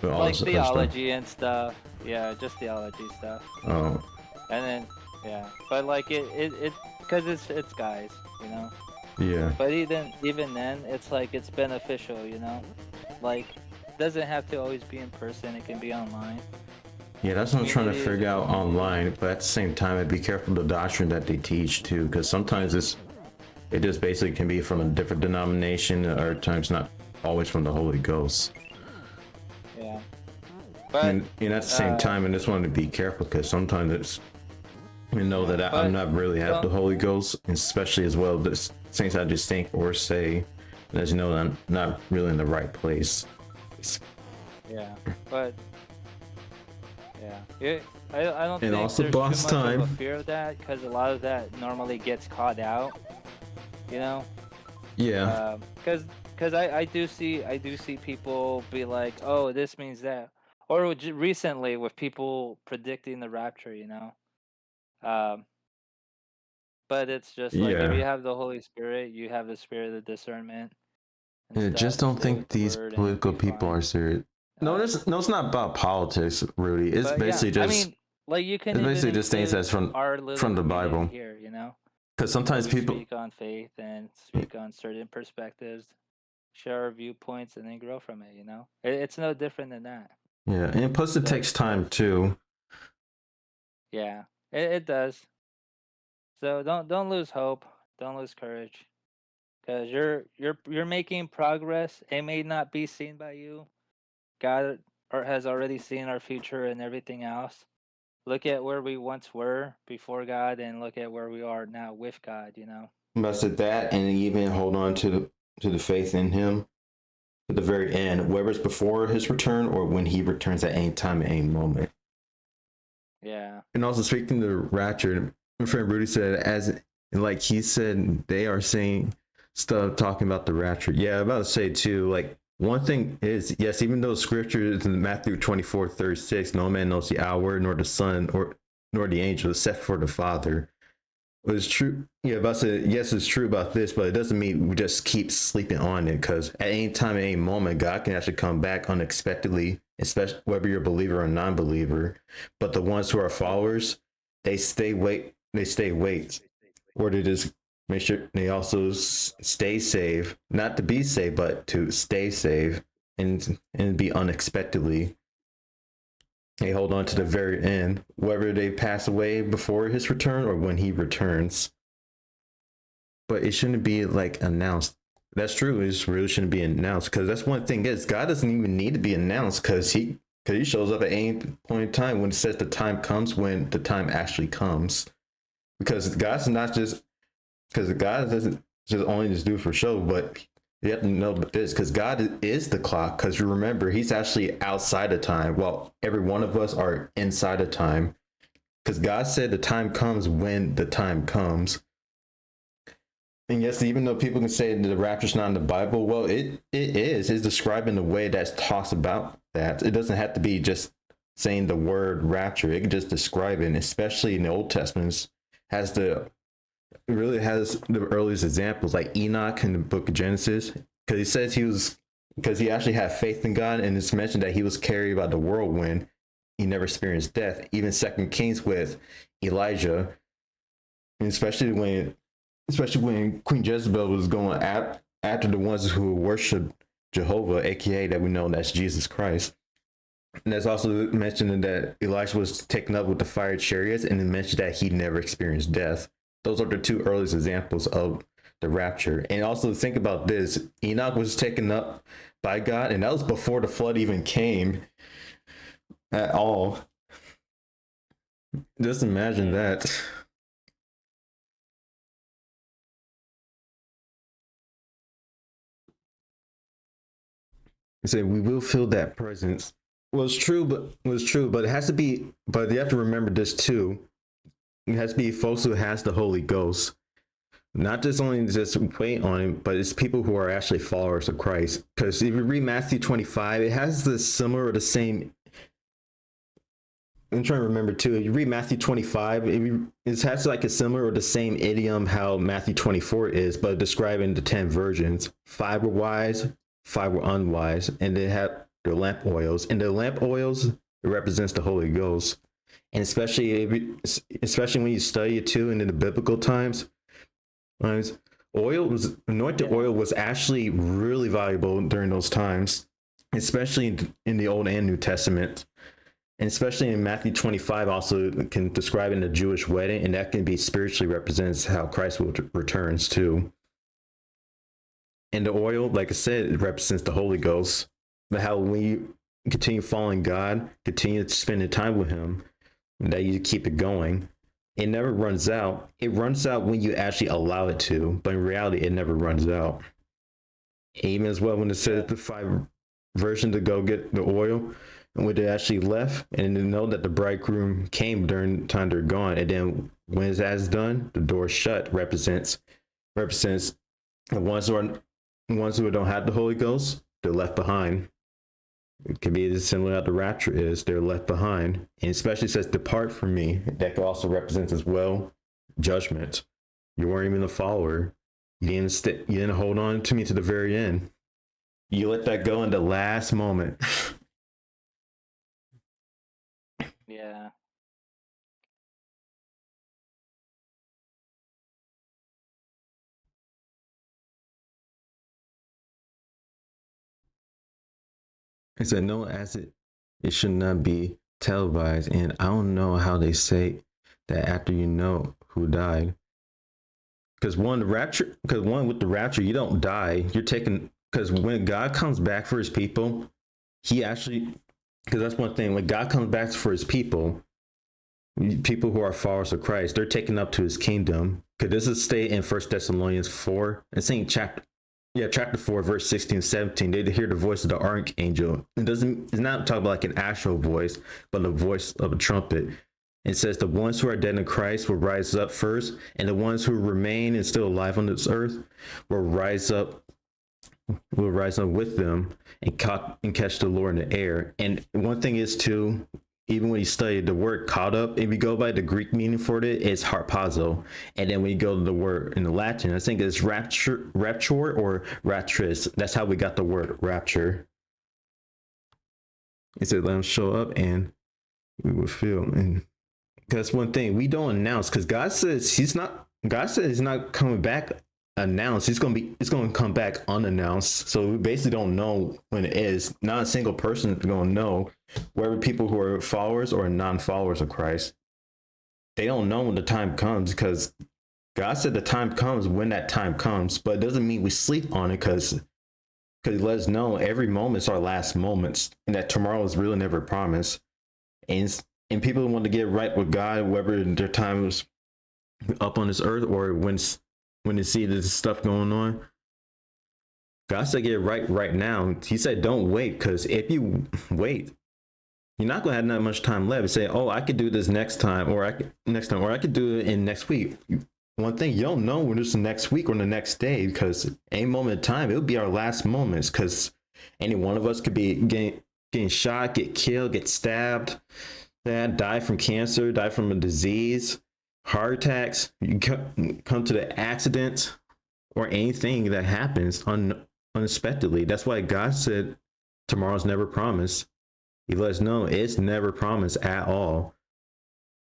with all like this other stuff. theology and stuff. Yeah, just theology stuff, Oh, and then yeah, but like it because it's guys, you know. yeah, But even then, it's like it's beneficial, you know. Like, it doesn't have to always be in person. It can be online. yeah. That's what I'm trying to Community is figure a out community. online. But at the same time, I'd be careful the doctrine that they teach too, because sometimes it just basically can be from a different denomination, or at times not always from the Holy Ghost. Yeah, but And at the same uh, time, I just want to be careful because sometimes it's you know yeah, that I'm but not really have the don't Holy Ghost, especially as well the things I just think or say, as you know, I'm not really in the right place. yeah, but yeah, I don't And think also there's too boss much of a time. fear of that, because a lot of that normally gets caught out, you know. Yeah, Because I do see people be like, oh, this means that, or recently with people predicting the rapture, you know. Um, but it's just like if you yeah. have the Holy Spirit, you have the spirit of discernment and And stuff. just don't Stay with think the these word, and you'll political be people fine. are serious. No, Uh, no, it's not about politics, Rudy. It's but yeah, basically I just mean, like you can it's even basically just things include that's our little from the community Bible. here, you know, Because where sometimes we people, speak on faith and speak on certain perspectives, share our viewpoints, and then grow from it. You know, it's no different than that. yeah, and plus it So takes time too. yeah, it does. So don't lose hope. Don't lose courage, because you're making progress. It may not be seen by you. God or has already seen our future and everything else. Look at where we once were before God, and look at where we are now with God. You know. But said that, and even hold on to the faith in Him to the very end, whether it's before His return or when He returns at any time, at any moment. Yeah. And also speaking to Ratchet, my friend Rudy said, as like he said, they are saying stuff talking about the rapture. Yeah, I'm about to say too. Like one thing is, yes, even though scripture is in Matthew 24:36, no man knows the hour, nor the son, or nor the angel, except for the Father. But it's true. Yeah, about to say, yes, it's true about this, but it doesn't mean we just keep sleeping on it. Because at any time, at any moment, God can actually come back unexpectedly, especially whether you're a believer or non-believer. But the ones who are followers, they stay wait, or they just make sure they also stay safe, not to be safe, but to stay safe and be unexpectedly. They hold on to the Yeah. very end, whether they pass away before his return or when he returns. But it shouldn't be like announced. That's true. It really shouldn't be announced because that's one thing is God doesn't even need to be announced because he shows up at any point in time when it says the time comes, when the time actually comes. Because God's not just, because God doesn't just only just do it for show, but you have to know this, because God is the clock. Because you remember, he's actually outside of time, while every one of us are inside of time. Because God said the time comes when the time comes. And yes, even though people can say the rapture's not in the Bible, well, it is. It's described in a way that talks about that. It doesn't have to be just saying the word rapture. It can just describe it, especially in the Old Testament. It really has the earliest examples, like Enoch in the book of Genesis, because he says because he actually had faith in God, and it's mentioned that he was carried by the whirlwind. He never experienced death. Even Second Kings with Elijah, and especially when Queen Jezebel was going after the ones who worship Jehovah, aka that we know that's Jesus Christ. And there's also mentioned that Elisha was taken up with the fire chariots, and it mentioned that he never experienced death. Those are the two earliest examples of the rapture. And also think about this: Enoch was taken up by God, and that was before the flood even came at all. Just imagine that. He said, "We will feel that presence." Was true, but it has to be. But you have to remember this too. It has to be folks who has the Holy Ghost, not just only just wait on him, but it's people who are actually followers of Christ. Because if you read Matthew 25, it has the similar or the same. I'm trying to remember too. If you read Matthew 25, it has like a similar or the same idiom how Matthew 24 is, but describing the 10 virgins. 5 were wise, 5 were unwise, and they have their lamp oils. And the lamp oils, it represents the Holy Ghost. And especially when you study it too, and in the biblical times, anointed oil was actually really valuable during those times, especially in the Old and New Testament. And especially in Matthew 25, also can describe in the Jewish wedding, and that can be spiritually represents how Christ will returns too. And the oil, like I said, it represents the Holy Ghost. But how when you continue following God, continue spending time with him, that you keep it going. It never runs out. It runs out when you actually allow it to, but in reality, it never runs out. Even as well, when it says the 5 virgins to go get the oil, and when they actually left, and they know that the bridegroom came during the time they're gone, and then when that's done, the door shut represents the ones who don't have the Holy Ghost, they're left behind. It can be as similar how the rapture is. They're left behind. And especially says, depart from me. That could also represent as well judgment. You weren't even a follower. You didn't hold on to me to the very end. You let that go in the last moment. Yeah. I said, no, it should not be televised. And I don't know how they say that after you know who died. Because with the rapture, you don't die. You're taken, because when God comes back for his people, because that's one thing, when God comes back for his people who are followers of Christ, they're taken up to his kingdom. Because this is stated in 1 Thessalonians 4, and saying chapter 4, verse 16, 17, they hear the voice of the archangel. It's not talking about like an actual voice, but the voice of a trumpet. It says the ones who are dead in Christ will rise up first, and the ones who remain and still alive on this earth will rise up with them and catch the Lord in the air. And one thing is too, even when you study the word caught up, if you go by the Greek meaning for it, it's harpazo. And then when you go to the word in the Latin, I think it's rapture or raptris. That's how we got the word rapture. It said, let him show up and we will feel. And that's one thing we don't announce, because God says he's not coming back announced. It's going to come back unannounced. So we basically don't know when it is. Not a single person is going to know, whether people who are followers or non-followers of Christ. They don't know when the time comes, because God said the time comes when that time comes, but it doesn't mean we sleep on it, because because he let us know every moment's our last moments, and that tomorrow is really never promised. And people want to get right with God, whether their time is up on this earth or when they see this stuff going on. God said get it right now. He said don't wait, because if you wait, you're not gonna have that much time left. Say, oh, I could do this next time, or I could do it in next week. One thing, you don't know when it's the next week or the next day, because any moment of time, it'll be our last moments, because any one of us could be getting shot, get killed, get stabbed, die from cancer, die from a disease, heart attacks. You come to the accident or anything that happens unexpectedly. That's why God said tomorrow's never promised. He let us know it's never promised at all.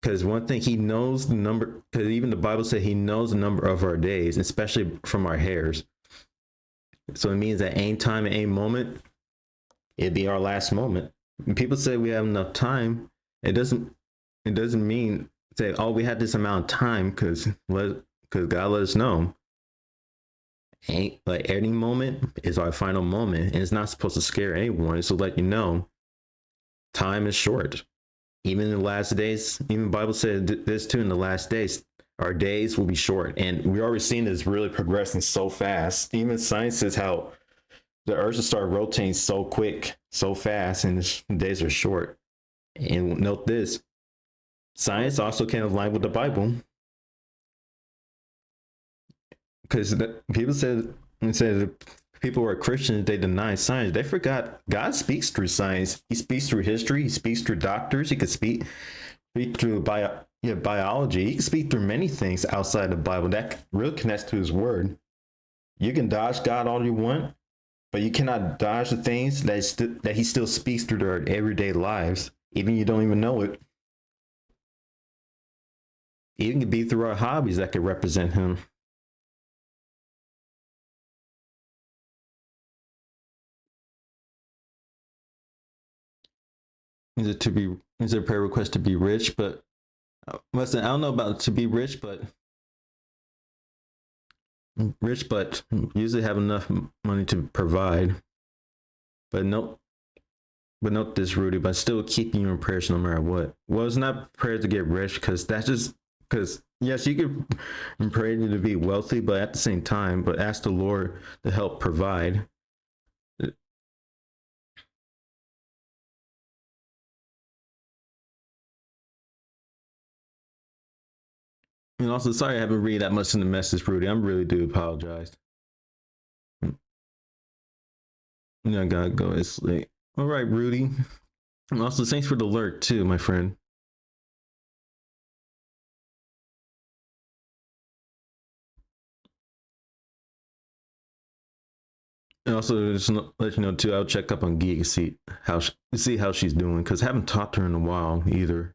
Because one thing, he knows the number, because even the Bible said he knows the number of our days, especially from our hairs. So it means that any time, at any moment, it'd be our last moment. When people say we have enough time, it doesn't mean say, oh, we had this amount of time, because God let us know. Ain't like any moment is our final moment, and it's not supposed to scare anyone. It's to let you know time is short. Even in the last days, even the Bible said this too, in the last days, our days will be short. And we're already seeing this really progressing so fast. Even science says how the earth will start rotating so quick, so fast, and the days are short. And note this, science also can align with the Bible. Because people said people who are Christians, they deny science. They forgot God speaks through science. He speaks through history. He speaks through doctors. He could speak through biology. He can speak through many things outside the Bible. That really connects to his word. You can dodge God all you want, but you cannot dodge the things that he still speaks through their everyday lives, even you don't even know it. Even could be through our hobbies that could represent him. Is it a prayer request to be rich? But listen, I don't know about to be rich, but usually have enough money to provide. But note this, Rudy, but still keeping you in prayers no matter what. Well, it's not prayer to get rich, because yes, you can pray to be wealthy, but at the same time, but ask the Lord to help provide. And also, sorry I haven't read that much in the message, Rudy. I really do apologize. I gotta go. It's late. All right, Rudy. And also, thanks for the alert too, my friend. And also, just let you know too, I'll check up on Geek, see how she's doing, because I haven't talked to her in a while either.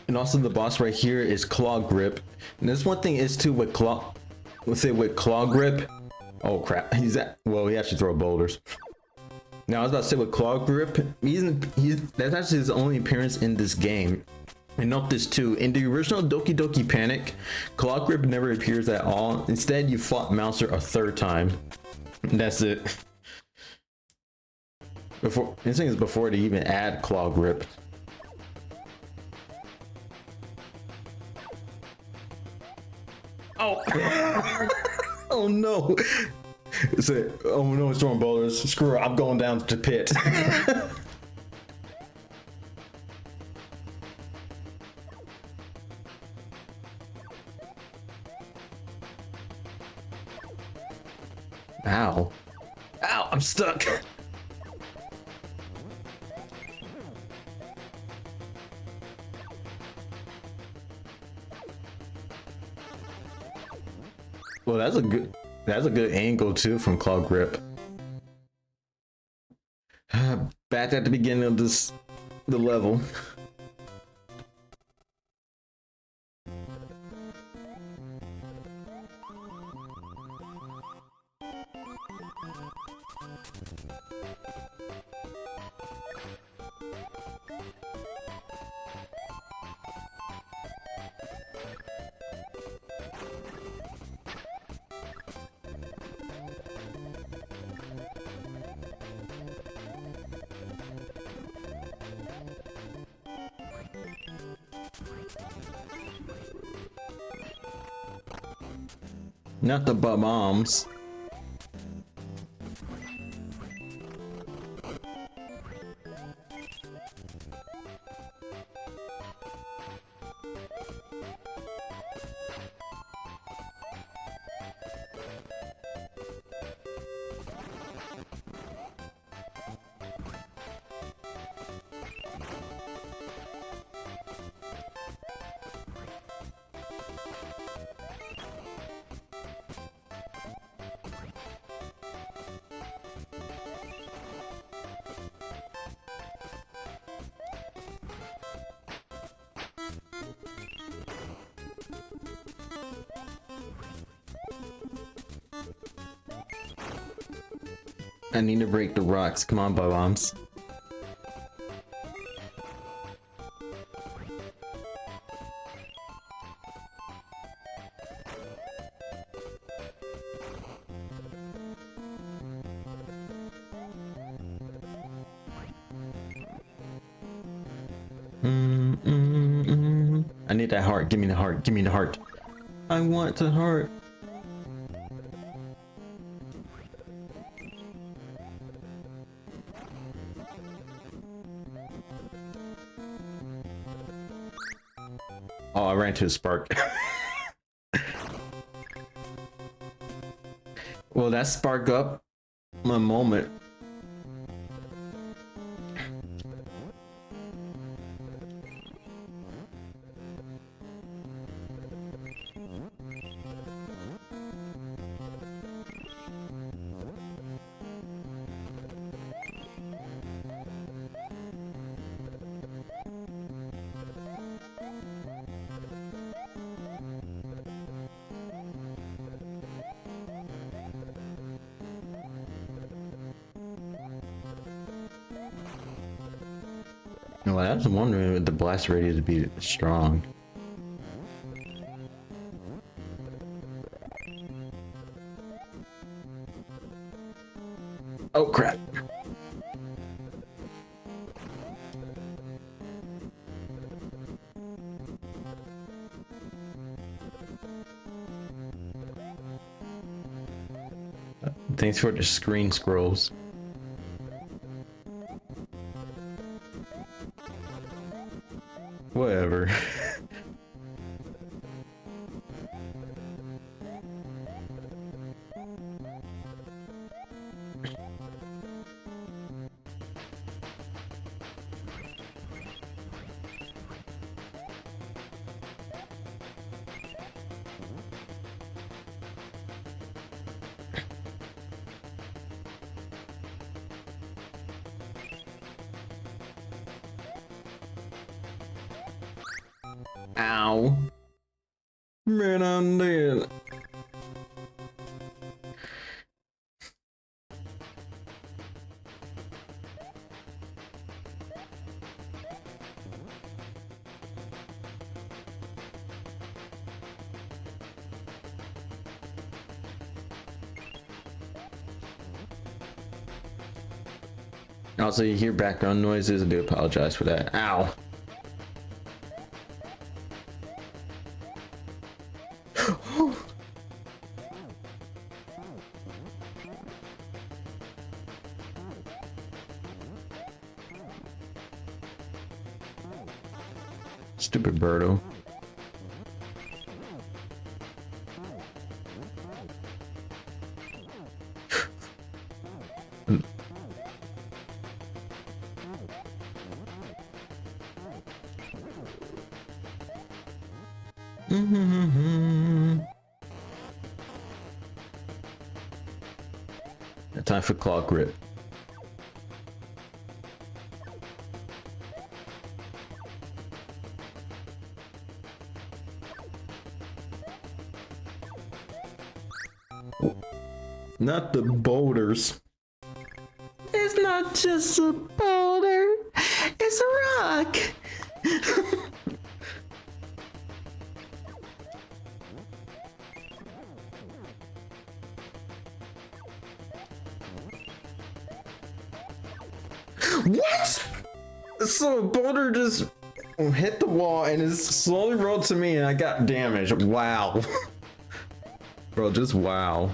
And also the boss right here is Claw Grip. And this one thing is too with Claw Grip. Oh crap, he actually throw boulders. Now I was about to say with Claw Grip, that's actually his only appearance in this game. And note this too, in the original Doki Doki Panic, Claw Grip never appears at all. Instead, you fought Mouser a third time. And that's it. This thing is before they even add Claw Grip. Oh, oh no! Oh no, it's throwing boulders. Screw it, I'm going down to the pit. Ow. Ow, I'm stuck. Well, that's a good angle too from Claw Grip. Back at the beginning of the level. Not the bombs. I need to break the rocks. Come on, bombs. I need that heart. Give me the heart. Give me the heart. I want the heart. Oh, I ran to a spark. Well, that spark up my moment. Well, I was wondering if the blast radius would be strong. Oh crap. Thanks for the screen scrolls. Whatever. Ow. Man, I'm dead. Also, you hear background noises. I do apologize for that. Ow. Stupid birdo. Time for claw grip. Not the boulders. It's not just a boulder, it's a rock. What? So a boulder just hit the wall and it slowly rolled to me and I got damaged. Wow. Bro, just wow.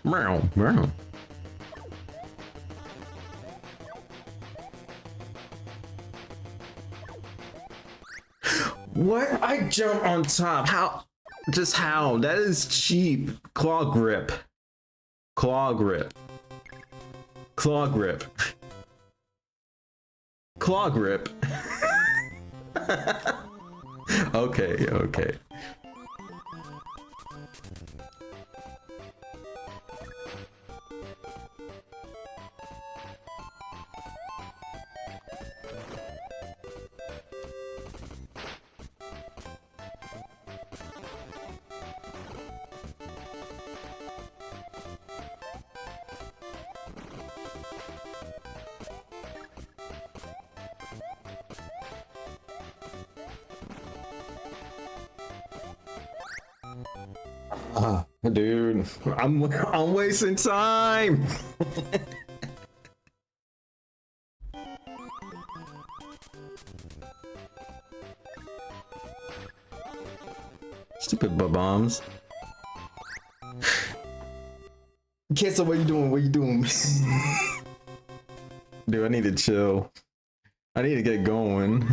Meow, meow. What? I jump on top. How? Just how? That is cheap. Claw grip. Claw grip. Claw grip. Claw grip. Okay, okay. Dude, I'm wasting time. Stupid bombs. Cancel, what you doing? What you doing? Dude, I need to chill. I need to get going.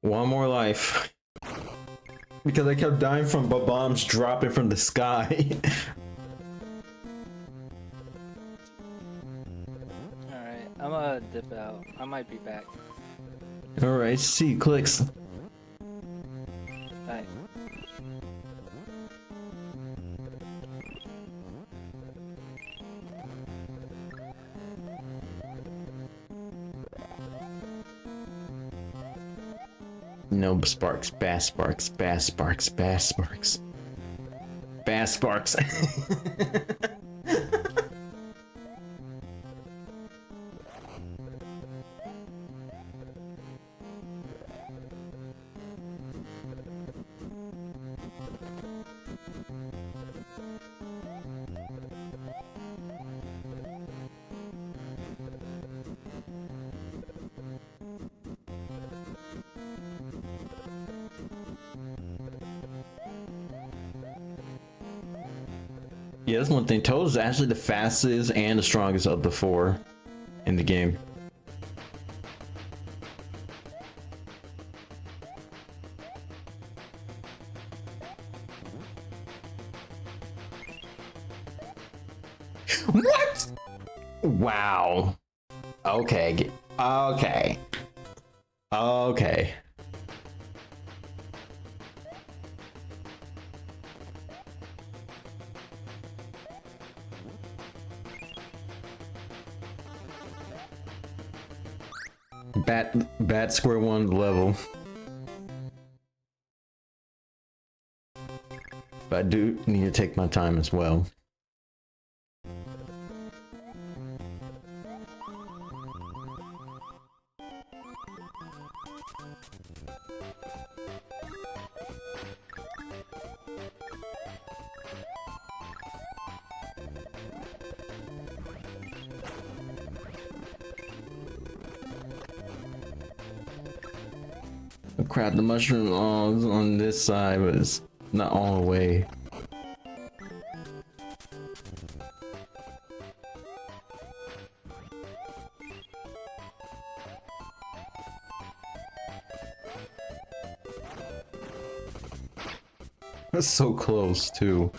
One more life. Because I kept dying from bombs dropping from the sky. Alright, I'm gonna dip out. I might be back. Alright, see, clicks. Bye. No sparks, bass sparks, bass sparks, bass sparks. Bass sparks. Yeah, that's one thing. Toad is actually the fastest and the strongest of the four in the game. What? Wow. Okay. Okay. Okay. Bat square one level. But I do need to take my time as well. Oh, crap, the mushroom on this side, but it's not all the way. That's so close too.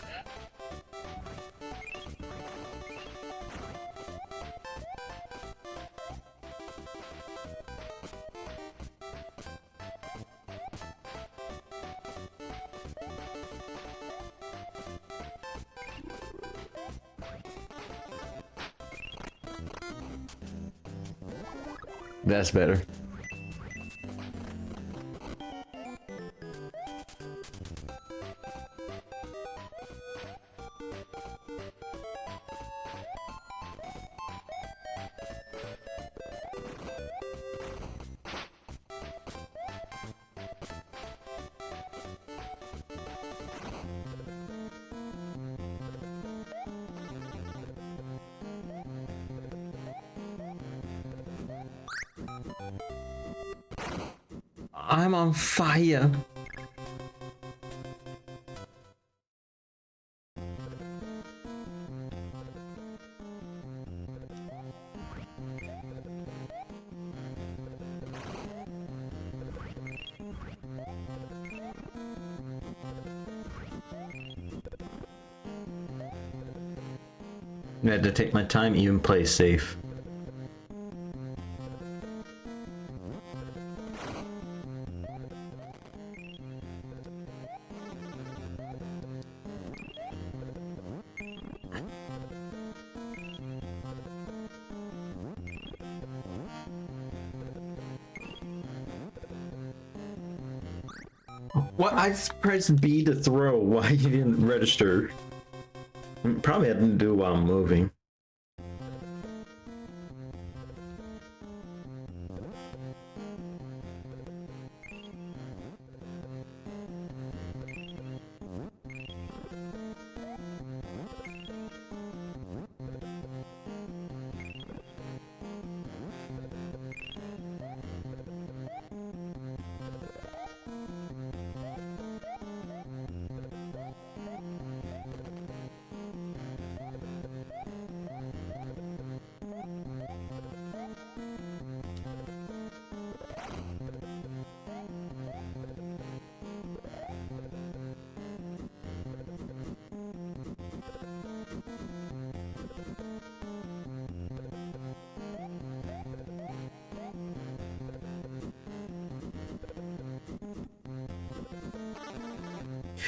That's better. I'm on fire. I had to take my time, even play safe. What? I pressed B to throw. Why you didn't register? Probably had to do while I'm moving.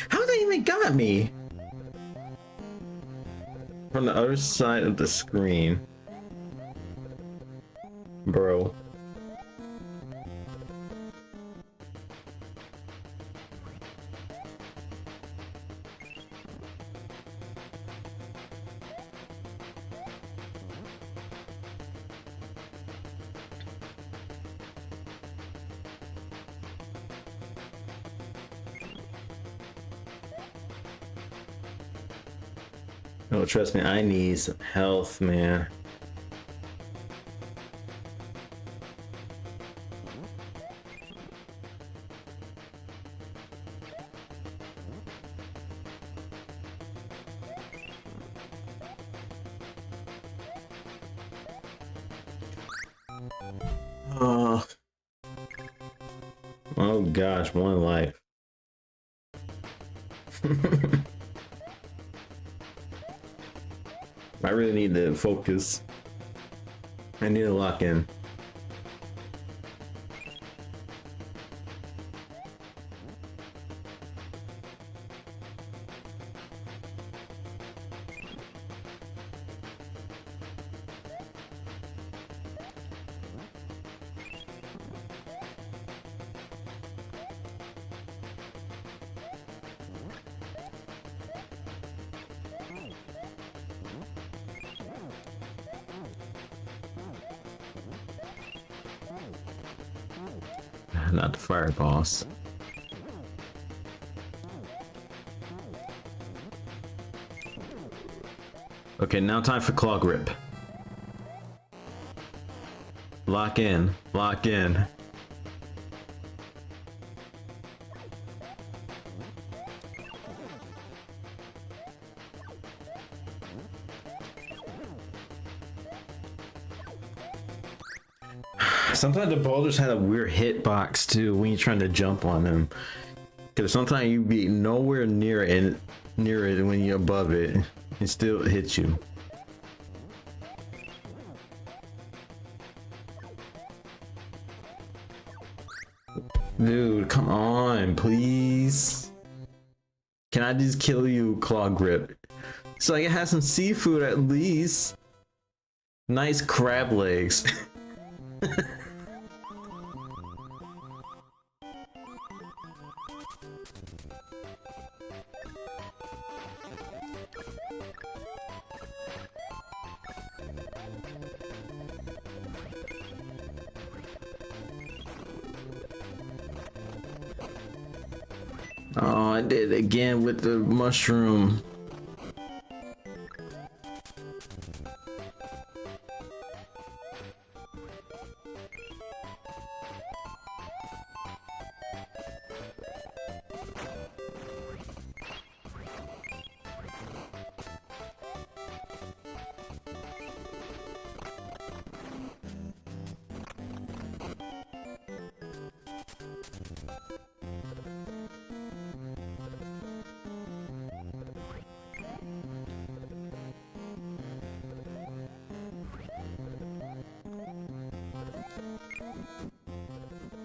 How they even got me? From the other side of the screen. Bro. Oh, trust me, I need some health, man. Oh. Oh gosh, one life. I really need to focus. I need to lock in. Not the fire boss. Okay, now time for Claw Grip. Lock in. Lock in. Sometimes the boulders had a weird hitbox too when you're trying to jump on them. Because sometimes you be nowhere near it when you're above it. It still hits you. Dude, come on, please. Can I just kill you, Claw Grip? So I can have some seafood at least. Nice crab legs. Oh, I did it again with the mushroom.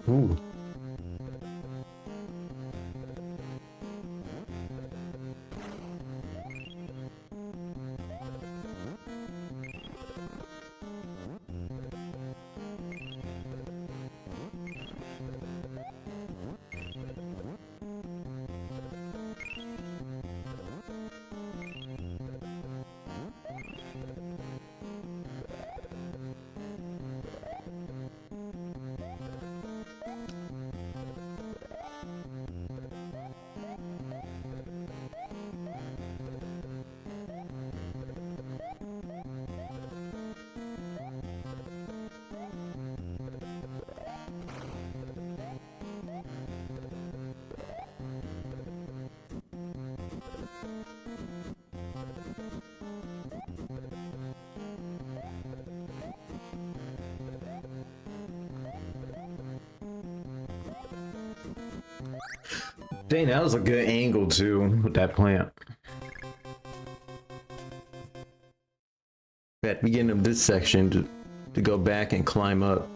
Ooh. Dang, that was a good angle too with that plant. At the beginning of this section to go back and climb up.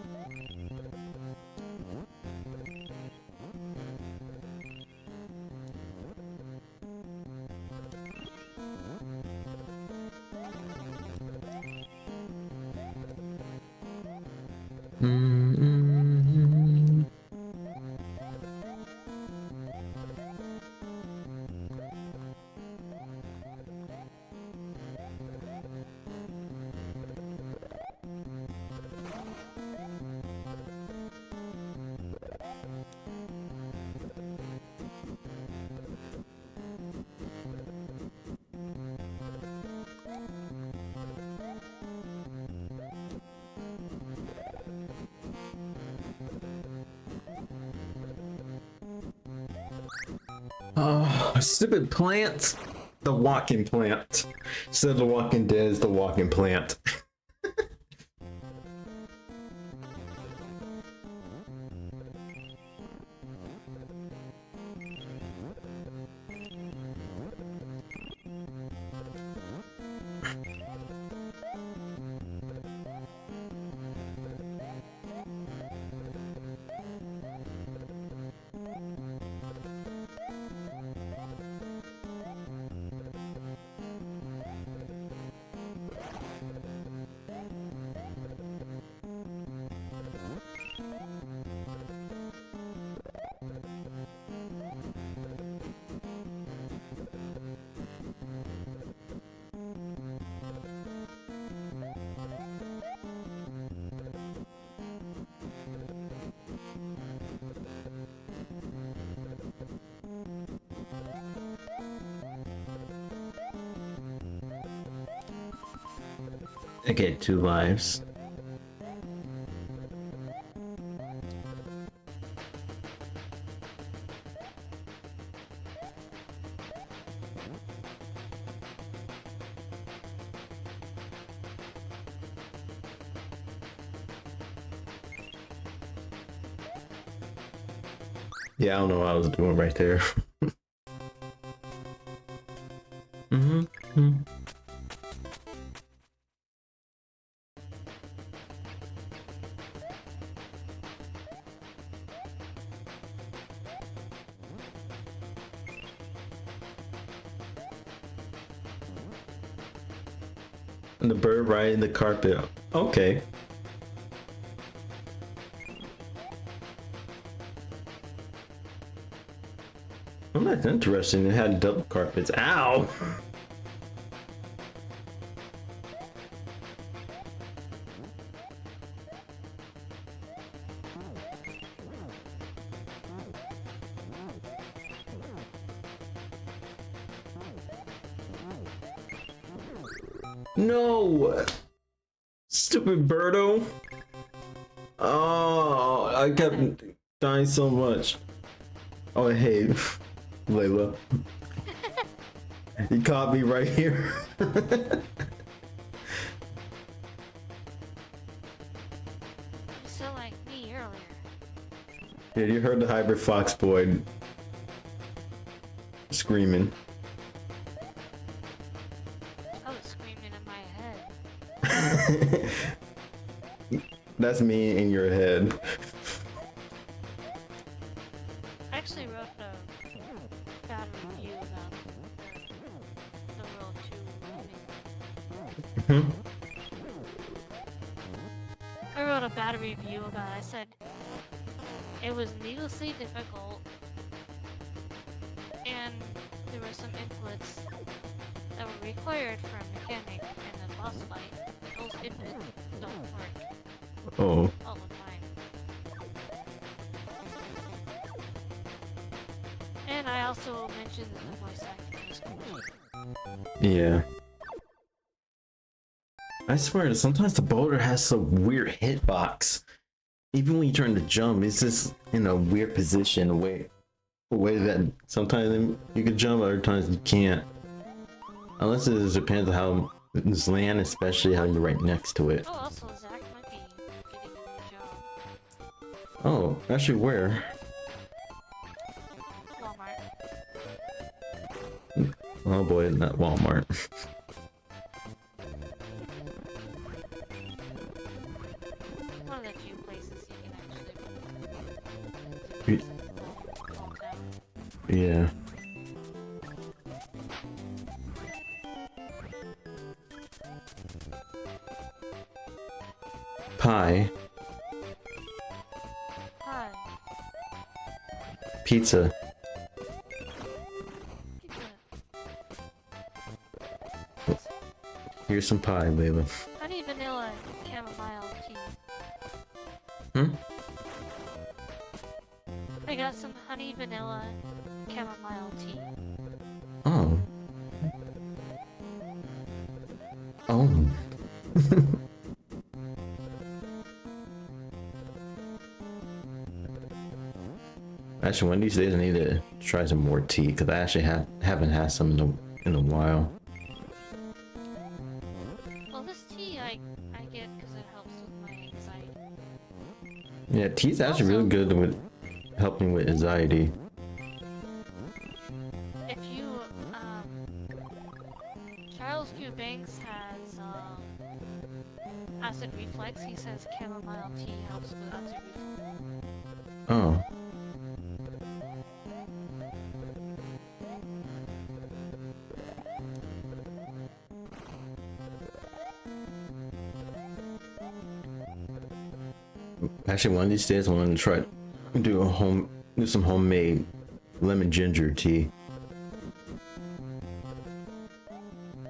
Oh, stupid plant. The walking plant. Instead of the Walking Dead, is the walking plant. I get 2 lives. Yeah, I don't know what I was doing right there. mm-hmm. And the bird riding the carpet. Okay. Well, that's interesting. It had double carpets. Ow! No! Stupid Birdo! Oh, I kept dying so much. Oh, hey, Layla. You caught me right here. You sound like me earlier. Yeah, you heard the hybrid fox boy screaming. I was screaming in my head. That's me in your head. I actually wrote a bad review about the World 2 movie. I wrote a bad review about it. I said it was needlessly difficult and there were some inputs that were required for a mechanic in the boss fight. Those inputs don't work Oh. all the time. And I also mentioned that the voice acting was cool. Yeah. I swear, sometimes the boulder has some weird hitbox. Even when you turn to jump, it's just in a weird position, a way that sometimes you can jump, other times you can't. Unless it just depends on how this land, especially how you're right next to it. Oh, also Zach might be getting a new job. Oh, actually, where? Walmart. Oh boy, not Walmart. One of the few places you can Y- actually hometown. Yeah. Pie, Hi. pizza. Pizza. Here's some pie, Layla. Honey vanilla chamomile tea. Hmm? I got some honey vanilla chamomile tea. Oh. Oh. Actually, one of these days I need to try some more tea because I actually haven't had some in a while. Well, this tea I get because it helps with my anxiety. Yeah, tea's actually really good with helping with anxiety. If you, Charles Q. Banks has, acid reflux. He says chamomile tea helps with acid reflux. Oh. Actually, one of these days I want to try do some homemade lemon ginger tea. Ooh,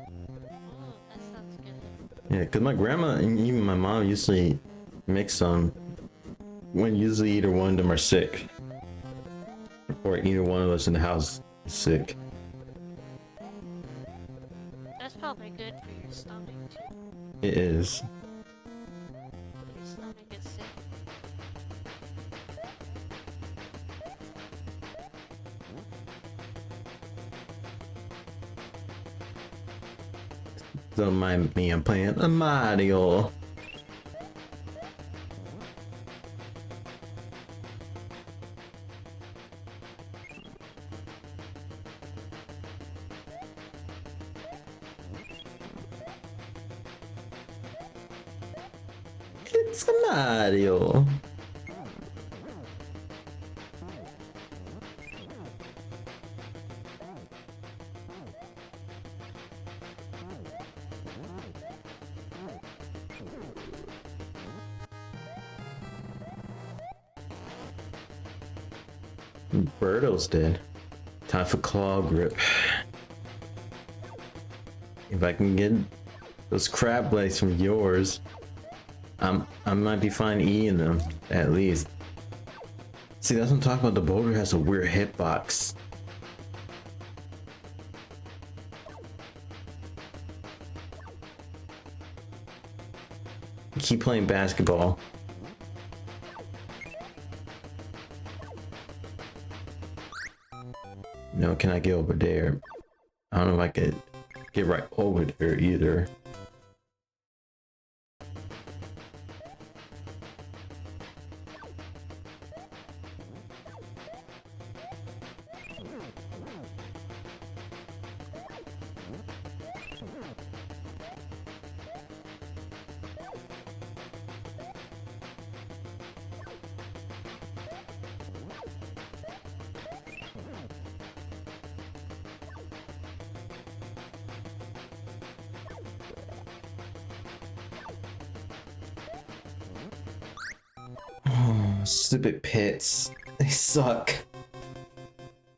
that sounds good. Yeah, because my grandma and even my mom usually make some when usually either one of them are sick. Or either one of us in the house is sick. That's probably good for your stomach too. It is. Your stomach is sick. Don't mind me, I'm playing a Mario. It's Mario. Birdo's dead. Time for claw grip. If I can get those crab legs from yours, I might be fine eating them at least. See, that's what I'm talking about. The boulder has a weird hitbox. Keep playing basketball. No, can I get over there? I don't know if I could get right over there either. Oh, stupid pits. They suck.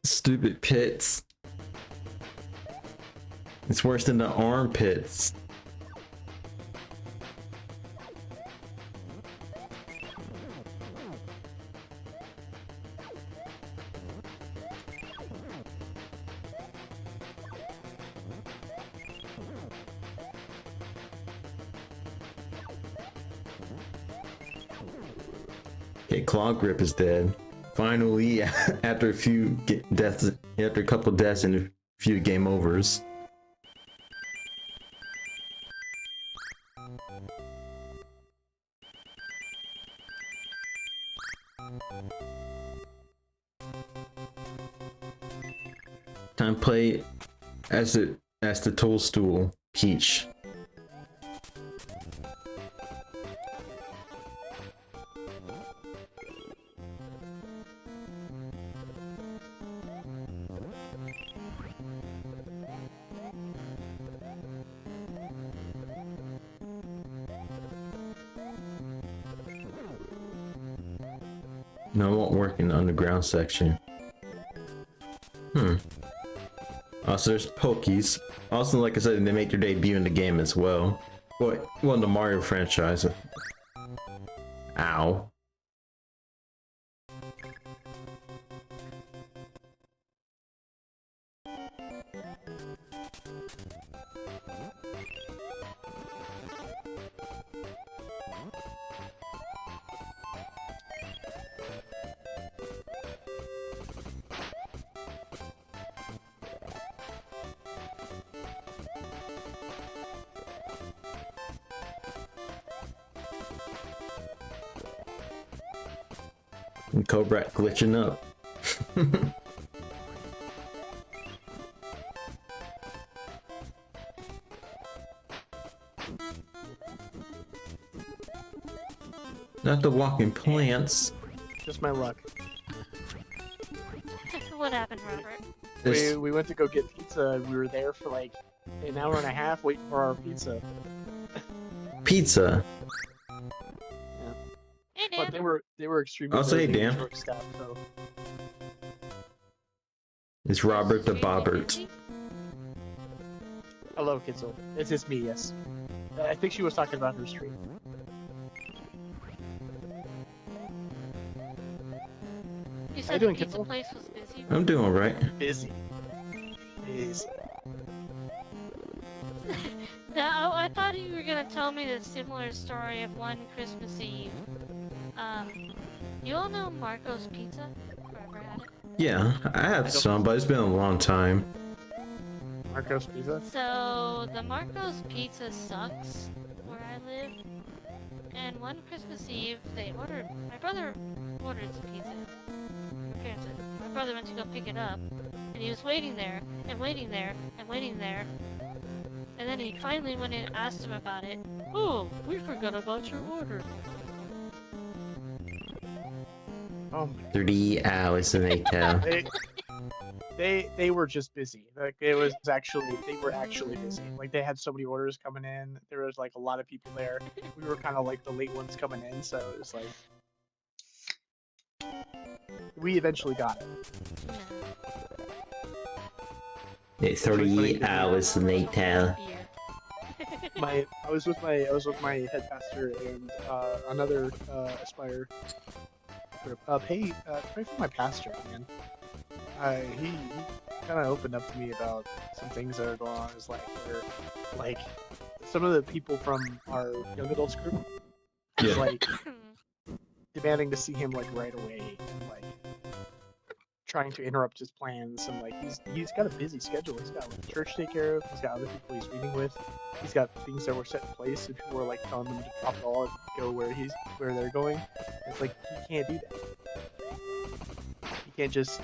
Stupid pits. It's worse than the armpits. Okay, Claw Grip is dead. Finally, after a couple deaths and a few game overs. Time to play as the Toadstool Peach. No, it won't work in the underground section. Also, there's Pokies. Also, like I said, they make their debut in the game as well. Well, in the Mario franchise. Ow. And Cobra glitching up. Not the walking plants. Just my luck. What happened, Robert? This We went to go get pizza and we were there for like an hour and a half waiting for our pizza. pizza. Hey, But Dan. they were extremely Also, hey, busy and Dan. short-staffed, so It's Robert the Extremely Bobbert. busy? hello, Kitzel. It's just me, yes. I think she was talking about her stream. You How said you the doing, pizza Kitzel? place was busy. I'm doing alright. Busy. Busy. No, I thought you were gonna tell me the similar story of one Christmas Eve. You all know Marco's Pizza? Or ever had it? Yeah, I have don't- some, but it's been a long time. Marco's Pizza? So, the Marco's Pizza sucks where I live. And one Christmas Eve, my brother ordered some pizza. My parents did. My brother went to go pick it up. And he was waiting there, and waiting there, and waiting there. And And then he finally, when I asked him about it, oh, we forgot about your order. Oh, 3 hours later. they were just busy. Like they were actually busy. Like they had so many orders coming in. There was like a lot of people there. We were kind of like the late ones coming in, so it was like we eventually got it. Yeah. It's 3 hours later. Beer. I was with my head pastor and another Aspire group. Pray for my pastor, man. He kind of opened up to me about some things that are going on in his life, where like some of the people from our young adults group Yeah. is like demanding to see him like right away, and like trying to interrupt his plans, and like he's got a busy schedule. He's got like church to take care of. He's got other people he's meeting with. He's got things that were set in place, and people were like telling him to drop it all and go where they're going. It's like he can't do that. He can't just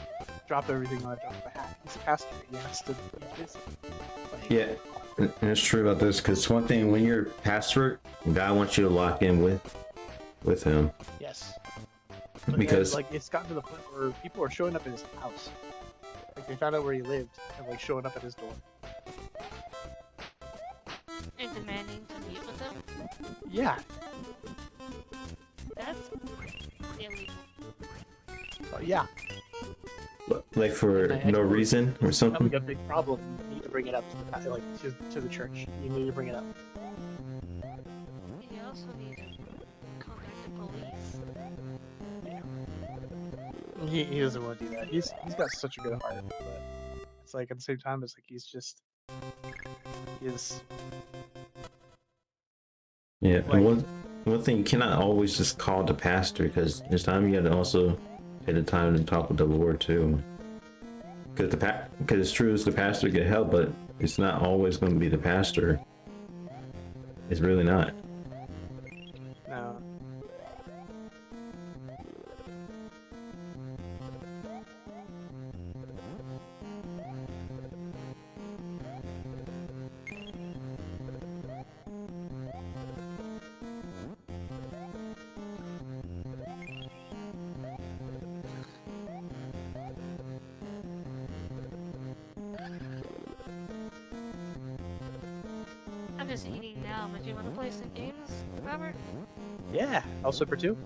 drop everything on a drop of a hat. He's a pastor. He has to. He's busy. Like, Yeah, and it's true about this because one thing when you're a pastor, God wants you to lock in with Him. Yes. But Because like it's gotten to the point where people are showing up at his house. Like they found out where he lived and like showing up at his door. And demanding to meet with him. Yeah. That's illegal. Yeah. like for no reason or It's something. becoming a big problem. You need to bring it up to the to the church. You need to bring it up. You also need to contact the police. He doesn't want to do that. He's got such a good heart, but it's like at the same time it's like he's Yeah, like- and one thing, you cannot always just call the pastor because there's time you got to also take the time to talk with the Lord too. Because it's true, the pastor get help, but it's not always going to be the pastor. It's really not. no. I'm just eating now, but do you want to play some games, Robert? Yeah. Also for 2.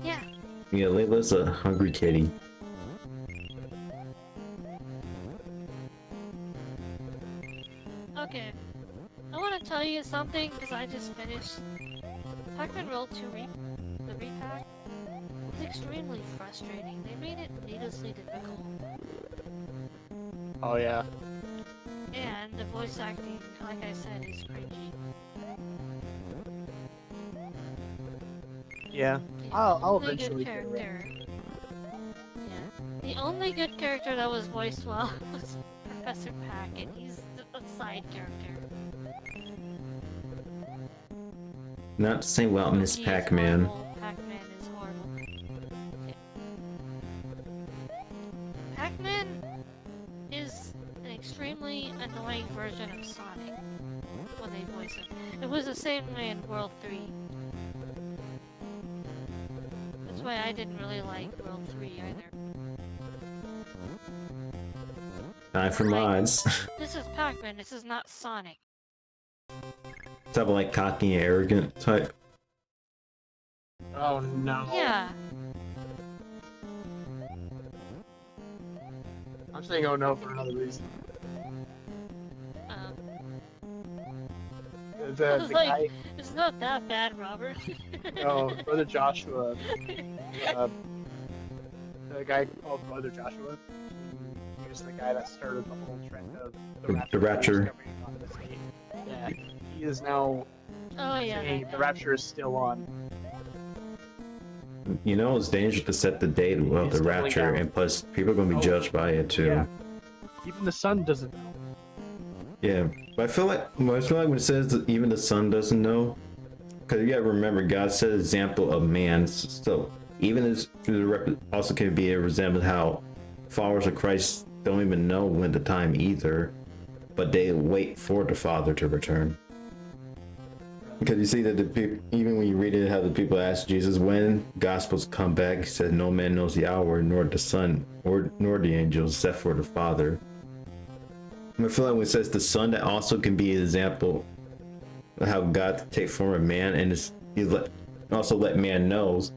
Yeah. Yeah, Layla's a hungry kitty. Okay. I want to tell you something because I just finished Pac-Man Roll 2 the repack. It's extremely frustrating. They made it needlessly difficult. Oh yeah. And the voice acting, like I said, is cringy. Yeah. The I'll only eventually good get around. character. Yeah. The only good character that was voiced well was Professor Pack, and he's a side character. Not to say well, Miss He is Pac-Man. horrible. Pac-Man is horrible. Okay. Pac-Man is an extremely annoying version of Sonic when they voice him. It was the same way in World 3. That's why I didn't really like World 3 either. Time for mods. This is Pac-Man, this is not Sonic. Type of like cocky and arrogant type. Oh no. Yeah. I'm saying oh no for another reason. Um, The was the like- guy, it's not that bad, Robert. Brother Joshua, the guy called Brother Joshua, he was the guy that started the whole trend of The Rapture. coming onto the scene. Yeah, he is now Oh yeah. saying that the guy. Rapture is still on. You know, it's dangerous to set the date of He's the doubling rapture, down. and plus, people are going to be Oh, judged by it too. Yeah. Even the sun doesn't know. Yeah, but I feel like when it says that even the sun doesn't know, because you gotta remember God set an example of man, so even as also can be a resemblance how followers of Christ don't even know when the time either. but they wait for the Father to return. Because you see that the people, even when you read it, how the people ask Jesus when God's supposed to come back, he said, "No man knows the hour, nor the Son, or nor the angels, except for the Father." I feel like when it says the Son, that also can be an example of how God can take form of man, and also let man knows.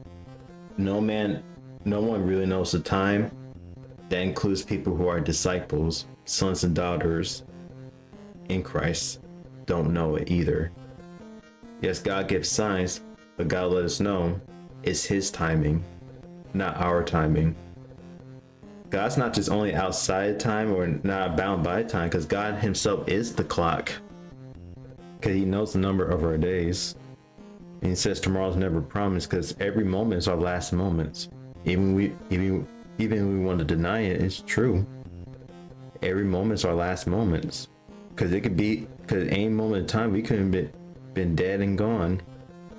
No one really knows the time. That includes people who are disciples, sons and daughters in Christ, don't know it either. Yes, God gives signs, but God let us know it's his timing, not our timing. God's not just only outside time or not bound by time, because God himself is the clock. Because he knows the number of our days. And he says tomorrow's never promised, because every moment is our last moments. Even if we want to deny it, it's true. Every moment is our last moments. Because any moment in time we could have been dead and gone.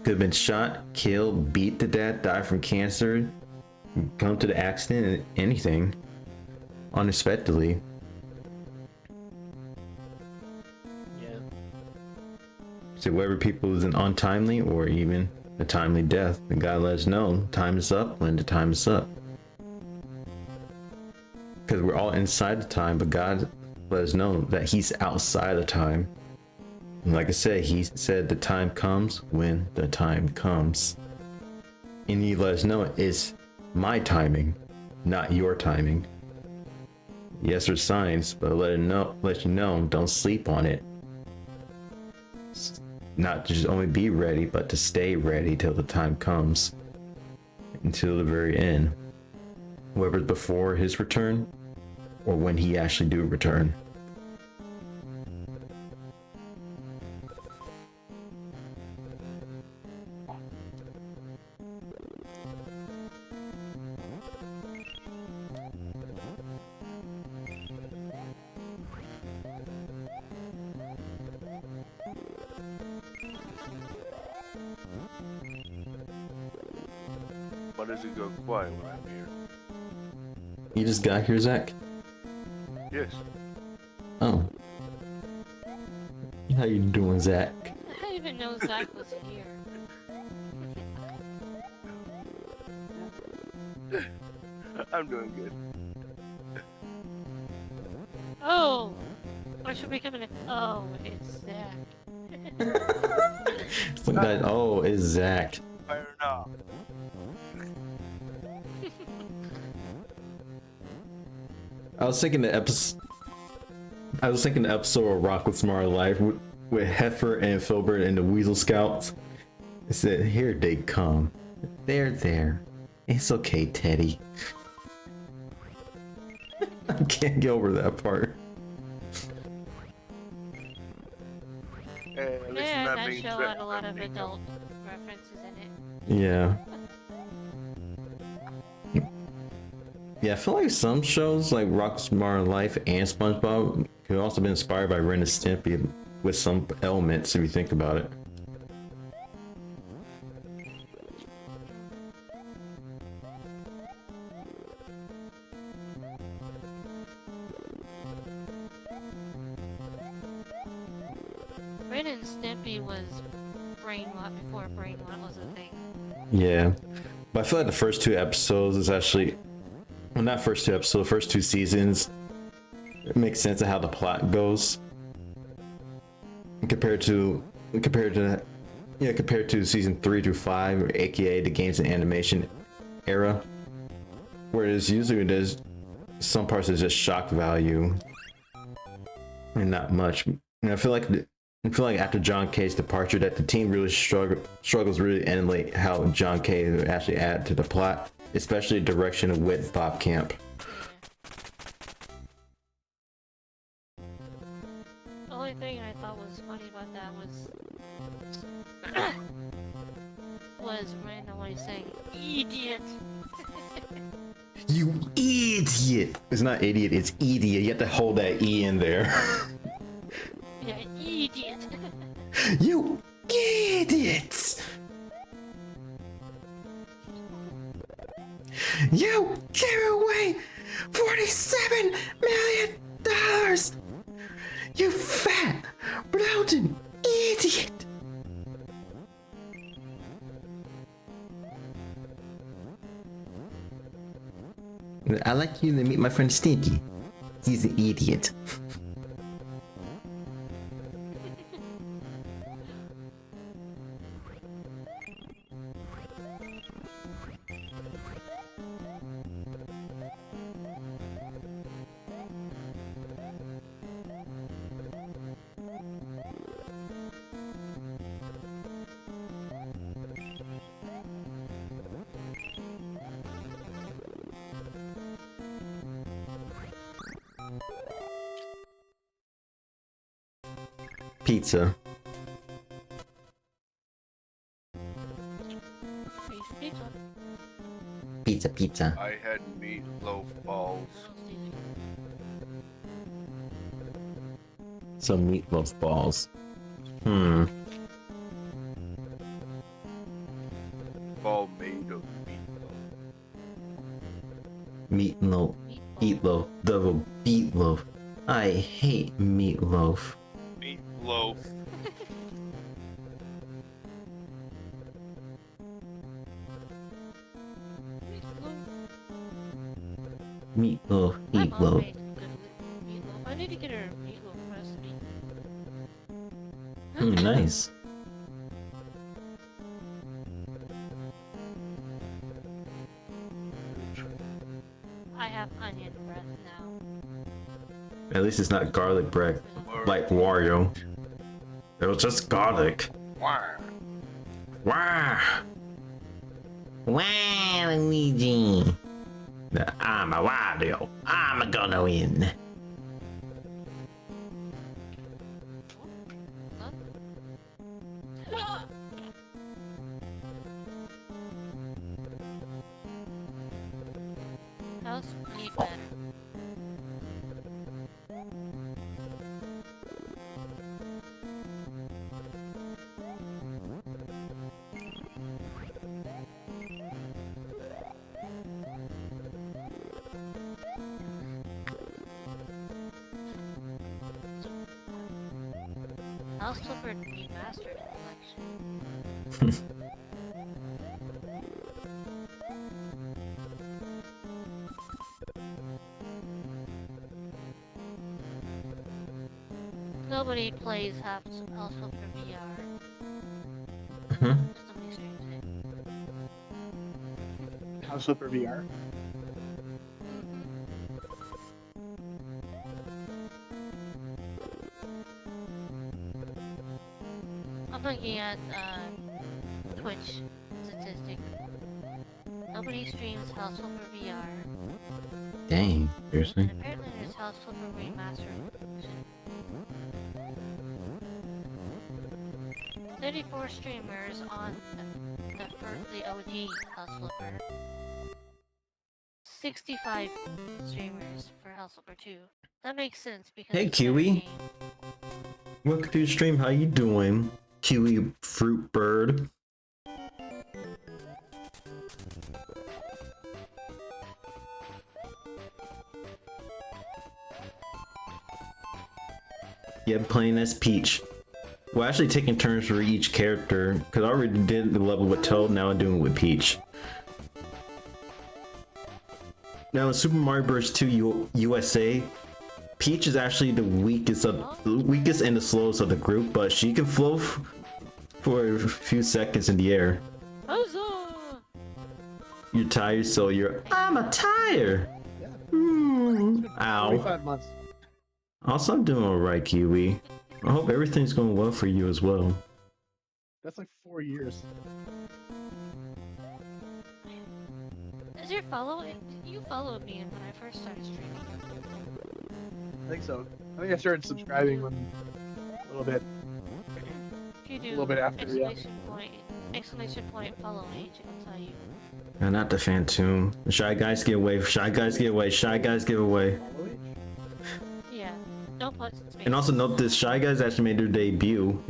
Could have been shot, killed, beat to death, died from cancer, come to the accident, anything. Unexpectedly. Yeah. So whether people is an untimely or even a timely death, and God let us know time is up when the time is up. Because we're all inside the time, but God let us know that he's outside of time. And like I said, he said the time comes when the time comes. And he let us know it's my timing, not your timing. Yes, there's signs, but let you know, don't sleep on it. Not to just only be ready, but to stay ready till the time comes. Until the very end. Whether it's before his return or when he actually do return. Why does it go quiet when I'm here? You just got here, Zach? Yes. Oh. How you doing, Zach? I didn't even know Zach was here. I'm doing good. Oh! I should be coming in. Oh, it's Zach. Some guy, oh, it's Zach. Fire enough. I was thinking the episode of Rock with Smart Life with Heifer and Filbert and the Weasel Scouts. It said, "Here they come. They're there. It's okay, Teddy." I can't get over that part. At least Yeah, that that means show that had a lot of means- adult references in it. Yeah. Yeah, I feel like some shows like Rock Smart Life and SpongeBob could also be inspired by Ren and Stimpy with some elements if you think about it. Ren and Stimpy was Brain Rot before Brain Rot was a thing. Yeah. But I feel like the first two episodes is actually, well, not first two episodes, first two seasons, it makes sense of how the plot goes compared to season 3 through 5, aka the games and animation era, whereas usually there's some parts is just shock value and not much. And I feel like after John K's departure that the team really struggles really emulate how John K would actually add to the plot, especially the direction with Bob Camp. The only thing I thought was funny about that was randomly saying idiot. You idiot! It's not idiot, it's idiot. You have to hold that E in there. Yeah, idiot. You idiots! You gave away $47 million! You fat, bloated idiot! I'd like you to meet my friend Stinky. He's an idiot. Pizza. Pizza. Pizza, pizza. I had meatloaf balls. Some meatloaf balls. Ball made of meatloaf. Meatloaf. Meatloaf. Double meatloaf. I hate meatloaf. Meatloaf. Meatloaf. My mom Meatloaf. makes good meatloaf. I need to get her a meatloaf recipe. Nice. I have onion breath now. At least it's not garlic bread like Wario. It was just garlic. Wah. Wow. Wow, Luigi. I'm a Wario. I'm gonna win. How's me better? How's Clifford remastered collection? Nobody plays House Flipper VR. Somebody streams it. House Flipper VR. I'm looking at Twitch statistic. Nobody streams House Flipper VR. Dang, seriously? And apparently there's House Flipper Remastered Collection. 34 streamers on the OG House Flipper. 65 streamers for House Flipper 2. That makes sense because Hey, it's a better Kiwi. game. Welcome to the stream. How you doing, Kiwi Fruit Bird? Yeah, playing as Peach. We're actually taking turns for each character because I already did the level with Toad. Now I'm doing it with Peach. Now in Super Mario Bros. 2 USA, Peach is actually the weakest and the slowest of the group, but she can float for a few seconds in the air. Huzzah! You're tired, so you're. I'm a tire. Yeah. Ow. 25 months. Also, I'm doing alright, Kiwi. I hope everything's going well for you as well. That's like 4 years. Is your you followed me when I first started streaming. I think so. I think I started subscribing when a little bit. If you do little bit after, yeah. exclamation point, follow me, I'll tell you. No, not the Phantom. Shy guys get away. Shy guys get away. Shy guys get away. Follow it. Yeah, don't put space. And also note this: Shy Guys actually made their debut.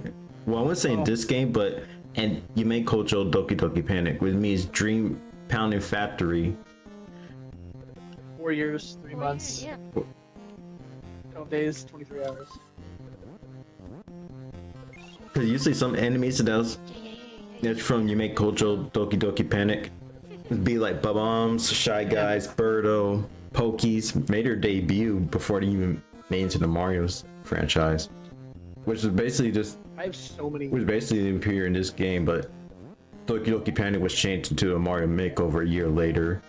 Well, I wouldn't say in this game, but and you made Kocho Doki Doki Panic, which means Dream Pounding Factory. 4 years, 3 months, Yeah. 12 days, 23 hours. Because usually some enemies that's from You Make Kojo Doki Doki Panic. It'd be like Bob-ombs, Shy Guys, Birdo, Pokies made their debut before they even made into the Mario's franchise. Which is basically just I have so many. was basically appear in this game, but Doki Doki Panic was changed into a Mario Makeover a year later.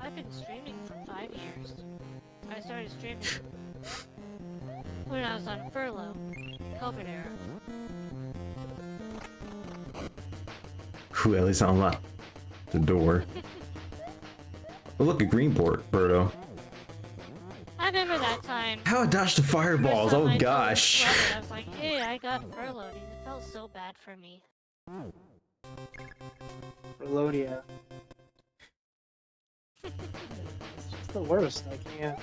I've been streaming for 5 years. I started streaming when I was on furlough, COVID era. Whew, at least I unlocked the door. Oh, look, a green board, Birdo. I remember that time. How I dodged the fireballs, first time oh I told gosh. Flubber, I was like, hey, I got furloughed. And it felt so bad for me. Relodia. It's just the worst. I can't.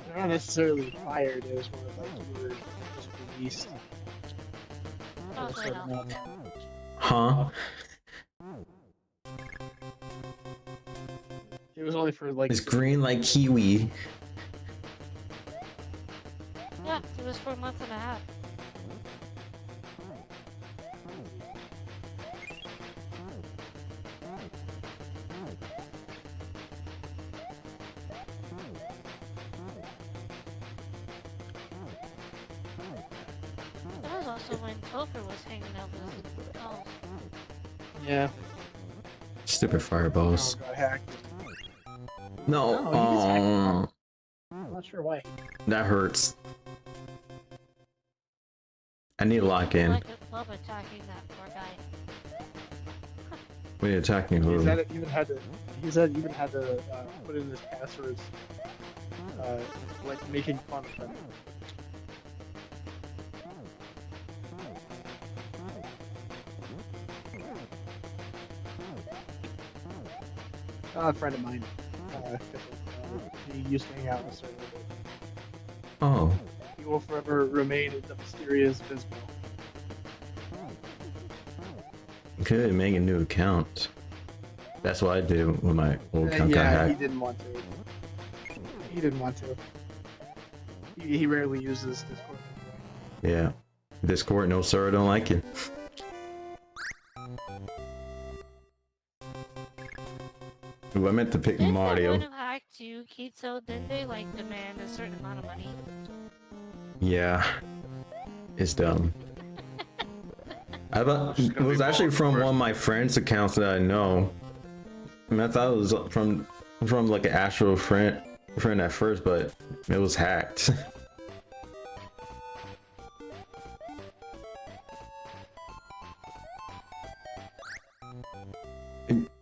They're not necessarily fired. It was more like you were just released. Oh, for a so certain no. amount of time. Huh? It was only for like. It's green like kiwi. Yeah, it was for a month and a half. That was also when Topher was hanging out with us. Oh, Yeah. Stupid fireballs. Got hacked. No, No, he just hacked oh, I'm not sure why. that hurts. I need to lock in. like a club attacking that poor guy. What are you attacking He who? said even had to. He said even had to put in his passwords, like making fun of them. A friend of mine. He used to hang out with a certain. Oh, He will forever remain the mysterious Bismo. good, make a new account. That's what I did when my old account got Yeah, he hacked. didn't want to. He didn't want to. He rarely uses Discord. Yeah. Discord, no sir, I don't like it. Ooh, I meant to pick Didn't Mario. the one who hacked you, Kitsu, didn't they like demand a certain amount of money? Yeah. It's dumb. I thought it was actually from one of my friends' accounts that I know. I mean, I thought it was from like an actual friend at first, but it was hacked.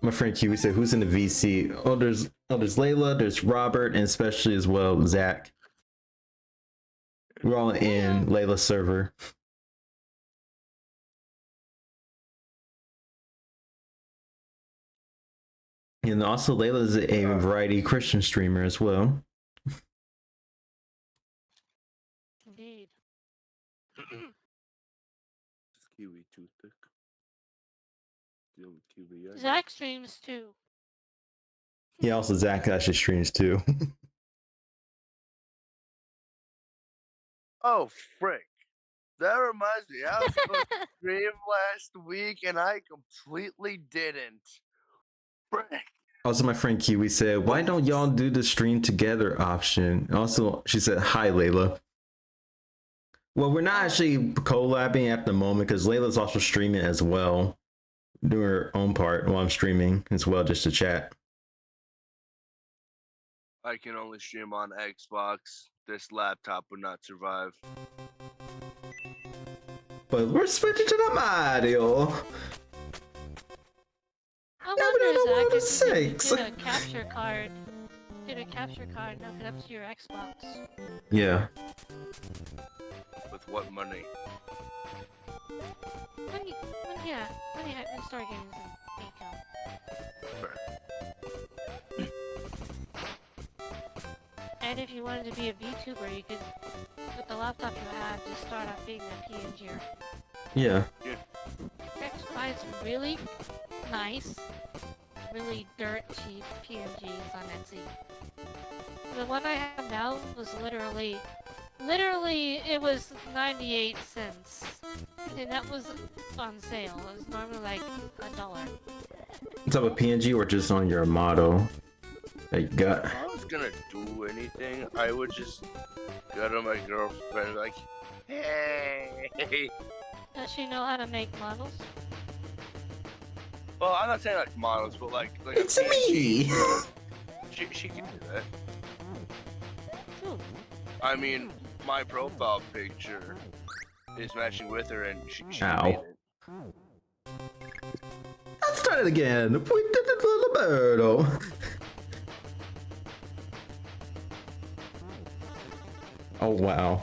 My friend Kiwi said, "Who's in the VC?" Oh, there's Layla, there's Robert, and especially as well Zach. We're all in Layla's server. And also Layla is a variety Christian streamer as well. Indeed. Kiwi toothpick. Deal with kiwi. Zach streams too. Yeah, also Zach actually streams too. Oh, frick. That reminds me, I was supposed to stream last week and I completely didn't. Frick. Also, my friend Kiwi said, "Why don't y'all do the stream together option?" Also, she said, "Hi, Layla." Well, we're not actually collabing at the moment because Layla's also streaming as well, doing her own part while I'm streaming as well, just to chat. I can only stream on Xbox. This laptop would not survive. But we're switching to the Mario. I Yeah, we don't know wonder, what Zach, to if you say. could get a capture card. Get a capture card and hook it up to your Xbox. Yeah. With what money? When you start getting some income. And if you wanted to be a VTuber, you could, with the laptop you have, just start off being a PNGer. Yeah. You can find some really nice, really dirt cheap PNGs on Etsy. the one I have now was literally it was 98 cents, and that was on sale. It was normally like $1. It's of a PNG or just on your model that you got? If I was gonna do anything, I would just go to my girlfriend and be like, hey. Does she know how to make models? Well, I'm not saying like models, but like It's a PNG. me! She can do that. Ooh. I mean, my profile picture is matching with her, and she Ow. made it. Let's try it again. We did it, little birdo. Oh wow.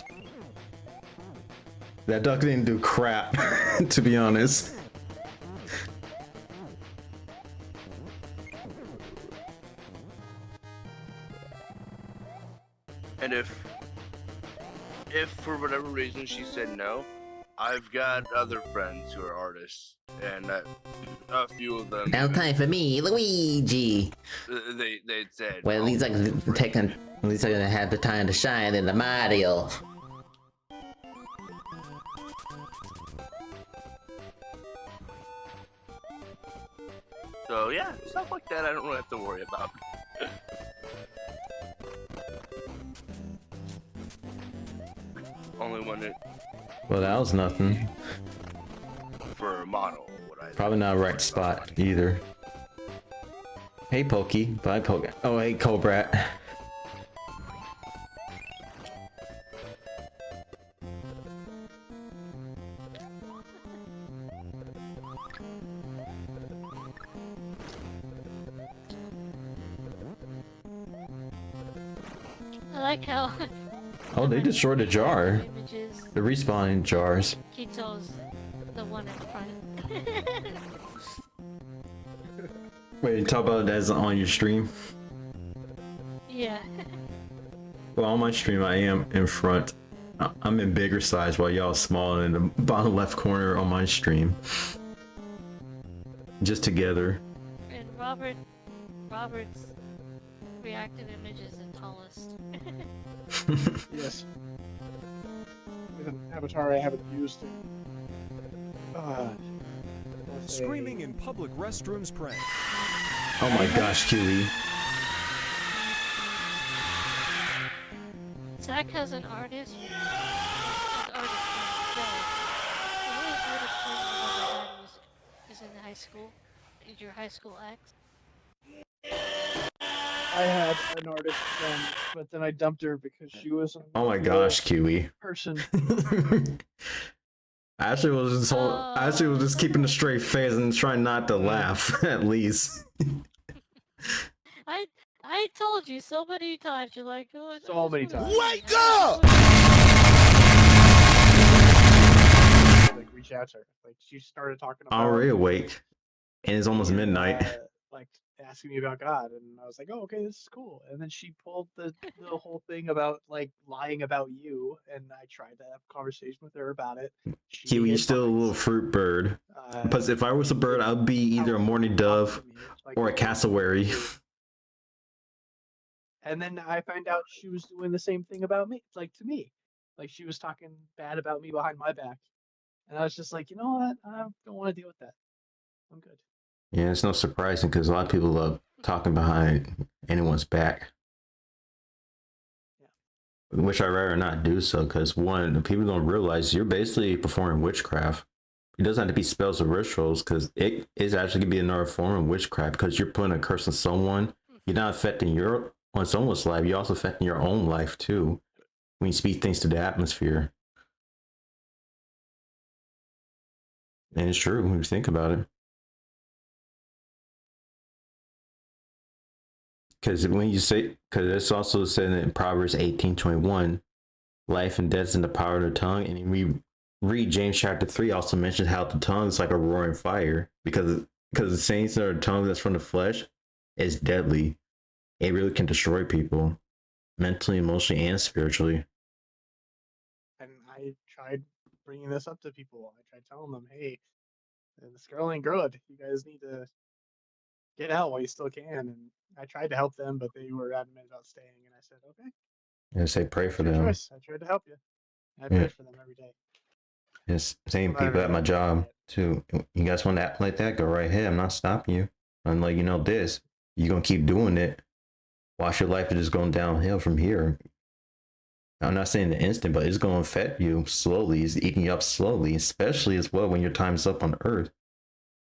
That duck didn't do crap, to be honest. And if for whatever reason she said no, I've got other friends who are artists, and a few of them No time for me, Luigi. they said, Well, at least I can take on. At least I'm gonna have the time to shine in the Mario. So yeah, stuff like that I don't really have to worry about. Only when it Well, that was nothing. for a model would I. Probably not a right spot either. Hey Pokey, bye Pokey. Oh hey Cobrat. I like how Oh, they destroyed a jar. images The respawning jars. Kito's the one in front. Wait, you talk about that as on your stream? Yeah. Well, on my stream, I am in front. I'm in bigger size while y'all small in the bottom left corner on my stream. Just together. And Robert's reactive image is the tallest. Yes. With an avatar I haven't used. Screaming in public restrooms prank. Oh my gosh, Kiwi. Zach has an artist. An artist friend. The only artist friend I've ever had is in high school. Is your high school ex? I had an artist friend, but then I dumped her because she was a Oh my gosh, Kiwi. person. I actually was just keeping a straight face and trying not to laugh, at least. I told you so many times. You're like, oh, I So just many wanna times. see Wake how- up! Like reach out to her. Like she started talking about Already awake. And it's almost midnight. like asking me about God, and I was like, "Oh, okay, this is cool." And then she pulled the whole thing about like lying about you, and I tried to have a conversation with her about it. She Kiwi, you're still a little advised, fruit bird. uh, Because if I was a bird, I'd be either a mourning dove to me, like, or a cassowary. And then I found out she was doing the same thing about me, like to me. Like she was talking bad about me behind my back. And I was just like, you know what? I don't want to deal with that. I'm good. Yeah, it's no surprising because a lot of people love talking behind anyone's back. Which I'd rather not do so because one, the people don't realize you're basically performing witchcraft. It doesn't have to be spells or rituals because it is actually going to be another form of witchcraft because you're putting a curse on someone. You're not affecting on someone's life. You're also affecting your own life too when you speak things to the atmosphere. And it's true when you think about it. Because when you say, because it's also said in Proverbs 18:21, life and death is in the power of the tongue. And we read James chapter 3 also mentions how the tongue is like a roaring fire because the sayings that are tongue that's from the flesh is deadly. It really can destroy people mentally, emotionally, and spiritually. And I tried bringing this up to people. I tried telling them, hey, this girl ain't good. You guys need to get out while you still can. And I tried to help them, but they were adamant about staying. And I said, okay, And say pray for your them. choice. I tried to help you. I Yeah. pray for them every day. It's same Well, not people every at my day, job but- too. You guys want to act like that? Go right ahead. I'm not stopping you. I'm letting you know this. You're gonna keep doing it. Watch your life is just going downhill from here. I'm not saying the instant, but it's going to affect you slowly. It's eating you up slowly, especially as well when your time's up on Earth.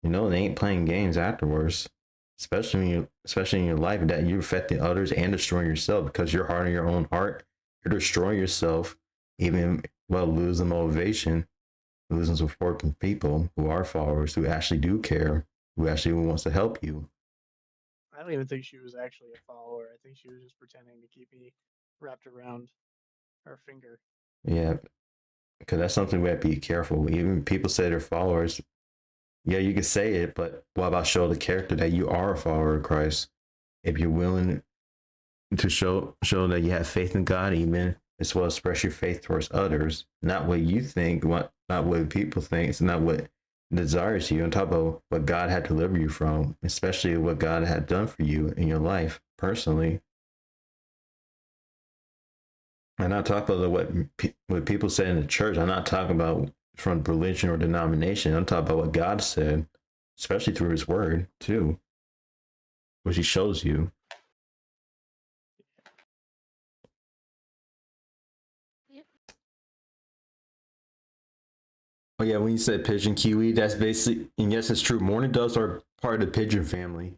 You know, they ain't playing games afterwards. Especially in your life, that you're affecting others and destroying yourself because you're hard on your own heart. You're destroying yourself, even losing motivation, losing support from people who are followers, who actually do care, who actually wants to help you. I don't even think she was actually a follower. I think she was just pretending to keep me wrapped around her finger. Yeah, because that's something we have to be careful. Even people say they're followers. Yeah, you can say it, but what about show the character that you are a follower of Christ? If you're willing to show that you have faith in God, even as well as express your faith towards others, not what you think, not what people think, it's not what desires you, on top of what God had delivered you from, especially what God had done for you in your life personally. I'm not talking about what people say in the church. I'm not talking about from religion or denomination. I'm talking about what God said, especially through His Word too, which He shows you. Yep. Oh yeah, when you said pigeon kiwi, that's basically, and yes, it's true. Mourning doves are part of the pigeon family,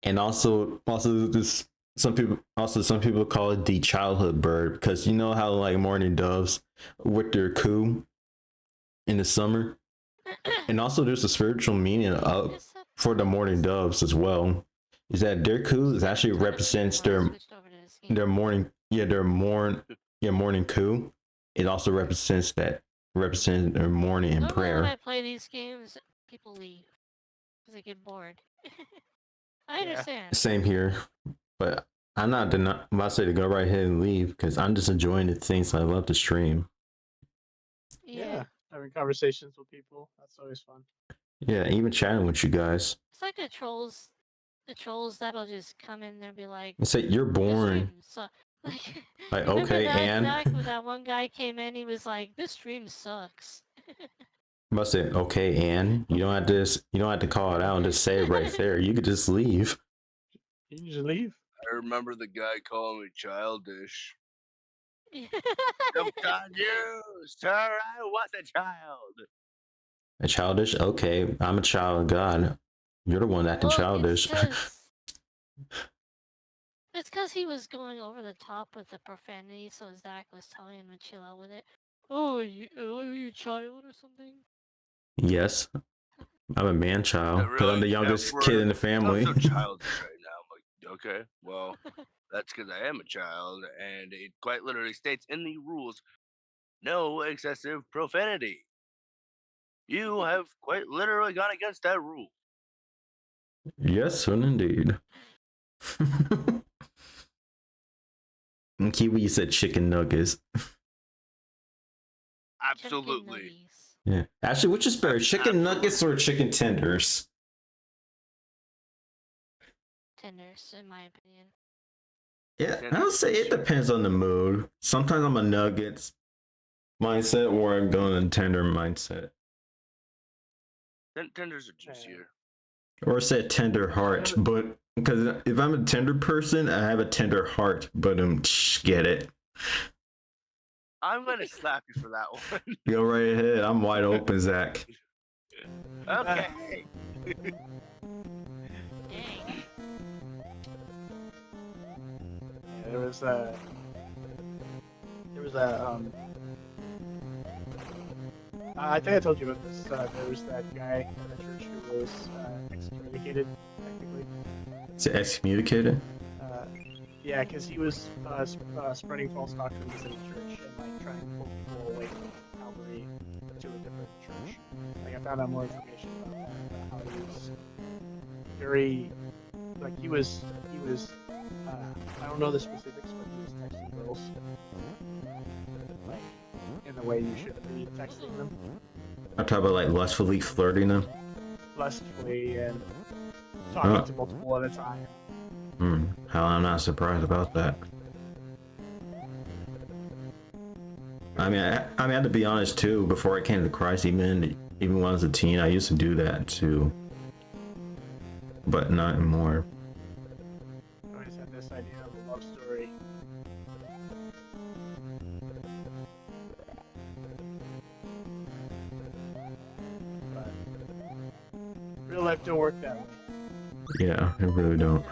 and also this. Some people call it the childhood bird because you know how like mourning doves with their coo in the summer, and also there's a spiritual meaning of Yes, sir. for the mourning doves as well. Is that their coo is actually represents their morning, morning coo. It also represents their morning and Normally when I prayer. play these games, people leave because they get bored. I Yeah. understand. Same here, but I'm not about to say to go right ahead and leave because I'm just enjoying the things I love to stream. Yeah. Having conversations with people, that's always fun. Yeah, even chatting with you guys. It's like the trolls. The trolls that'll just come in there and be like, And say you're "This boring. stream suck." Like, Like, remember okay, that and Zach, when that one guy came in, he was like, "This stream sucks." must say, okay, and you don't have to call it out and just say it right there. You could just leave. You can just leave. I remember the guy calling me childish. Yeah. Sometimes you, sir, I was a child. A childish? Okay, I'm a child of God. You're the one acting Well, childish. It's because he was going over the top with the profanity, so Zach was telling him to chill out with it. Oh, are you a child or something? Yes, I'm a man child because I'm the youngest kid in the family. I'm so childish right now. I'm like, okay, well, that's because I am a child, and it quite literally states in the rules, no excessive profanity. You have quite literally gone against that rule. Yes, sir, indeed. And Kiwi, you said chicken nuggets. Absolutely. Chicken nuggies. Yeah. Actually, which is better, chicken nuggets or chicken tenders? Tenders, in my opinion. Yeah, I would say it depends on the mood. Sometimes I'm a nuggets mindset or I'm going a tender mindset. Tenders are juicier. Or say tender heart, but because if I'm a tender person, I have a tender heart, but get it. I'm gonna slap you for that one. Go right ahead. I'm wide open, Zach. Okay. Dang. Yeah, there was I think I told you about this. There was that guy at the church who was excommunicated, technically. Is it excommunicated? Yeah, because he was spreading false doctrines in the church and like trying to pull people away from Calvary to a different church. Like I found out more information about that, about how he was very, like he was I don't know the specifics, but he was texting girls like in the way you should be texting them, I'm talking about like lustfully flirting them. lustfully and talking to multiple at a time. Hell, I'm not surprised about that. I mean, I had to be honest too. Before I came to Christ, even when I was a teen, I used to do that too, but not anymore. I always had this idea of a love story. But real life don't work that way. Yeah, I really don't.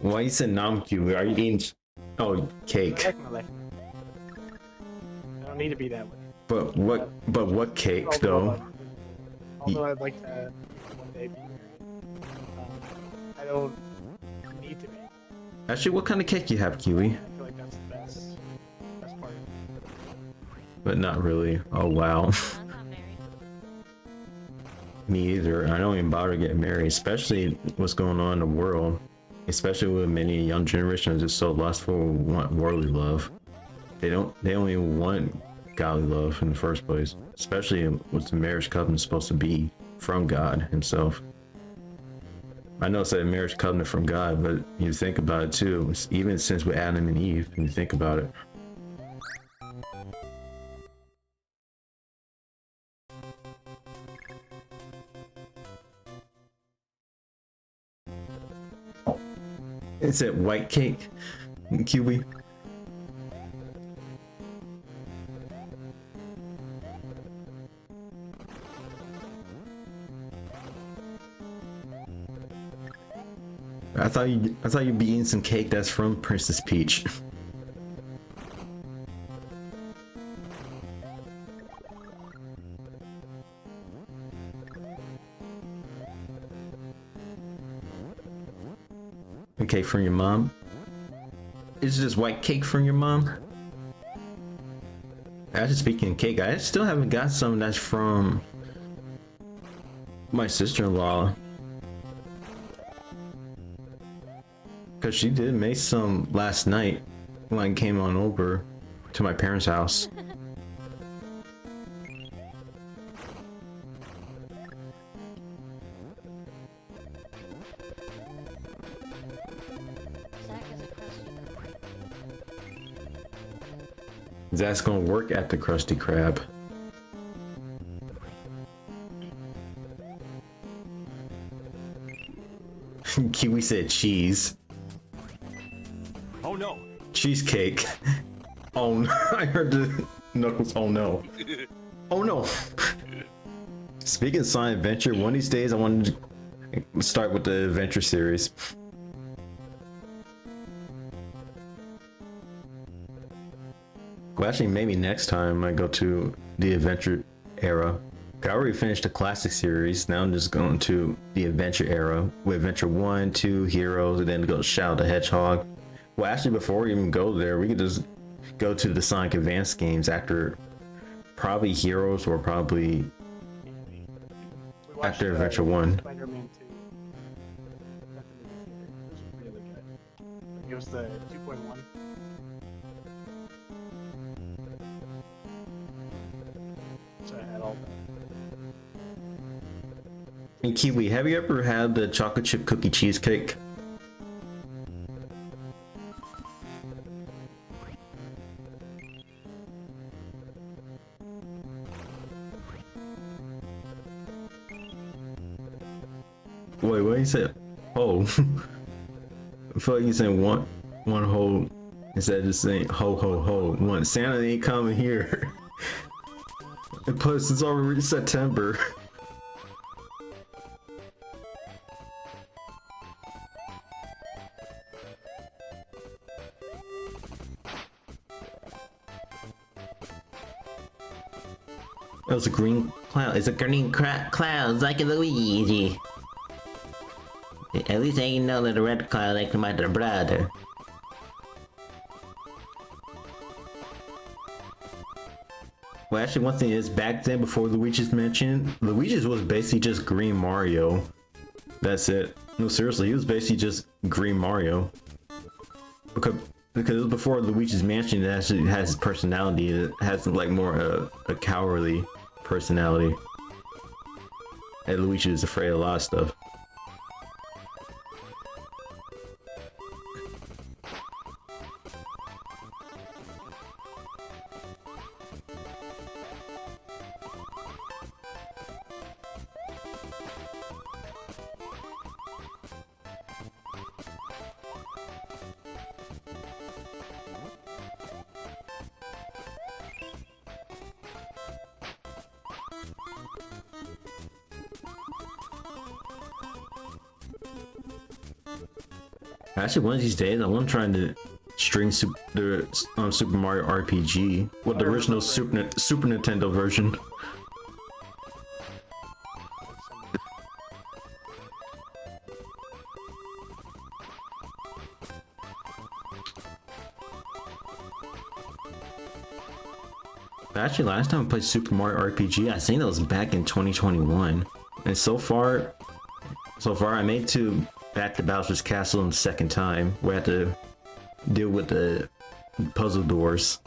Why you said Namku? Are you eating? Oh, I cake. like my life. I don't need to be that way. But what cake though? Although I'd like to one day be married. I don't need to be. Actually, what kind of cake you have, Kiwi? I feel like that's the best part. But not really. Oh wow. I'm not married. Me either. I don't even bother getting married, especially what's going on in the world. Especially with many young generations just so lustful, want worldly love. They don't even want godly love in the first place. Especially with the marriage covenant supposed to be from God himself. I know it's a marriage covenant from God, but you think about it too, it's even since with Adam and Eve, when you think about it. Is it white cake? Kiwi? I thought you'd be eating some cake that's from Princess Peach. A cake from your mom? Is this white cake from your mom? Actually, speaking of cake, I still haven't got some that's from my sister-in-law. Cause she did make some last night when I came on over to my parents' house. Zach is a crusty. That's gonna work at the Krusty Krab. Kiwi said cheese. Oh no. Cheesecake. Oh no. I heard the Knuckles. Oh no. Oh no. Speaking of Sonic Adventure, one of these days I wanted to start with the Adventure series. Well, actually, maybe next time I go to the Adventure era. I already finished the classic series. Now I'm just going to the Adventure era with Adventure 1, 2, Heroes, and then go Shadow the Hedgehog. Well, actually, before we even go there, we could just go to the Sonic Advance games after probably Heroes or probably We watched, after Adventure 1. Spider-Man 2 at the movie theater. It was really good. It was the 2.1. So I had all that. And Kiwi, have you ever had the chocolate chip cookie cheesecake? Wait, what you said? Oh, I feel like you said one whole instead of just saying ho ho ho. One Santa ain't coming here. And plus, it's already September. It was a green cloud. It's a green Clouds like Luigi. At least I ain't know that the red cloud like my brother. Well, actually, one thing is, back then, before Luigi's mentioned, Luigi's was basically just Green Mario. That's it. No, seriously, he was basically just Green Mario. because before Luigi's Mansion, it actually has personality. It has like more a cowardly personality. And Luigi is afraid of a lot of stuff. Actually, one of these days, I want to try to string the Super Mario RPG with the original Super Nintendo version. Actually, last time I played Super Mario RPG, I think that was back in 2021, and so far I made to back to Bowser's Castle the second time. We had to deal with the puzzle doors.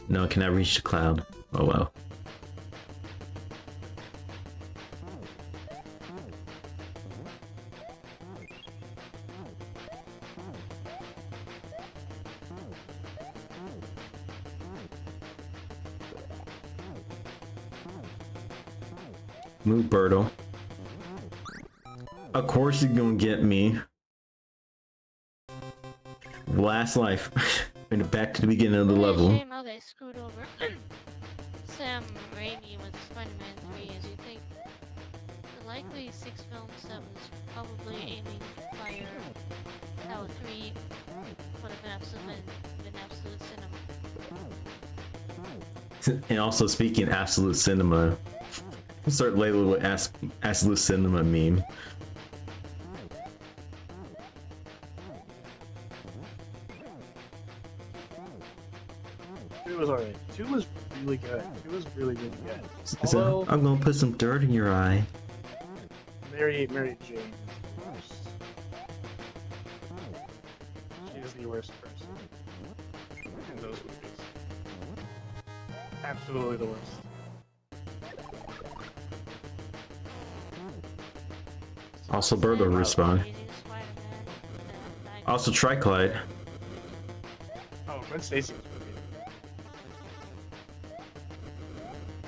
No, can I reach the cloud? Oh well. Move, Birdo. Of course he's gonna get me. Last life. And back to the beginning of the level. Shame how they screwed over Sam Raimi with Spider-Man 3, as you think the likely 6 films that was probably aiming fire how 3 would have been absolute cinema. And also speaking absolute cinema. Start labeling with absolute cinema meme. Two was alright. 2 was really good. 2 was really, really good. So, Although, I'm gonna put some dirt in your eye. Mary Jane is the worst. She is the worst person in those movies. Absolutely the worst. Also Birdo respawn. Amazing Spider-Man, that Also Triclide. Oh, Gwen Stacy was really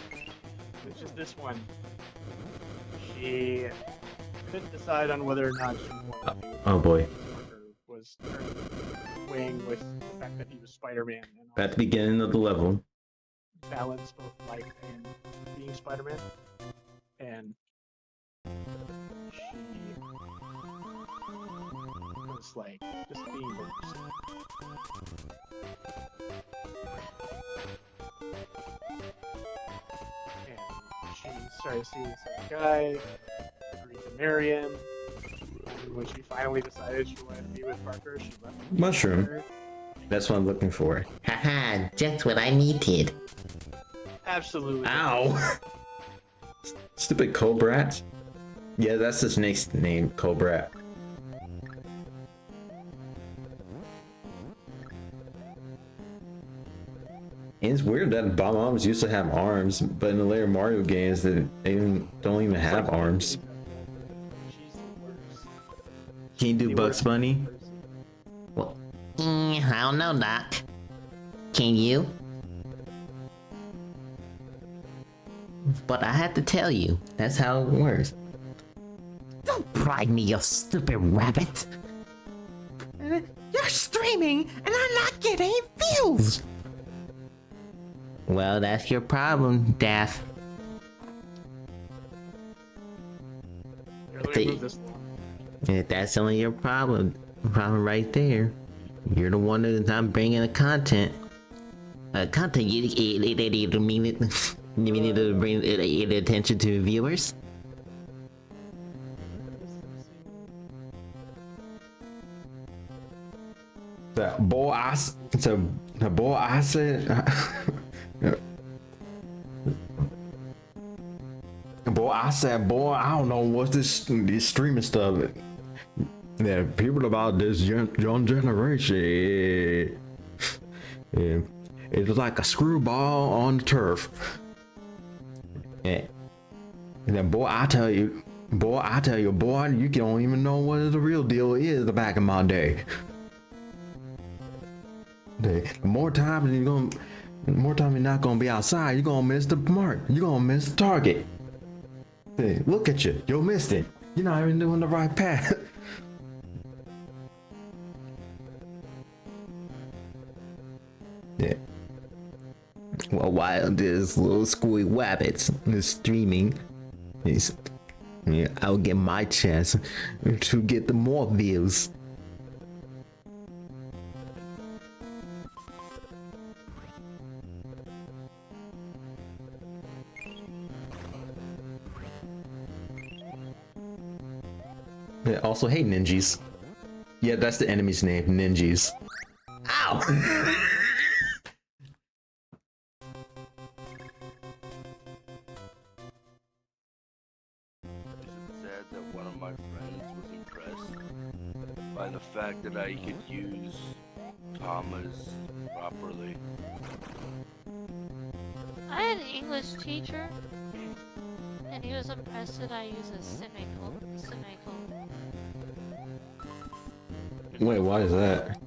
good. It's just this one. She couldn't decide on whether or not she wanted to Oh boy. Parker was weighing with the fact that he was Spider-Man and At the beginning of the level. balance both life and being Spider-Man. And she was like just being the worst. And she started seeing this other guy, agreed to marry him. And when she finally decided she wanted to be with Parker, she left him. Mushroom. That's what I'm looking for. Haha, just what I needed. Absolutely. Ow! Stupid Cobrat. Yeah, that's the snake's name, Cobrat. And it's weird that Bomb-Bombs used to have arms, but in the later Mario games, they don't even have arms. She's the worst. Can you do The Bugs worst Bunny? person. I don't know, Doc. Can you? But I have to tell you, that's how it works. Don't bribe me, you stupid rabbit. You're streaming, and I'm not getting views. Well, that's your problem, Daff. Here, let me move this along. If that's only your problem right there. You're the one that's not bringing the content. Content you need to bring attention to viewers. That boy I said. I said, boy, I don't know what this streaming stuff. Yeah, people about this young generation. Yeah, it's like a screwball on the turf. Yeah. And then, boy, I tell you, you don't even know what the real deal is back in my day. The more time you're not gonna be outside, you're gonna miss the mark. You're gonna miss the target. Hey, look at you, you missed it. You're not even doing the right path. Yeah. Well, while this little squeak wabbits is streaming, yeah, I'll get my chance to get the more views. Yeah, also, hey, ninjas. Yeah, that's the enemy's name, ninjas. Ow! Is it sad that one of my friends was impressed by the fact that I could use commas properly? I had an English teacher, and he was impressed that I use a semicolon. Wait, why is that?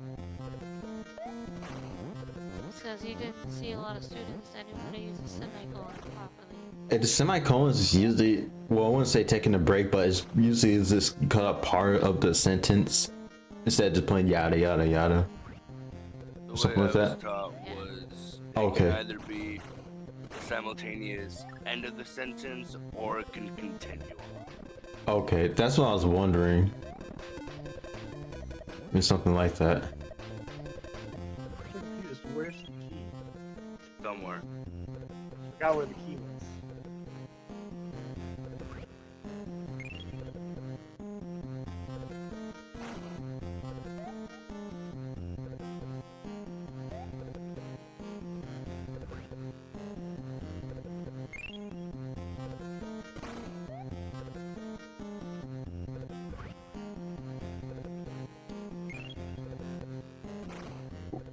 Because he didn't see a lot of students that knew how to use a semicolon properly. The semicolons is usually, well, I wouldn't say taking a break, but it's usually is this cut up part of the sentence instead of just playing yada yada yada. The Something way like I was that? taught was it Okay. can either be the simultaneous end of the sentence or it can continue. Okay, that's what I was wondering. Or something like that. I'm confused. Where's the key? Somewhere. Forgot where the key was.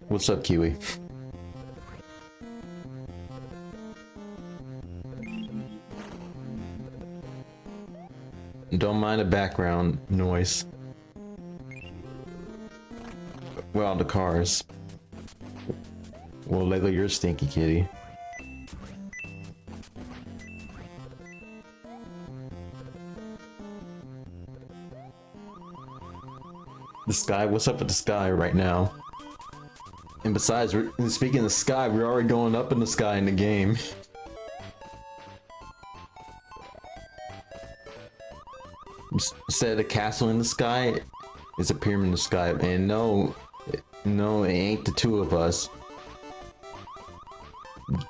What's up, Kiwi? Don't mind the background noise. Well, the cars. Well, lately you're stinky kitty. The sky, what's up with the sky right now? And besides, speaking of the sky, we're already going up in the sky in the game. Instead of the castle in the sky, it's a pyramid in the sky. And no, it ain't the two of us.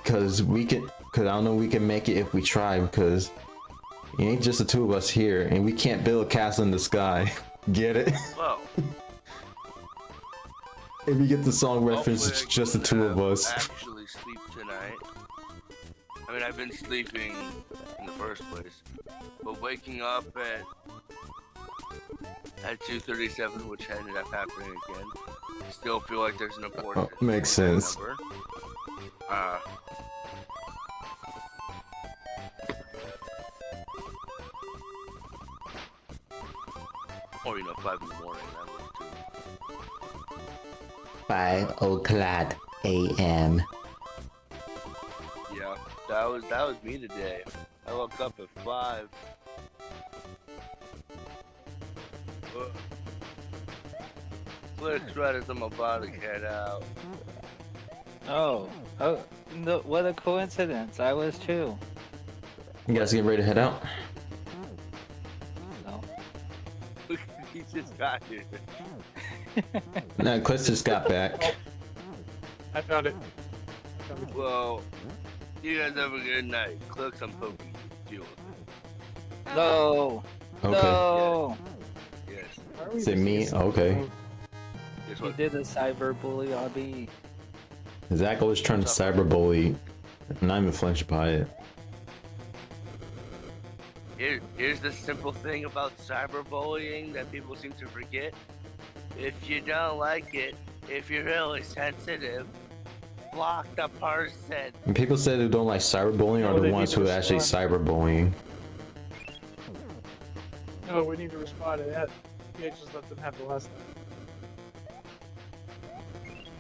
Cause I don't know we can make it if we try, because it ain't just the two of us here, and we can't build a castle in the sky. Get it? Well, If you get the song reference, hopefully it's just the two of us. actually sleep tonight. I mean, I've been sleeping in the first place, but waking up at 2:37, which ended up happening again, I still feel like there's an important. Makes sense. Number. Or 5 in the morning. That works too. 5 o'clock a.m. Yeah, that was me today. I woke up at 5. Clicks right as I'm about to head out. Oh, no, what a coincidence. I was too. You guys getting ready to head out? No. He just got here. No, Cliff just got back. I found it. Well, you guys have a good night. Clicks, I'm poking you. Deal with No. Okay. No. it. Yes. Why are we Is it me? missing Okay. something? Guess He what? did a cyberbully on me. Zach always trying to cyberbully. I'm not even flinched by it. Here's the simple thing about cyberbullying that people seem to forget. If you don't like it, if you're really sensitive, block the person. And people said who don't like cyberbullying No, are they the ones need to who actually respond. cyberbullying. No, we need to respond to that. You can't just let them have the last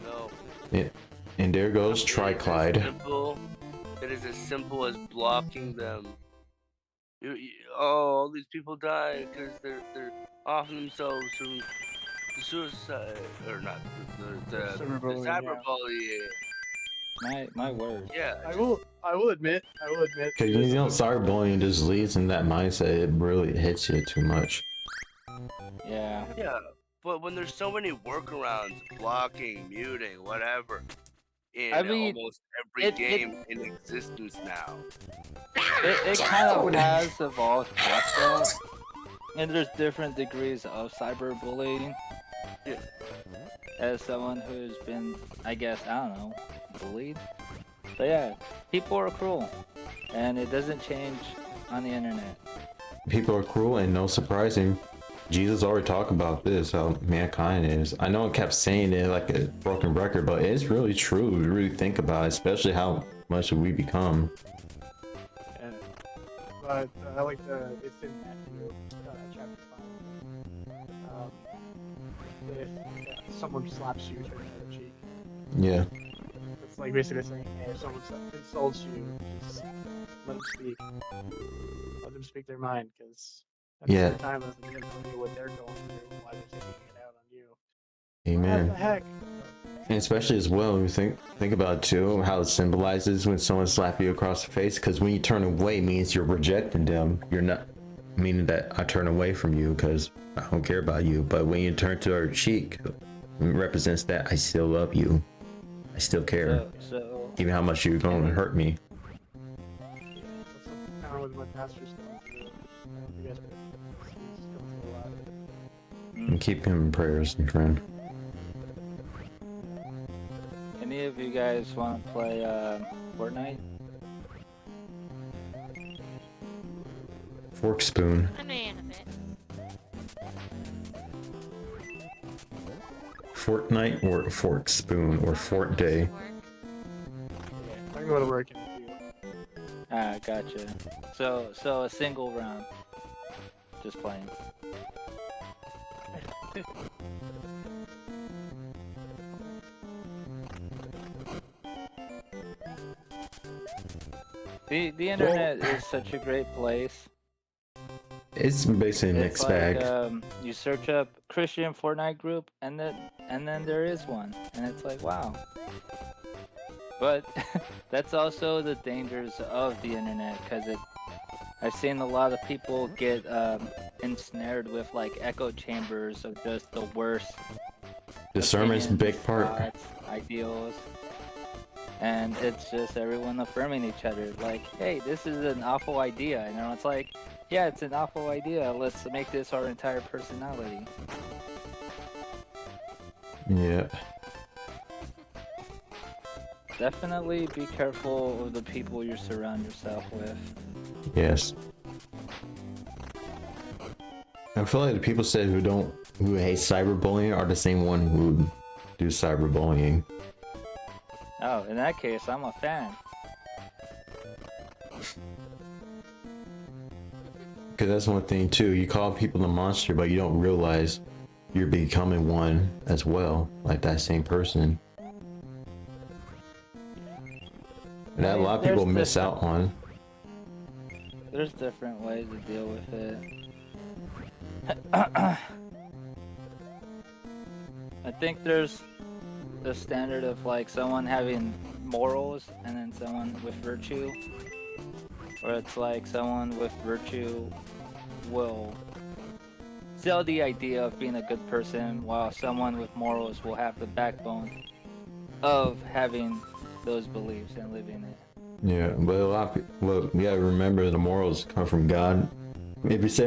No. And there goes Triclyde. It is as simple as blocking them. All these people die because they're off themselves through suicide or not the Cyberbullying, yeah. cyberbullying. My word. Yeah. I will admit. Cause you know, cyberbullying just leads in that mindset. It really hits you too much. Yeah. Yeah, but when there's so many workarounds, blocking, muting, whatever, in I mean, almost every game in existence now. It kind of has evolved past that. And there's different degrees of cyberbullying. Yeah. As someone who's been, I guess, I don't know, bullied. But yeah, people are cruel. And it doesn't change on the internet. People are cruel, and no surprising. Jesus already talked about this, how mankind is. I know I kept saying it like a broken record, but it's really true. We really think about it, especially how much we become. Yeah. But I like it's in Matthew chapter 5. If someone slaps you, turn the other cheek. Yeah. It's like basically saying, hey, if someone insults you, just let them speak. Let them speak their mind, because at Yeah. the time, doesn't tell you what they're going through, why they're taking it out on you. Amen. What the heck? And especially as well, when you think about it too, how it symbolizes when someone slaps you across the face. Because when you turn away, means you're rejecting them. You're not meaning that I turn away from you because I don't care about you. But when you turn to our cheek, it represents that I still love you. I still care, So even how much you're going to hurt me. Yeah, that's kind of what my pastor's going through. You guys he's going through a lot. And keep him in prayers, my friend. any of you guys want to play Fortnite? Fork spoon. I mean, a bit. Fortnite or fork spoon or fort day. Work. Yeah, I can go to work in a few. Ah, gotcha. So a single round. Just playing. The internet is such a great place. It's basically a It's mixed like bag. you search up Christian Fortnite group, and then there is one, and it's like, wow. But that's also the dangers of the internet, because I've seen a lot of people get ensnared with like echo chambers of just the worst Discernment's a opinions, big part. thoughts, ideals, and it's just everyone affirming each other like, hey, this is an awful idea, and everyone's like, yeah, it's an awful idea, let's make this our entire personality. Yeah. Definitely be careful of the people you surround yourself with. Yes. I feel like the people said who hate cyberbullying are the same one who do cyberbullying. Oh, in that case, I'm a fan. Because that's one thing too. You call people a monster, but you don't realize you're becoming one as well, like that same person. And that a lot of people There's miss out on. There's different ways to deal with it. I think there's the standard of like someone having morals and then someone with virtue, or it's like someone with virtue will sell the idea of being a good person, while someone with morals will have the backbone of having those beliefs and living it. Yeah, but a lot of people, well, you gotta remember the morals come from God. If you say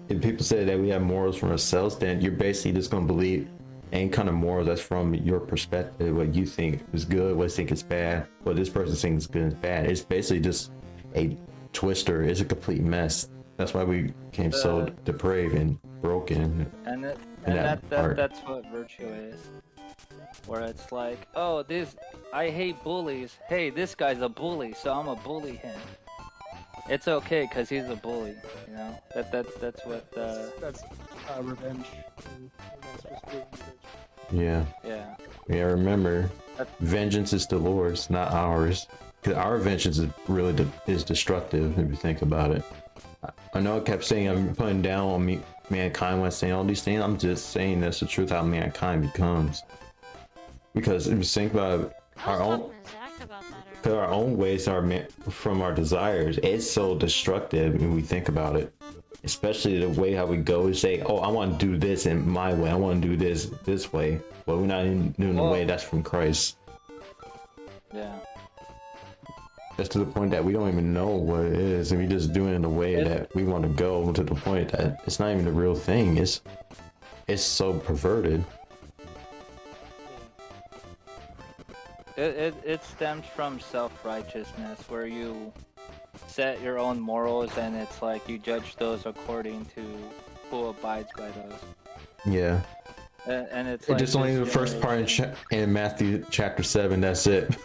if people say that we have morals from ourselves, then you're basically just gonna believe any kind of morals that's from your perspective, what you think is good, what you think is bad, what this person thinks is good and bad. It's basically just a twister. It's a complete mess That's why we became so depraved and broken. And in that part. that's what virtue is. Where it's like, oh, I hate bullies. Hey, this guy's a bully, so I'm gonna bully him. It's okay because he's a bully, you know. That's what. That's revenge. And that's supposed to be revenge. Yeah. Yeah. Yeah, remember, vengeance is the Lord's, not ours. Because our vengeance is really is destructive if you think about it. I know I kept saying I'm putting down on mankind when I saying all these things. I'm just saying that's the truth how mankind becomes. Because if you think about it, I was our talking own, to Zach about that earlier. because our own ways are from our desires. It's so destructive when we think about it. Especially the way how we go and say, "Oh, I want to do this in my way. I want to do this way," but we're not even doing the way that's from Christ. Yeah. That's to the point that we don't even know what it is, and we just doing it in the way that we want to go. To the point that it's not even the real thing. It's so perverted. It stems from self-righteousness, where you set your own morals, and it's like you judge those according to who abides by those. Yeah. And it's It like just only the this first part in Matthew chapter 7. That's it.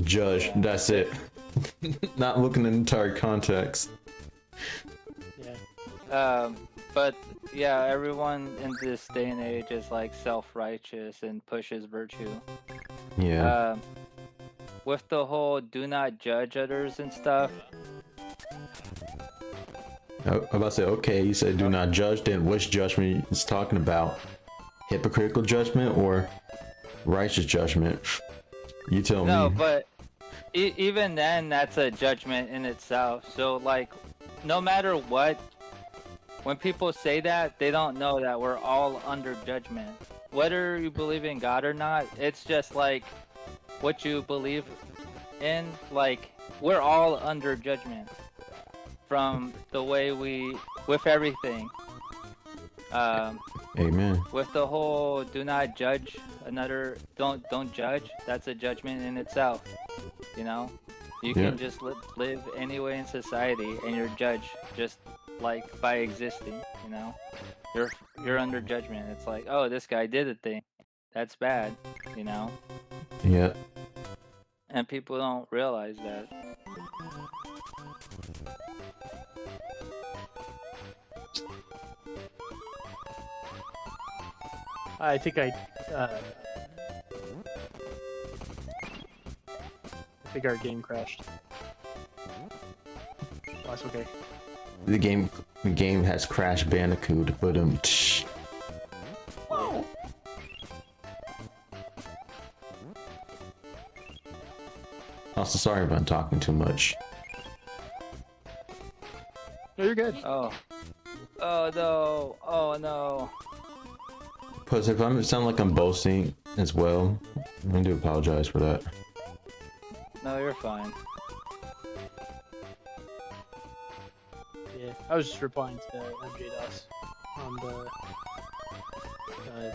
Judge. That's it. Not looking at the entire context. Yeah. But yeah, everyone in this day and age is like self-righteous and pushes virtue. Yeah. With the whole do not judge others and stuff. I'm about to say, okay, you said do not judge, then which judgment is talking about? Hypocritical judgment or righteous judgment? You tell me. No, but even then, that's a judgment in itself. So like, no matter what, when people say that, they don't know that we're all under judgment. Whether you believe in God or not, it's just like what you believe in. Like, we're all under judgment from the way with everything. Amen. With the whole do not judge another, don't judge, that's a judgment in itself. You know, you Yeah. can just live anyway in society and you're judged just like by existing. You know, you're under judgment. It's like, oh, this guy did a thing, that's bad. You know, Yeah. and people don't realize that. I think our game crashed. Oh, that's okay. The game has Crash Bandicoot, but Also, sorry if I'm talking too much. No, you're good. Oh no, oh no. Plus, if I sound like I'm boasting as well, I do apologize for that. No, you're fine. Yeah, I was just replying to MJ DOS on the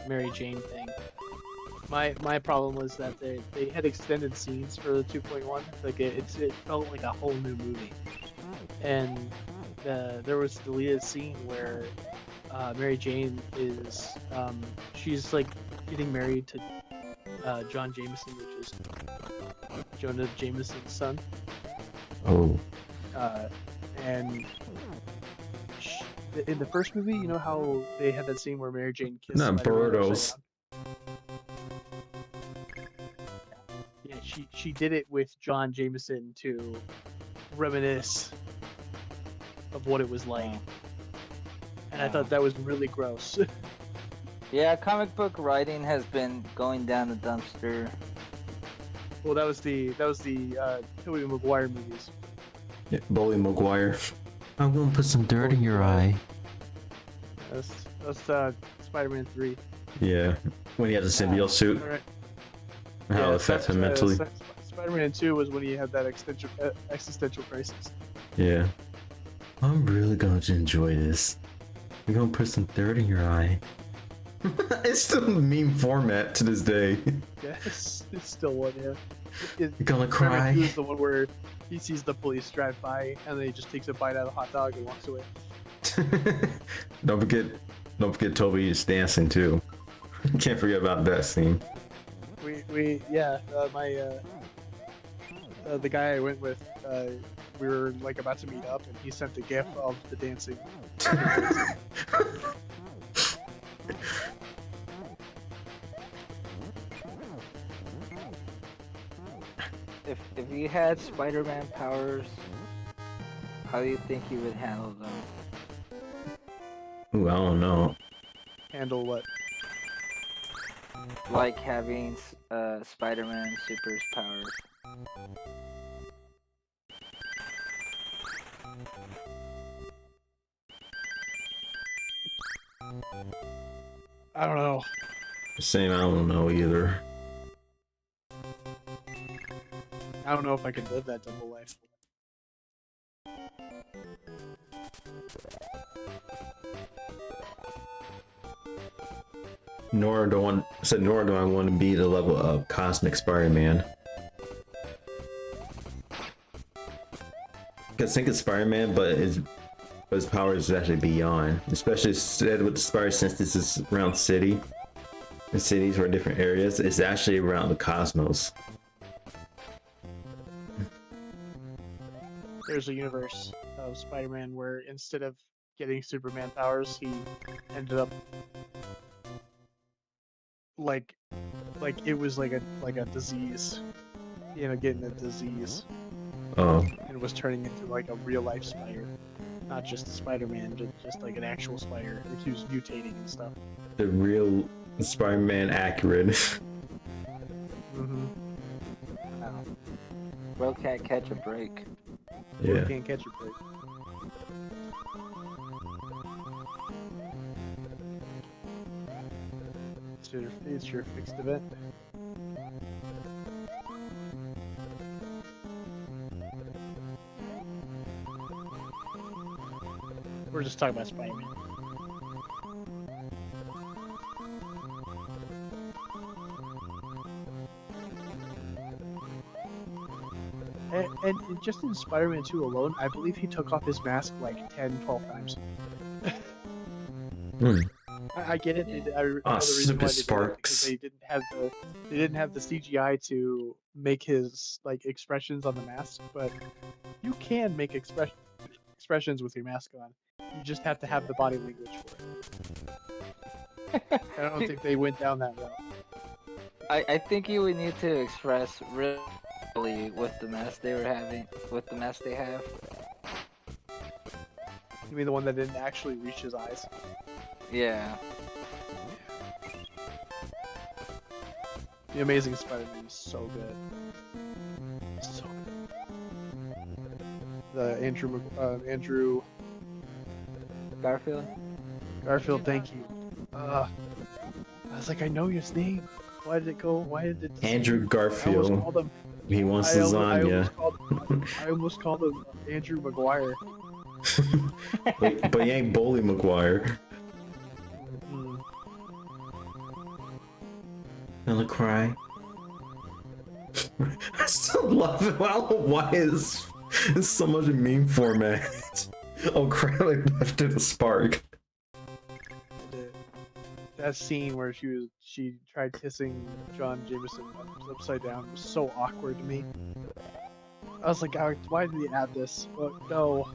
Mary Jane thing. My problem was that they had extended scenes for the 2.1. Like it felt like a whole new movie, and there was a deleted scene where Mary Jane is she's like getting married to John Jameson, which is Jonah Jameson's son. Oh. And in the first movie, you know how they had that scene where Mary Jane kissed Not Spider-Man Birdos. upside down? Yeah, she did it with John Jameson to reminisce of what it was like. And I thought that was really gross. Yeah, comic book writing has been going down the dumpster. Well, that was the Tobey Maguire movies. Yeah, Bully Maguire. I'm gonna put some dirt in your eye. That's Spider-Man 3. Yeah. When he had the symbiote suit. Alright. How it affects him mentally. Spider-Man 2 was when he had that existential crisis. Yeah. I'm really going to enjoy this. We're gonna put some dirt in your eye. It's still meme format to this day. Yes, it's still one, yeah. You're gonna Spider-Man cry. 2 is the one where He sees the police drive by, and then he just takes a bite out of the hot dog and walks away. don't forget Toby is dancing too. Can't forget about that scene. The guy I went with, we were like about to meet up, and he sent a gif of the dancing. If you had Spider-Man powers, how do you think you would handle them? Ooh, I don't know. Handle what? Like having Spider-Man super powers. I don't know. Same, I don't know either. I don't know if I could live that double life. Nor do I want to be the level of Cosmic Spider-Man. Because think it's Spider-Man, but his power is actually beyond. Especially said with the Spider, since this is around city. The cities or different areas, it's actually around the cosmos. There's a universe of Spider-Man where instead of getting Superman powers, he ended up like it was like a disease. He ended up getting a disease Oh, and was turning into like a real life spider. Not just a Spider-Man, just like an actual spider. Like he was mutating and stuff. the real Spider-Man accurate. Mm-hmm. Wow. Bro can't catch a break. Yeah. Can't catch a break. It's your fixed event. We're just talking about Spider-Man. And just in Spider-Man 2 alone, I believe he took off his mask like 10, 12 times. Hmm. I get it. I know the reason why they did it, because they didn't have the CGI to make his like expressions on the mask, but you can make expressions with your mask on. You just have to have the body language for it. I don't think they went down that route. I think you would need to express really with the mask they were having, with the mask they have. You mean the one that didn't actually reach his eyes? Yeah. The Amazing Spider-Man is so good. So good. The Andrew Garfield? thank you. I was like, I know his name. Why did it go? Why did it? Andrew I almost Garfield. called him. He wants I lasagna. almost called him Andrew Maguire. But he ain't Bully McGuire. Mm. Gonna cry. I still love it. I don't know why it's so much in meme format. Oh crap, I left it a spark. That scene where she tried kissing John Jameson upside down was so awkward to me. I was like, why did they add this? But no.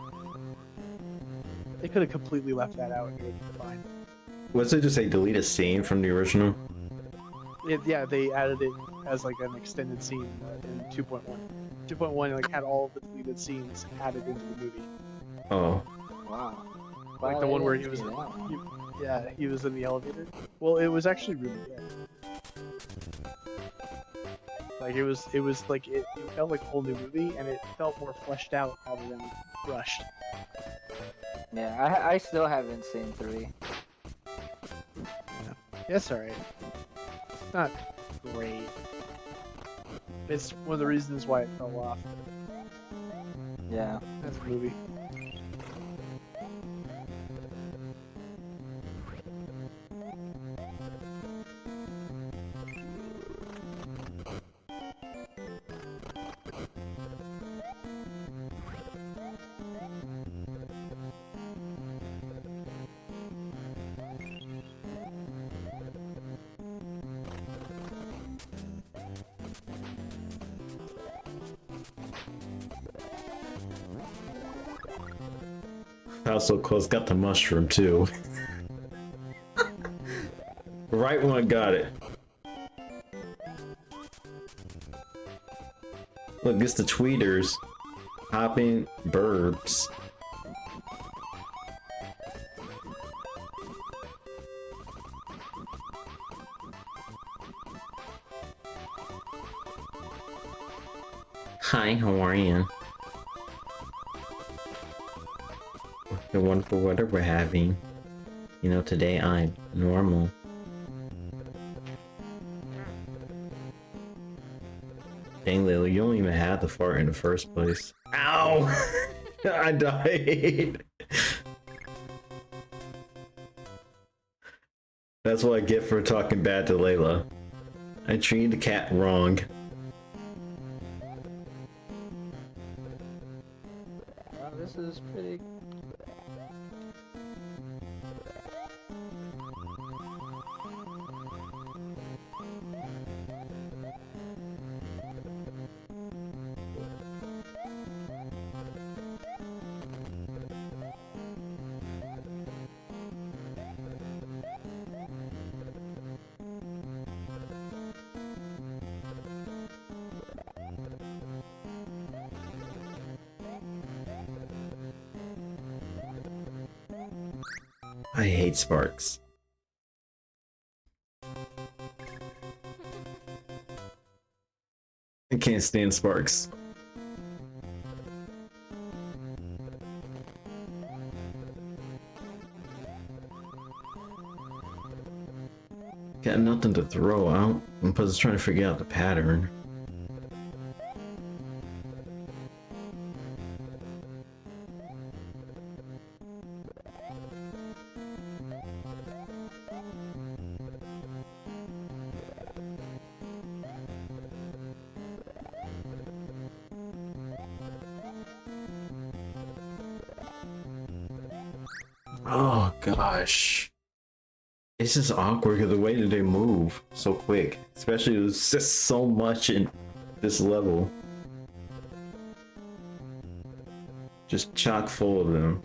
They could have completely left that out and it would have been fine. Was it just a deleted scene from the original? Yeah, they added it as like an extended scene in 2.1. 2.1 like had all of the deleted scenes added into the movie. Oh. Wow. Like the one where he was he was in the elevator. Well, it was actually really good. Like it was like it felt like a whole new movie, and it felt more fleshed out rather than rushed. Yeah, I still haven't seen 3. Yeah, it's alright. It's not great. It's one of the reasons why it fell off. Yeah. That's the movie. How so close? Got the mushroom too. Right when I got it. Look, it's the tweeters. Hopping burbs. Hi, how are you? The wonderful weather we're having. You know, today I'm normal. Dang, Lily, you don't even have the fart in the first place. Ow! I died. That's what I get for talking bad to Layla. I treated the cat wrong. Well, this is pretty. I hate Sparks. I can't stand Sparks. Got nothing to throw out. I'm just trying to figure out the pattern. Oh gosh. It's just awkward because the way that they move so quick. Especially there's just so much in this level. Just chock full of them.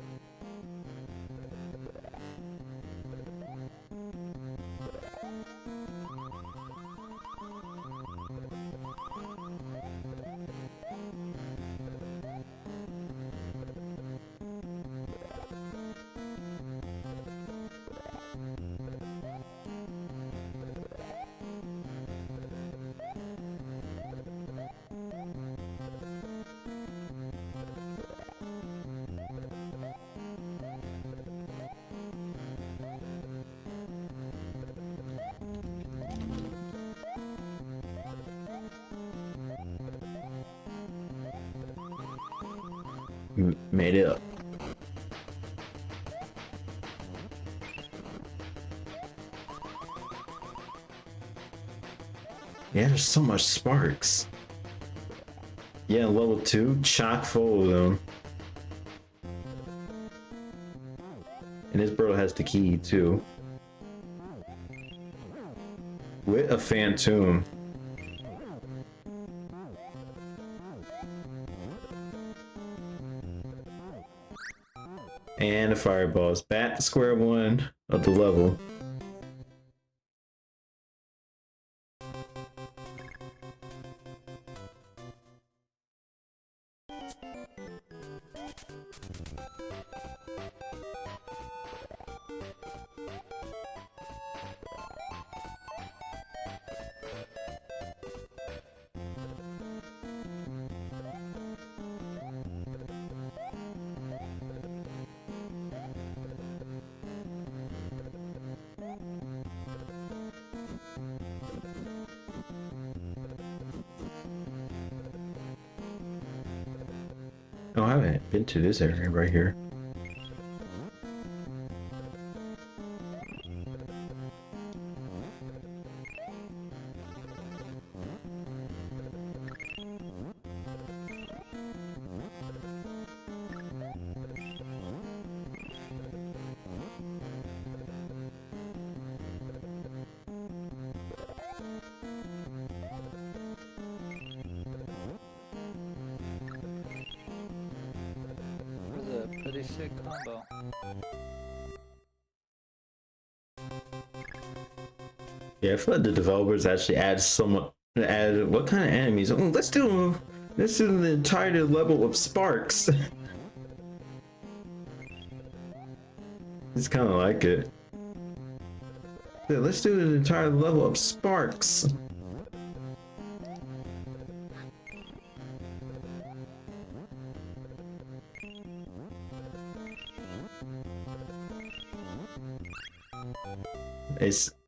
Made it up. Yeah, there's so much Sparks. Yeah, level 2, chock full of them. And this bro has the key too. With a Phantom. And a fireballs. Back to square one of the level. Oh, I haven't been to this area right here. Pretty sick combo. Yeah, I feel like the developers actually add somewhat added what kind of enemies? Oh, let's do the entire level of sparks. It's kind of like it. Yeah, let's do an entire level of sparks.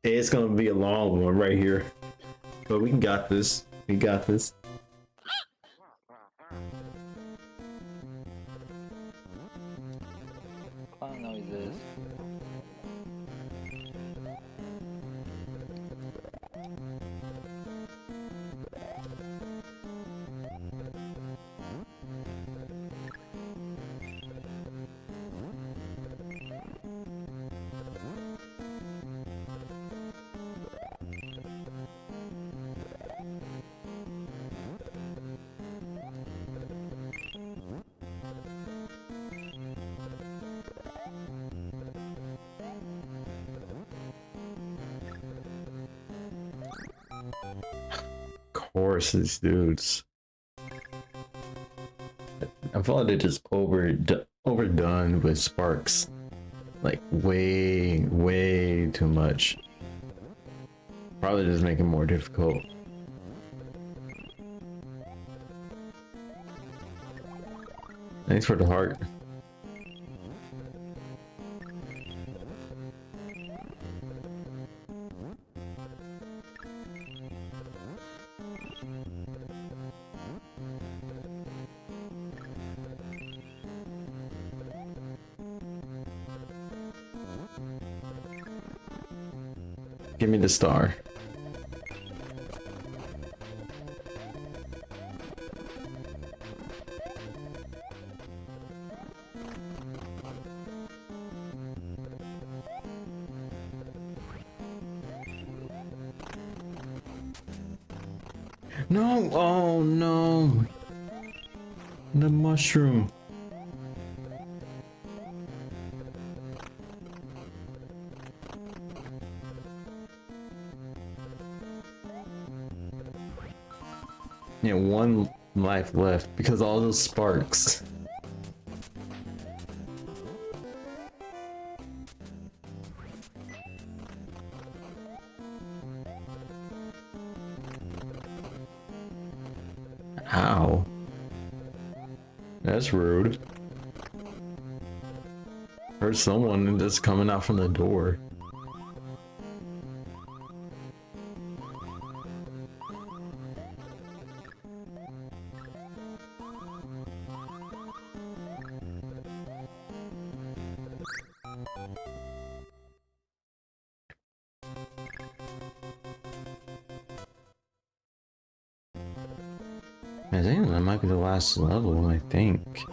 It's gonna be a long one right here, but we got this. We got this. Clown noises. Of course, these dudes. I feel like they're just overdone with sparks. Like way too much. Probably just make it more difficult. Thanks for the heart. Give me the star. No, oh no. The mushroom. Yeah, one life left because all those sparks. Ow. That's rude. Heard someone just coming out from the door. I think that might be the last level, I think.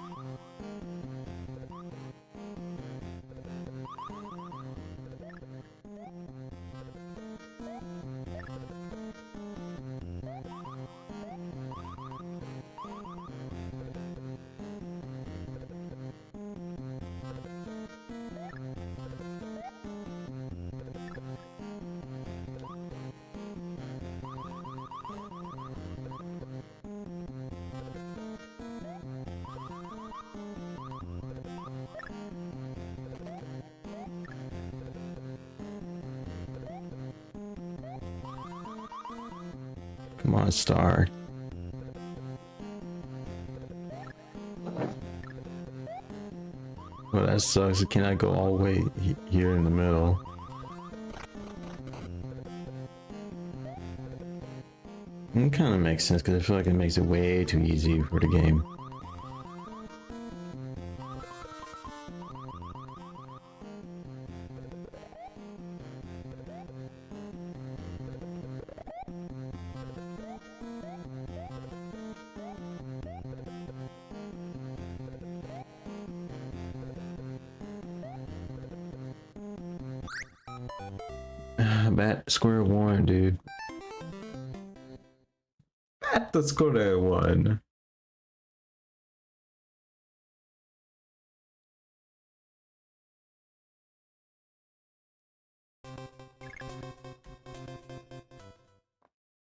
Come on, star. Well, that sucks. It cannot go all the way here in the middle. It kind of makes sense because I feel like it makes it way too easy for the game. Back to square one, dude. Back to square one.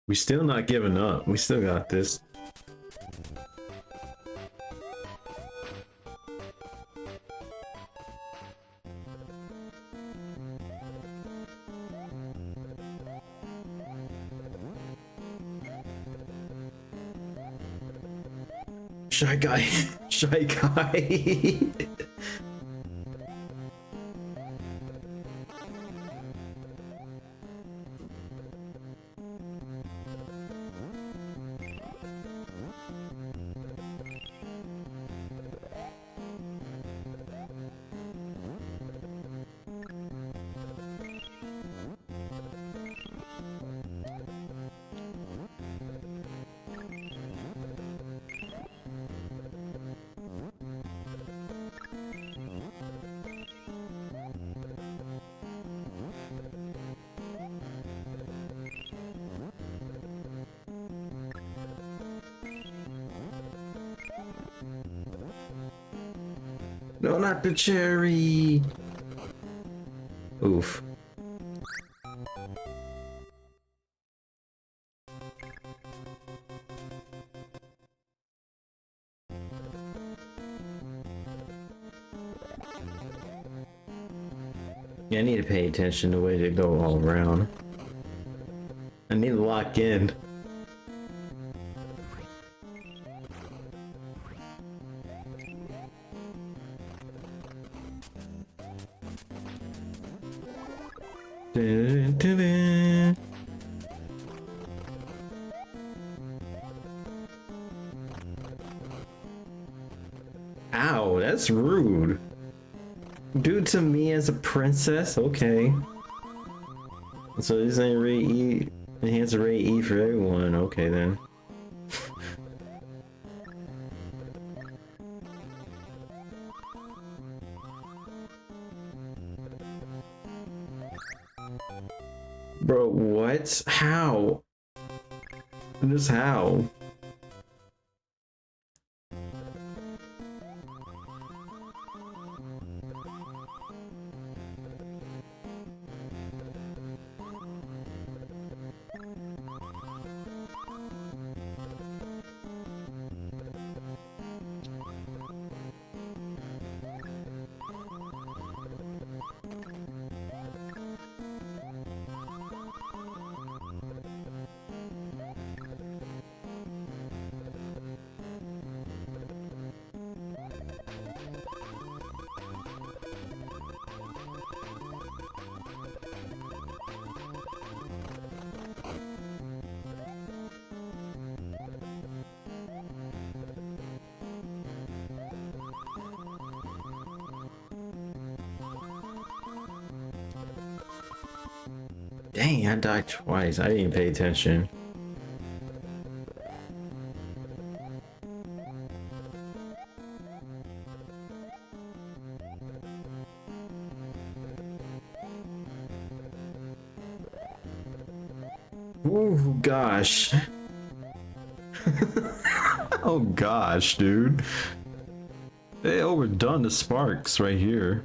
We still not giving up. We still got this. Shy guy. Shy guy. No, not the cherry. Oof. Yeah, I need to pay attention to the way they go all around. I need to lock in. Dun, dun, dun. Ow, that's rude. Do to me as a princess? Okay. So this ain't rate E. Enhance the rate E for everyone. Okay then. Bro, what? How? Just how? Dang, I died twice. I didn't even pay attention. Ooh, gosh. Oh gosh, dude. They overdone the sparks right here.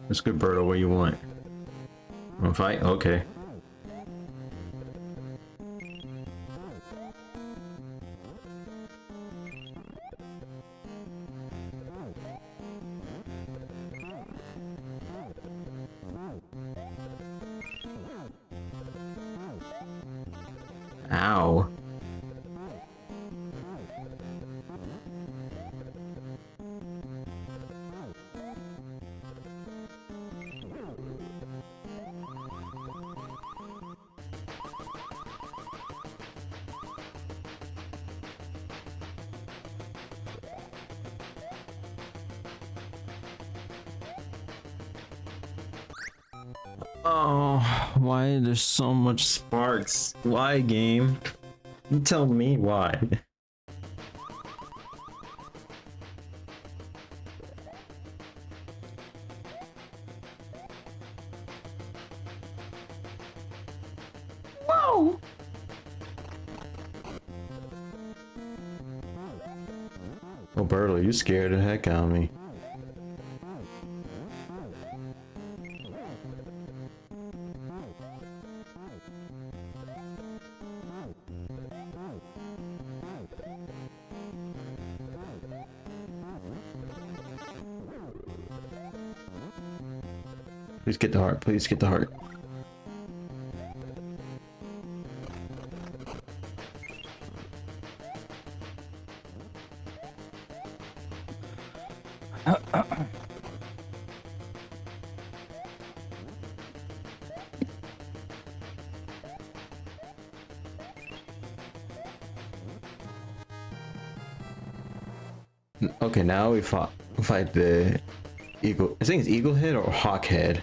Let's go, Berto, where you want. Wanna fight? Okay. Ow. Oh, why there's so much sparks? Why, game? You tell me why. Whoa! Roberto, you scared the heck out of me. Please get the heart. Please get the heart. Okay, now we fight the eagle. I think it's eagle head or hawk head.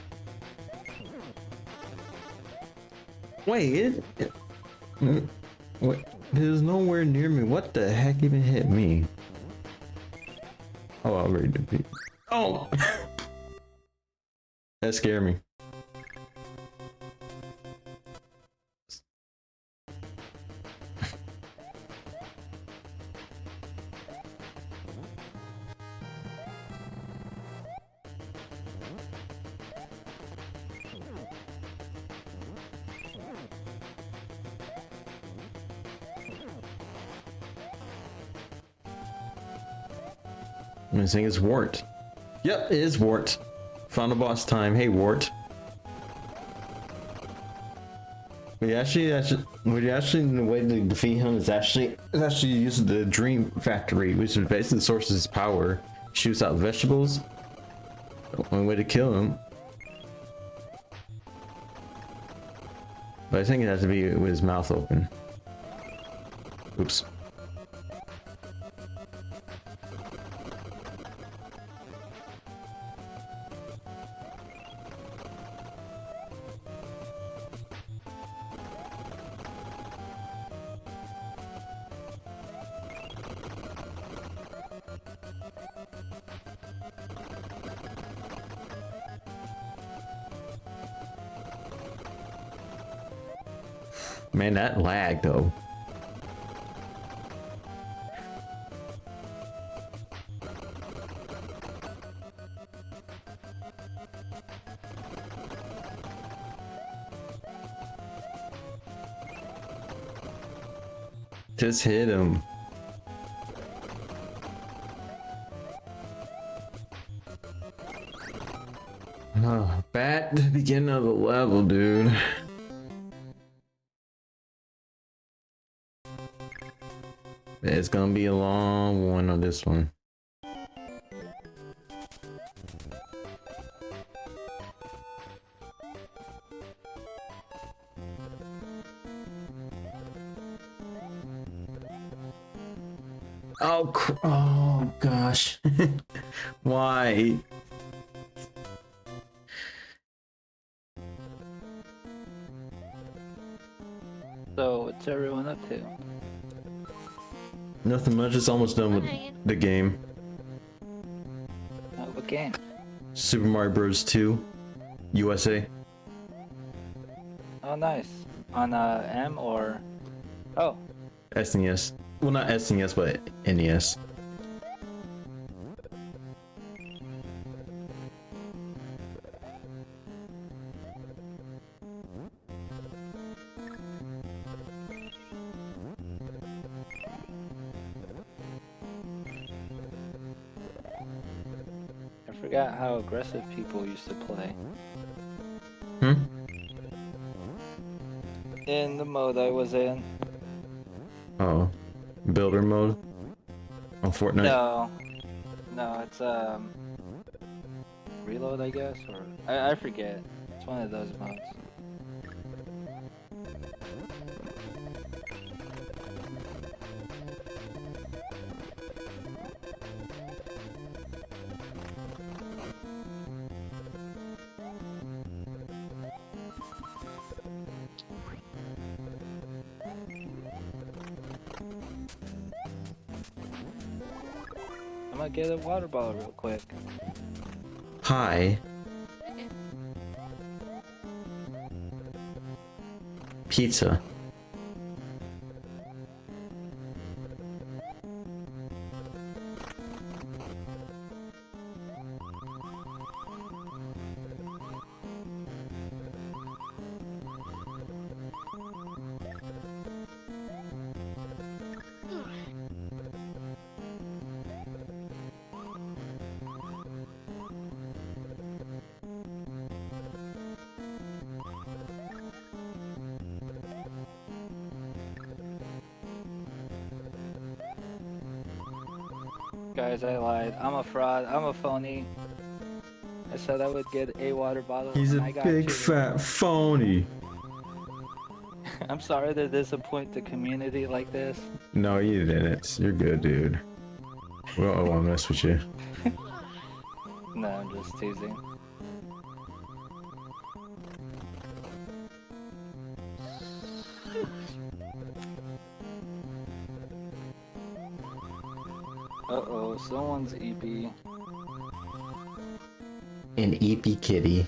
Wait, wait, there's nowhere near me. What the heck even hit me? Oh, I already did. Oh, that scared me. I'm saying it's Wart. Yep, it is Wart. Final boss time. Hey, Wart. We actually, the way to defeat him is actually use the Dream Factory, which is basically the source of his power. Shoots out vegetables. The only way to kill him. But I think it has to be with his mouth open. Oops. Man, that lag though. Just hit him. Oh, back to the beginning of the level, dude. It's gonna be a long one on this one. Oh gosh. Why? So, what's everyone up to? Nothing much. It's almost done with the game. What game? Super Mario Bros. 2 USA. Oh, nice. On M or... Oh, SNES. Well, not SNES, but NES. I forgot how aggressive people used to play. Hmm? In the mode I was in. Oh. Builder mode? On Fortnite? No, it's reload, I guess, or I forget. It's one of those modes. gonna get a water bottle real quick. Pie. Okay. Pizza. Guys, I lied. I'm a fraud. I'm a phony. I said I would get a water bottle. He's a and I got big two. fat phony. I'm sorry to disappoint the community like this. No, you didn't. You're good, dude. We don't want to mess with you. No, I'm just teasing. Uh-oh, someone's EP. An EP kitty.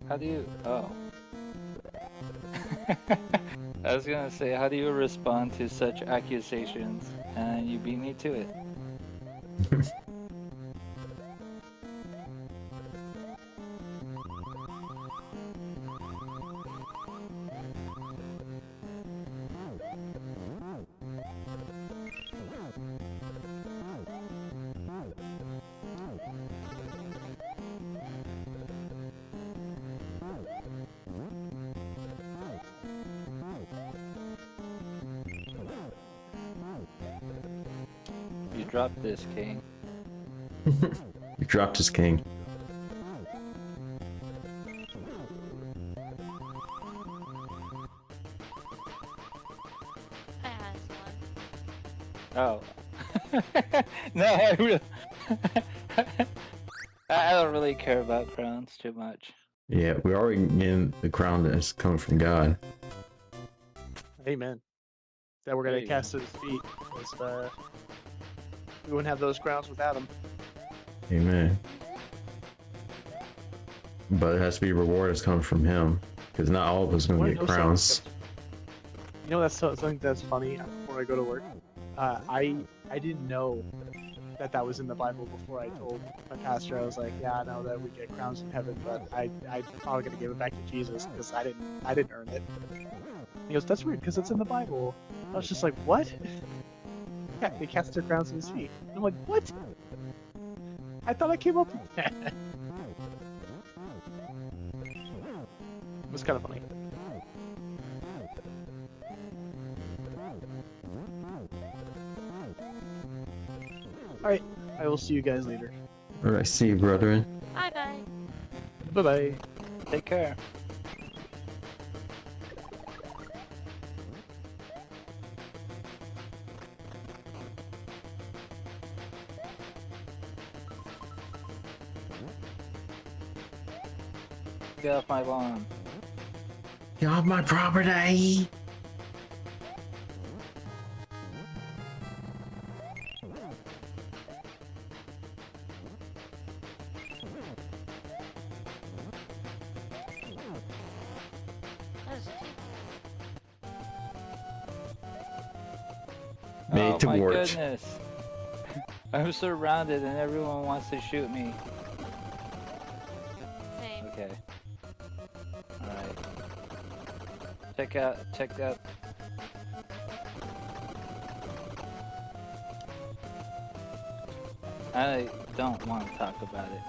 How do you... Oh. I was gonna say, how do you respond to such accusations? And you beat me to it. You dropped this, King. You dropped his king. I had one. Oh. No, I really... I don't really care about crowns too much. Yeah, we already getting the crown that's coming from God. Amen. That we're gonna Hey. cast at his feet. 'Cause, we wouldn't have those crowns without him. Amen. But it has to be reward that's coming from him. Because not all of us gonna Wanna get know something crowns. You know, that's something that's funny. Before I go to work, I didn't know that was in the Bible before I told my pastor. I was like, yeah, I know that we get crowns in heaven, but I'm probably gonna give it back to Jesus because I didn't earn it. He goes, that's weird because it's in the Bible. I was just like, what? Yeah, they cast their crowns at his feet. I'm like, what? I thought I came up with that. It was kind of funny. Alright, I will see you guys later. Alright, see you, brethren. Bye bye. Bye bye. Take care. Get off my lawn. Get off my property! That is a team. Made Oh to my work. goodness. I'm surrounded and everyone wants to shoot me. Same. Okay. Alright. Check out. I don't want to talk about it.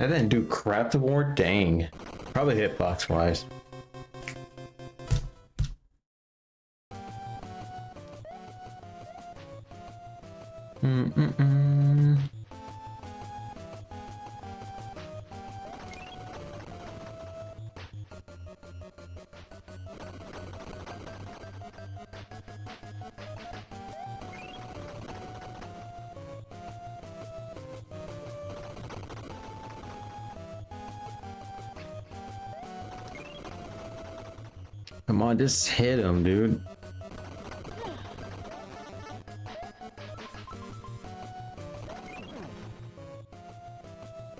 I didn't do crap the war, dang. Probably hitbox wise. Mm-mm-mm. Come on, just hit him, dude.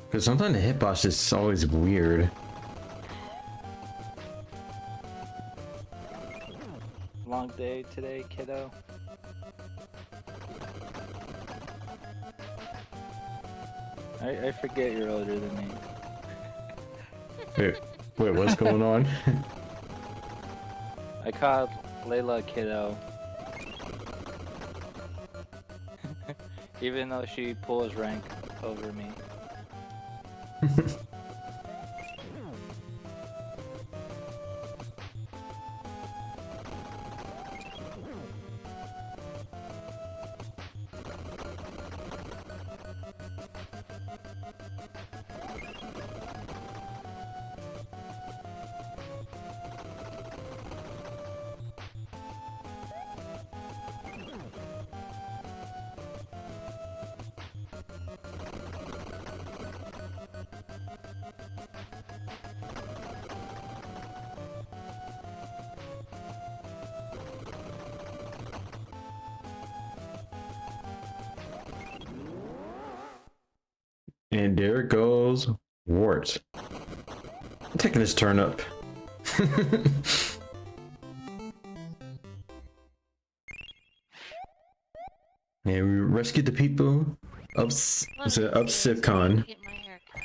Because sometimes the hitbox is always weird. Long day today, kiddo. I forget you're older than me. Wait, what's going on? I called Layla kiddo. Even though she pulls rank over me. And there goes Wart. Taking his turn up. And we rescued the people of Sipcon. Get my hair cut.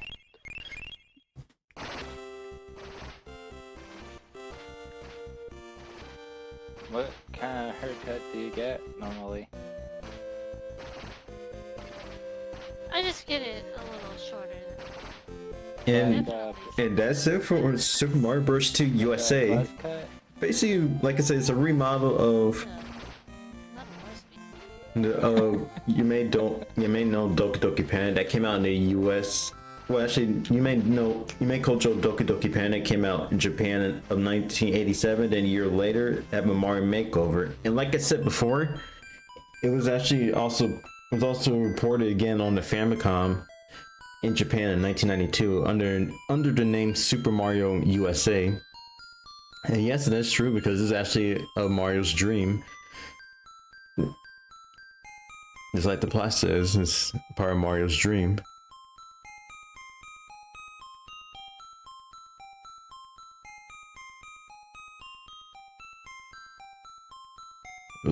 What kind of haircut do you get normally? I just get it a little shorter. And that's it for Super Mario Bros. 2 USA. Buzz cut? Basically, like I said, it's a remodel of Not a you may know Doki Doki Panic that came out in the US. Well, actually, you may culture Doki Doki Panic came out in Japan of 1987. Then a year later, at Mario Makeover. And like I said before, it was also reported again on the Famicom in Japan in 1992 under the name Super Mario USA. And yes, that's true because it's actually a Mario's dream. Just like the plot says, it's part of Mario's dream.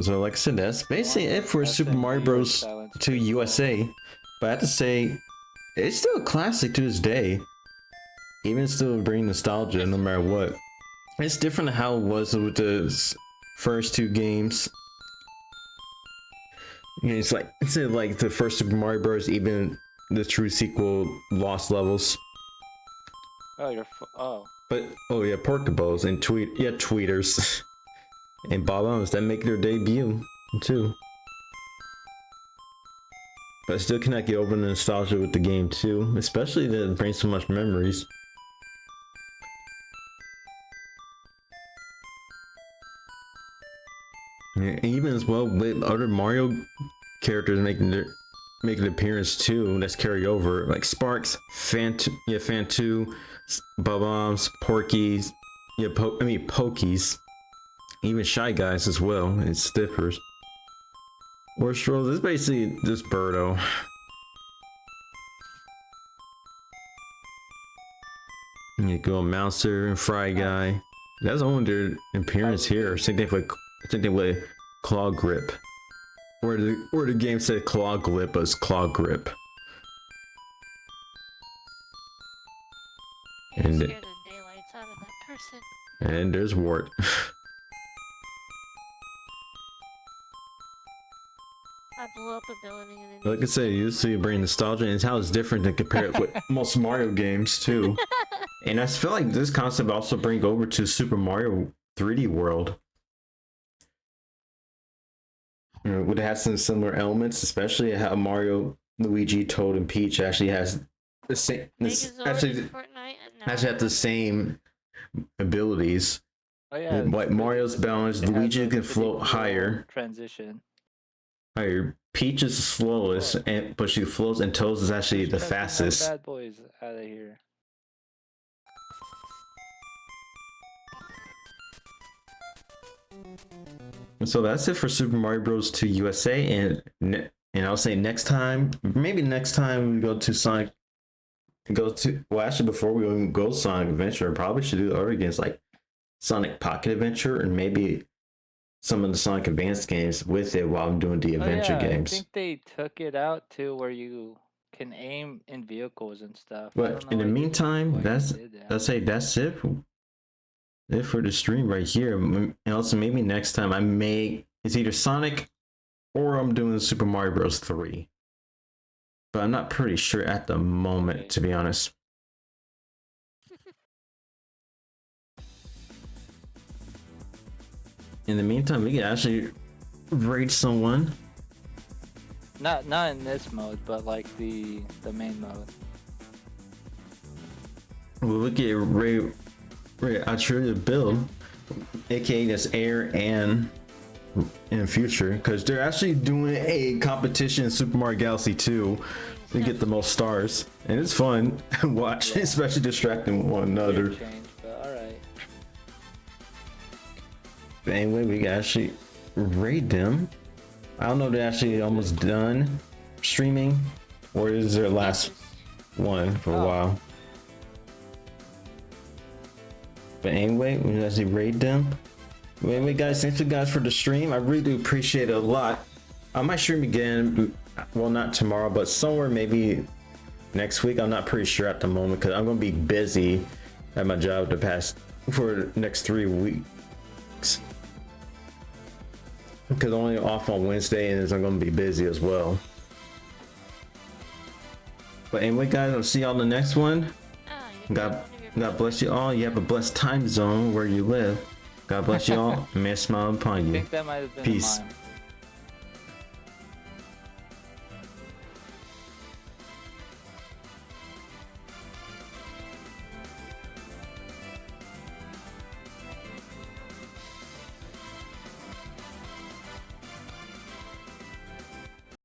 So like I said, that's basically it for Super Mario Bros. 2 USA. But I have to say, it's still a classic to this day. Even still bringing nostalgia no matter what. It's different than how it was with the first two games. You know, it's like, instead of like the first Super Mario Bros., even the true sequel, Lost Levels. Oh, But, oh yeah, Porkabos and tweeters. And Bob-ombs that make their debut too. But I still cannot get over the nostalgia with the game too, especially that it brings so much memories. And even as well with other Mario characters making an appearance too, that's carry over, like Sparks, Fantu, Bob-ombs, Porkies, Pokies. Even Shy Guys as well, and Stiffers. Or Strolls, it's basically just Birdo. You go Mouser and Fry Guy. That's only their appearance here. Same thing with Claw Grip. Or the game said Claw Grip as Claw Grip. You And scared the daylights out of that person. And there's Wart. I blew up a building and then Like I said, you see it bring nostalgia, and it's how it's different than compared with most Mario games too. And I feel like this concept also brings over to Super Mario 3D World. You know, it has some similar elements, especially how Mario, Luigi, Toad, and Peach actually has the same. Actually have the same abilities. Oh yeah. Like Mario's balanced, Luigi can float higher. Transition. Higher. Peach is the slowest, but she floats, and Toad's is actually the fastest. Bad boys out of here. So that's it for Super Mario Bros. 2 USA, and I'll say next time, maybe next time we go to Sonic, well, actually before we even go Sonic Adventure, I probably should do other games like Sonic Pocket Adventure and maybe some of the Sonic Advance games with it while I'm doing the adventure Oh, yeah, games. I think they took it out too, where you can aim in vehicles and stuff. I But don't know in the why they- meantime, why they that's did that. that's it for the stream right here. And also maybe next time it's either Sonic or I'm doing Super Mario Bros. 3. But I'm not pretty sure at the moment, Okay. to be honest. In the meantime, we can actually raid someone. Not in this mode, but like the main mode. We'll look at raid Arturia build, aka this Air and in future, because they're actually doing a competition in Super Mario Galaxy 2 to get the most stars, and it's fun to watch, especially distracting one another. Weird change, but alright. But anyway, we can actually raid them. I don't know if they're actually almost done streaming, or is their last one for a Oh. while. But anyway, we can actually raid them. Well, anyway, guys, thanks you guys for the stream. I really do appreciate it a lot. I might stream again, well, not tomorrow, but somewhere maybe next week. I'm not pretty sure at the moment because I'm gonna be busy at my job for the next 3 weeks. Because I'm only off on Wednesday, and I'm gonna be busy as well. But anyway, guys, I'll see y'all in the next one. God bless you all. You have a blessed time zone where you live. God bless you all. And may I smile upon I you. think that might have been Peace. mine.